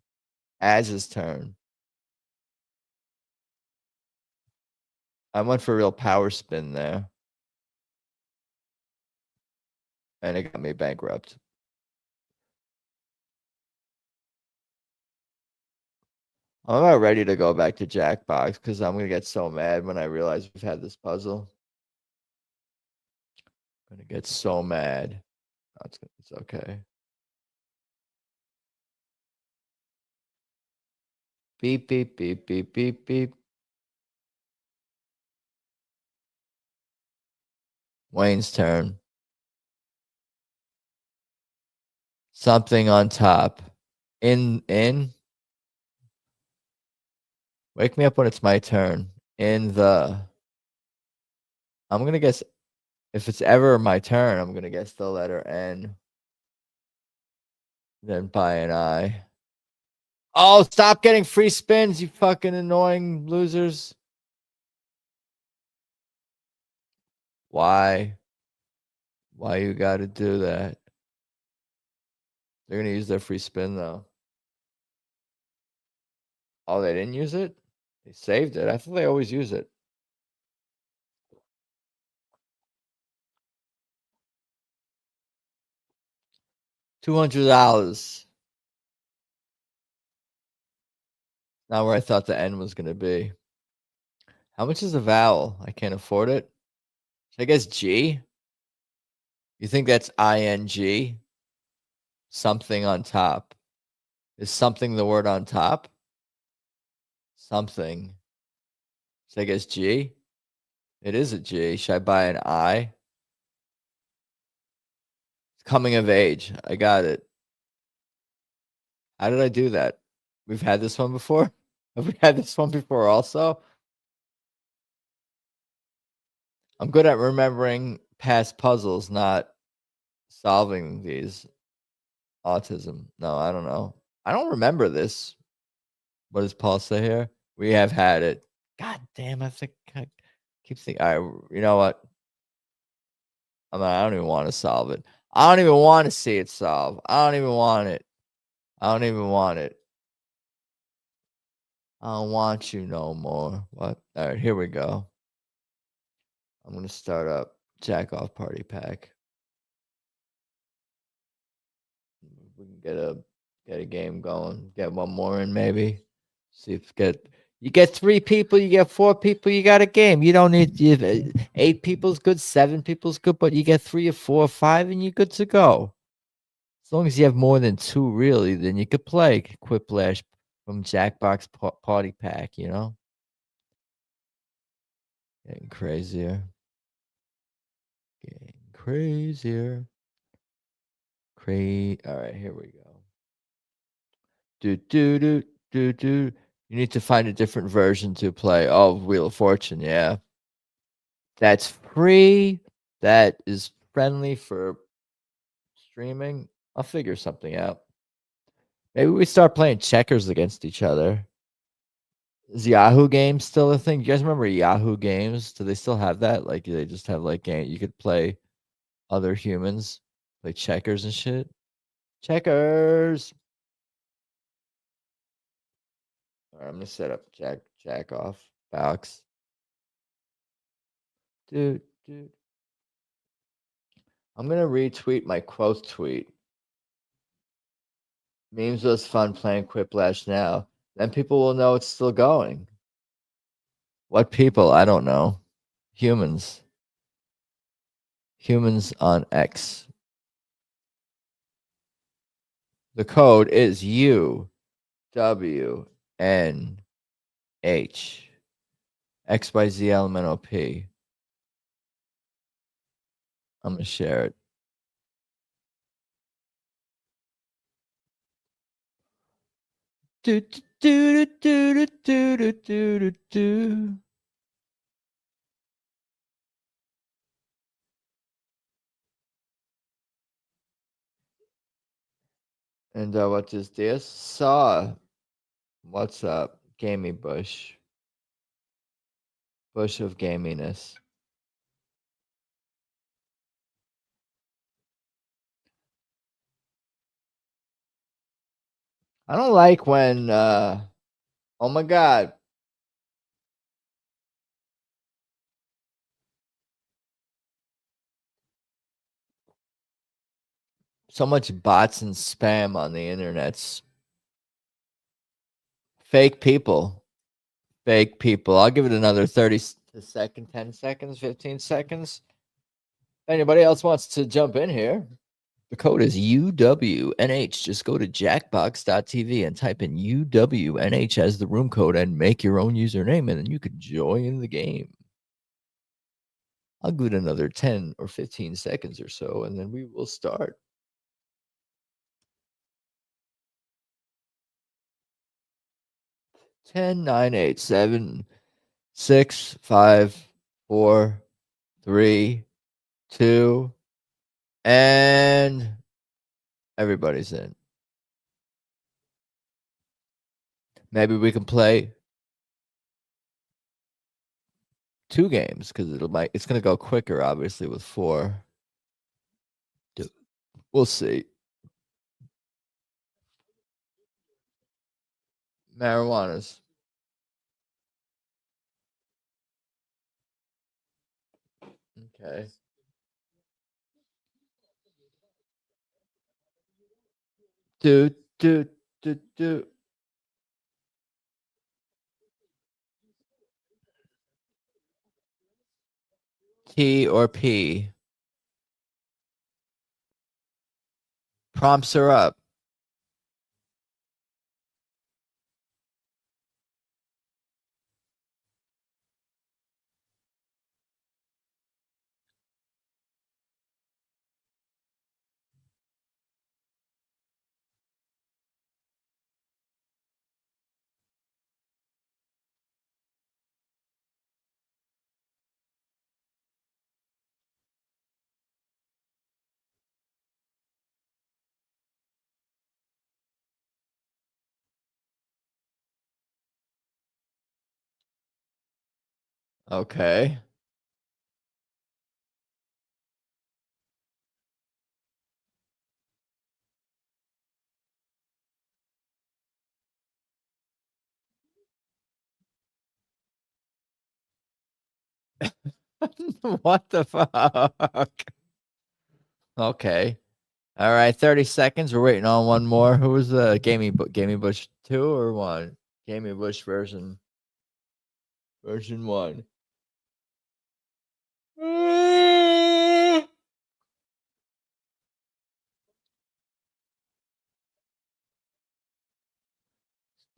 Az's turn. I went for a real power spin there. And it got me bankrupt. I'm about ready to go back to Jackbox because I'm going to get so mad when I realize we've had this puzzle. I'm going to get so mad. Oh, it's okay. Beep, beep, beep, beep, beep, beep. Wayne's turn. Something on top. In. Wake me up when it's my turn. In the. I'm going to guess. If it's ever my turn, I'm going to guess the letter N. Then by an I. Oh, stop getting free spins, you fucking annoying losers. Why? Why you gotta do that? They're gonna use their free spin though. Oh, they didn't use it? They saved it. I thought they always use it. $200. Not where I thought the end was gonna be. How much is a vowel? I can't afford it. I guess G. You think that's ING? Something on top. Is something the word on top? Something. So I guess G. It is a G. Should I buy an I? Coming of age. I got it. How did I do that? We've had this one before? Have we had this one before also? I'm good at remembering past puzzles, not solving these. Autism. No, I don't know. I don't remember this. What does Paul say here? We have had it. God damn, I think I keep thinking. All right, you know what? I don't even want to solve it. I don't even want to see it solve. I don't even want it. I don't even want it. I don't want you no more. What? All right, here we go. I'm gonna start up Jack Off Party Pack. We can get a game going. Get one more in maybe. See if you get 3 people, you get 4 people, you got a game. You don't need 8 people's good, 7 people's good, but you get 3 or 4 or 5 and you're good to go. As long as you have more than 2, really, then you could play Quiplash from Jackbox Party Pack, you know? Getting crazier. Getting crazier. All right, here we go. Do. You need to find a different version to play. Oh, Wheel of Fortune, yeah. That's free. That is friendly for streaming. I'll figure something out. Maybe we start playing checkers against each other. Is Yahoo Games still a thing? Do you guys remember Yahoo Games? Do they still have that? Like, they just have like game you could play other humans. Play checkers and shit. Checkers. All right, I'm gonna set up jack off box. Dude. I'm gonna retweet my quote tweet. Memes was fun playing Quiplash now. Then people will know it's still going. What people? I don't know. Humans. Humans on X. The code is UWNH. XYZLMNOP. I'm gonna share it. Do do do do do do do do. And what is this? Saw. What's up? Gamey Bush. Bush of gaminess. I don't like when oh my god. So much bots and spam on the internets. Fake people. Fake people. I'll give it another 30 seconds, 10 seconds, 15 seconds. Anybody else wants to jump in here? The code is UWNH. Just go to jackbox.tv and type in UWNH as the room code and make your own username, and then you can join the game. I'll give it another 10 or 15 seconds or so, and then we will start. 10, 9, 8, 7, 6, 5, 4, 3, 2, and everybody's in. Maybe we can play 2 games because it's gonna go quicker, obviously, with 4. We'll see. Marijuanas. Okay. Do do do. T or P. Prompts are up. Okay. What the fuck? Okay. All right, 30 seconds. We're waiting on one more. Who was the Gamey Bush 2 or 1? Gamey Bush version 1.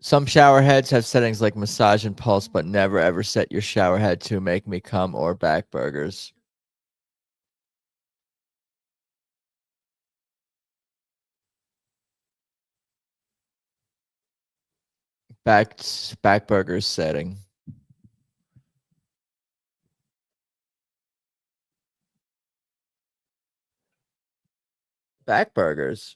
Some shower heads have settings like massage and pulse, but never ever set your shower head to make me come or back burgers. Back burgers setting. Back burgers.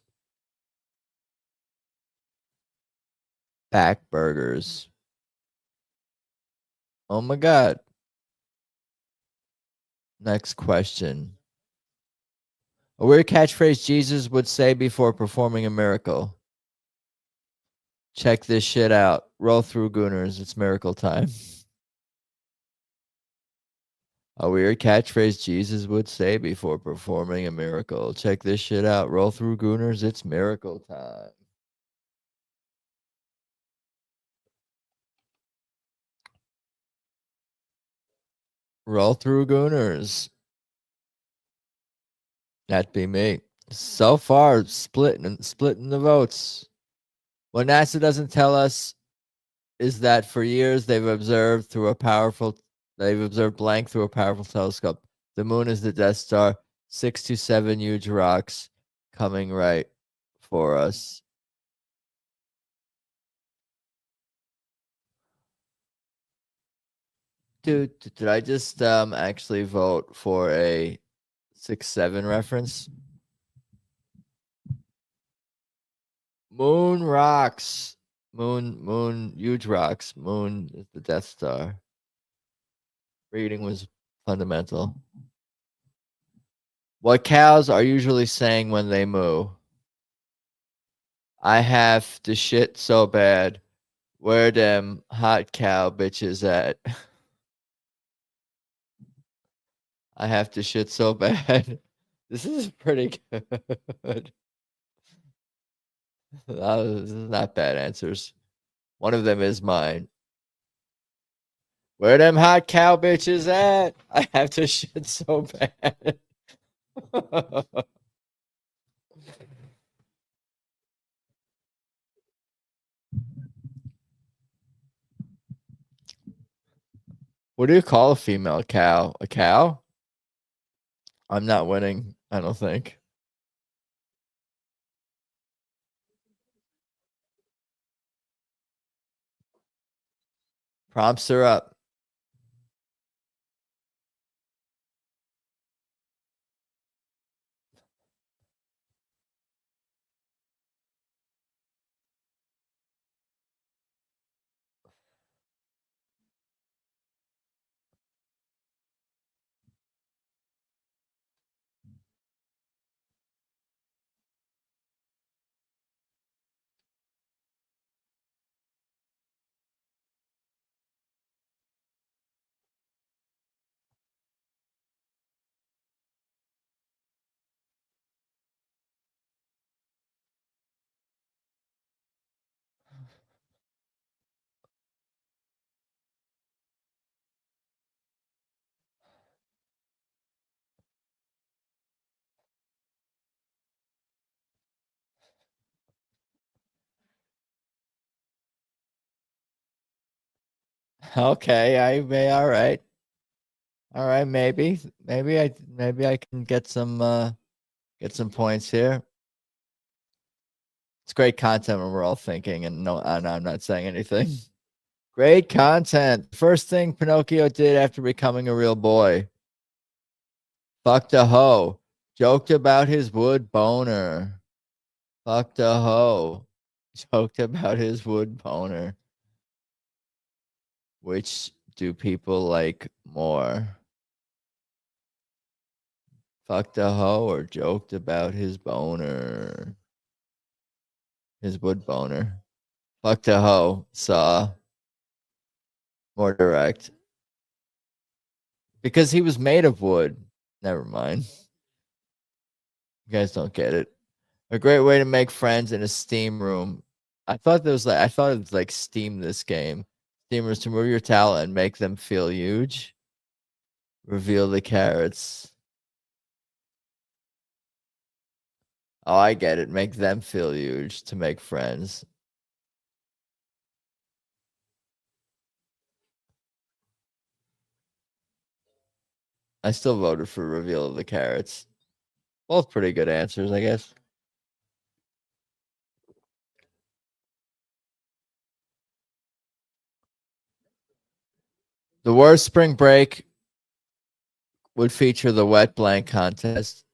Back burgers. Oh my god. Next question. A weird catchphrase Jesus would say before performing a miracle. Check this shit out. Roll through Gooners. It's miracle time. A weird catchphrase Jesus would say before performing a miracle. Check this shit out. Roll through Gooners. It's miracle time. Roll through Gooners. That'd be me. So far, splitting the votes. What NASA doesn't tell us is that for years they've observed blank through a powerful telescope. The moon is the Death Star. 6 to 7 huge rocks coming right for us. Dude, did I just actually vote for a 6-7 reference? Moon rocks. Moon, huge rocks. Moon is the Death Star. Reading was fundamental. What cows are usually saying when they moo? I have to shit so bad. Where them hot cow bitches at? I have to shit so bad. This is pretty good. This is not bad answers. One of them is mine. Where them hot cow bitches at? I have to shit so bad. What do you call a female cow? A cow? I'm not winning, I don't think. Prompts are up. Okay, I may all right. All right, maybe I can get some points here. It's great content when we're all thinking and I'm not saying anything. Great content. First thing Pinocchio did after becoming a real boy. Fucked a hoe. Joked about his wood boner. Fucked a hoe. Joked about his wood boner. Which do people like more? Fucked a hoe or joked about his boner? His wood boner. Fucked a hoe. Saw. More direct. Because he was made of wood. Never mind. You guys don't get it. A great way to make friends in a Steam room. I thought it was like Steam this game. Steamers to move your talent and make them feel huge. Reveal the carrots. Oh, I get it. Make them feel huge to make friends. I still voted for reveal of the carrots. Both pretty good answers, I guess. The worst spring break would feature the wet blank contest,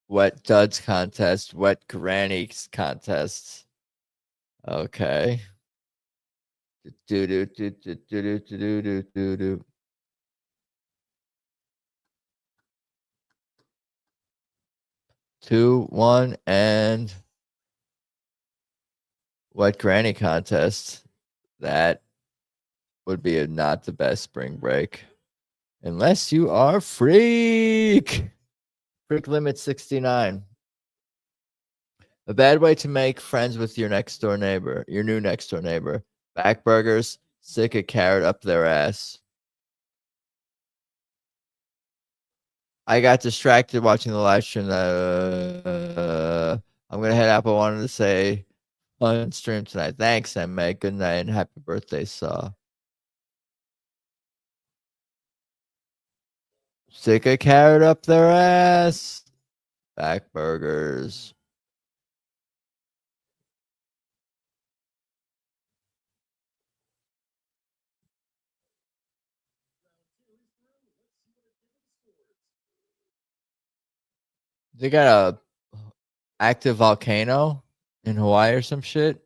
wet duds contest, wet grannies contest. Okay. Do do do do do do do do do do. 2, 1, and wet granny contest. That would be not the best spring break. Unless you are freak. Freak limit 69. A bad way to make friends with your next door neighbor, your new next door neighbor. Back burgers, stick a carrot up their ass. I got distracted watching the live stream. I'm going to head up. I wanted to say fun stream tonight. Thanks, Meg. Good night and happy birthday, Saw. Stick a carrot up their ass. Back burgers. They got a active volcano in Hawaii or some shit.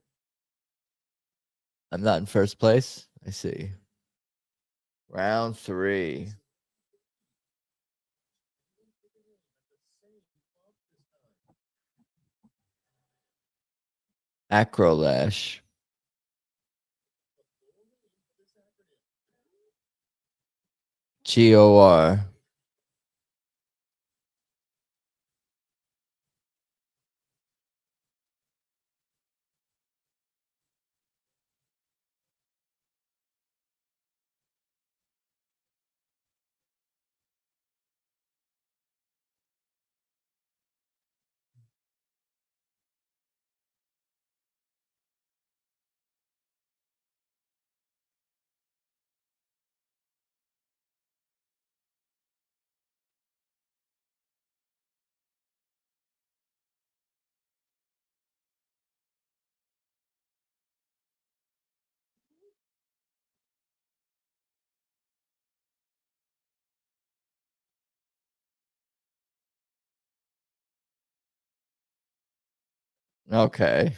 I'm not in first place. I see. Round 3. Acrolash. GOR. Okay.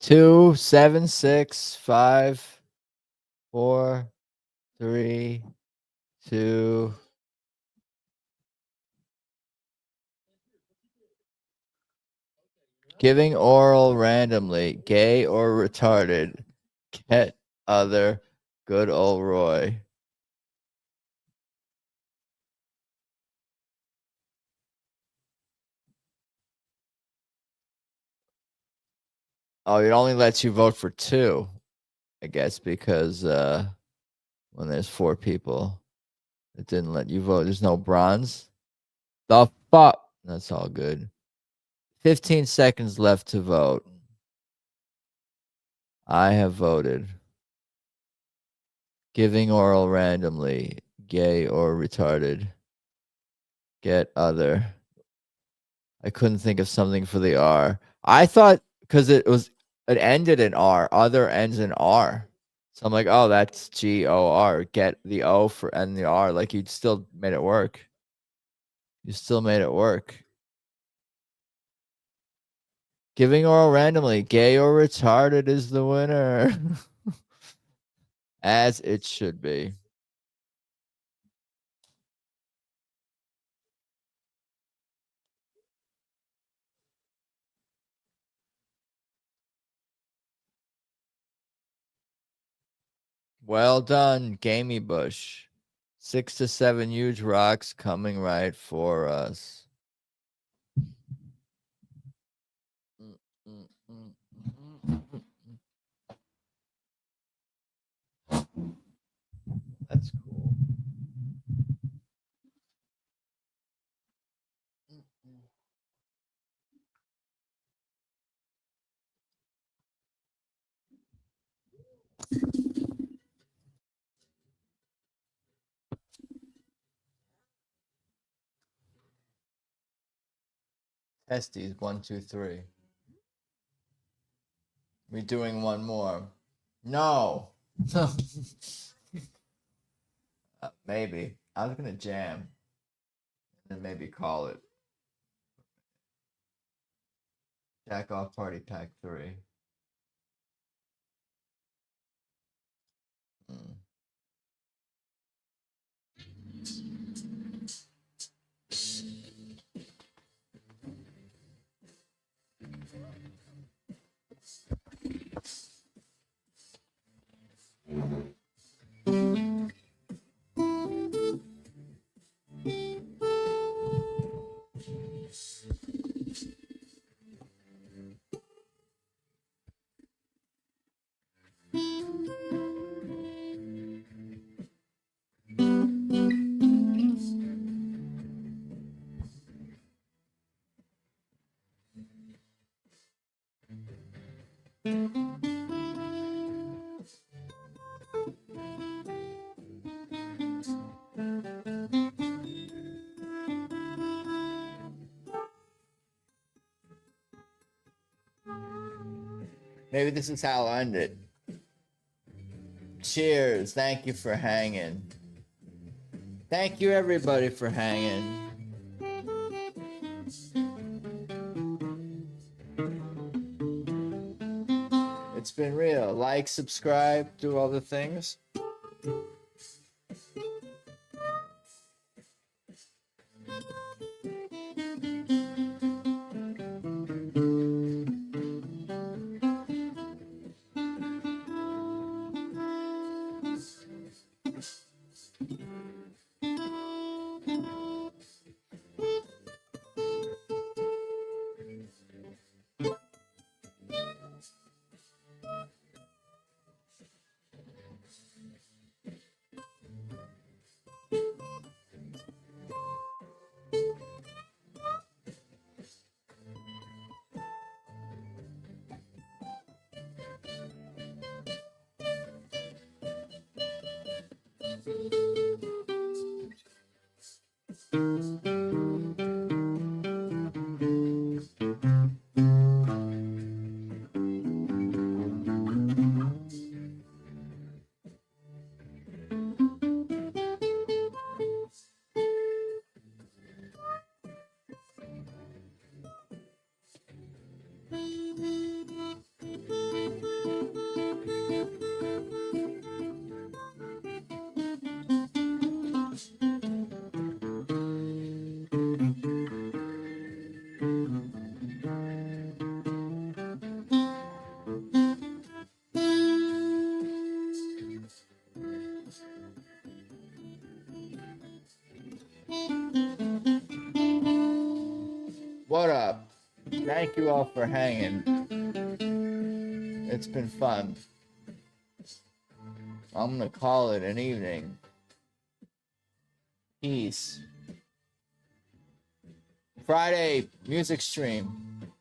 2, 7, 6, 5, 4, 3, 2. Giving oral randomly, gay or retarded. Get other, good old Roy. Oh, it only lets you vote for 2, I guess, because when there's 4 people, it didn't let you vote. There's no bronze. The fuck? That's all good. 15 seconds left to vote. I have voted. Giving oral randomly, gay or retarded. Get other. I couldn't think of something for the R. I thought because it ended in R. Other ends in R. So I'm like, oh, that's GOR. Get the O for and the R. Like you still made it work. You still made it work. Giving oral randomly, gay or retarded is the winner. As it should be. Well done, Gamey Bush. 6 to 7 huge rocks coming right for us. That's cool. Testes, 1, 2, 3. We're doing one more. No. Maybe. I was gonna jam. And maybe call it. Jack off party pack 3. Mm. Maybe this is how I'll end it. Cheers. Thank you for hanging. Thank you, everybody, for hanging. It's been real. Like, subscribe, do all the things. What up? Thank you all for hanging. It's been fun. I'm gonna call it an evening. Peace. Friday music stream.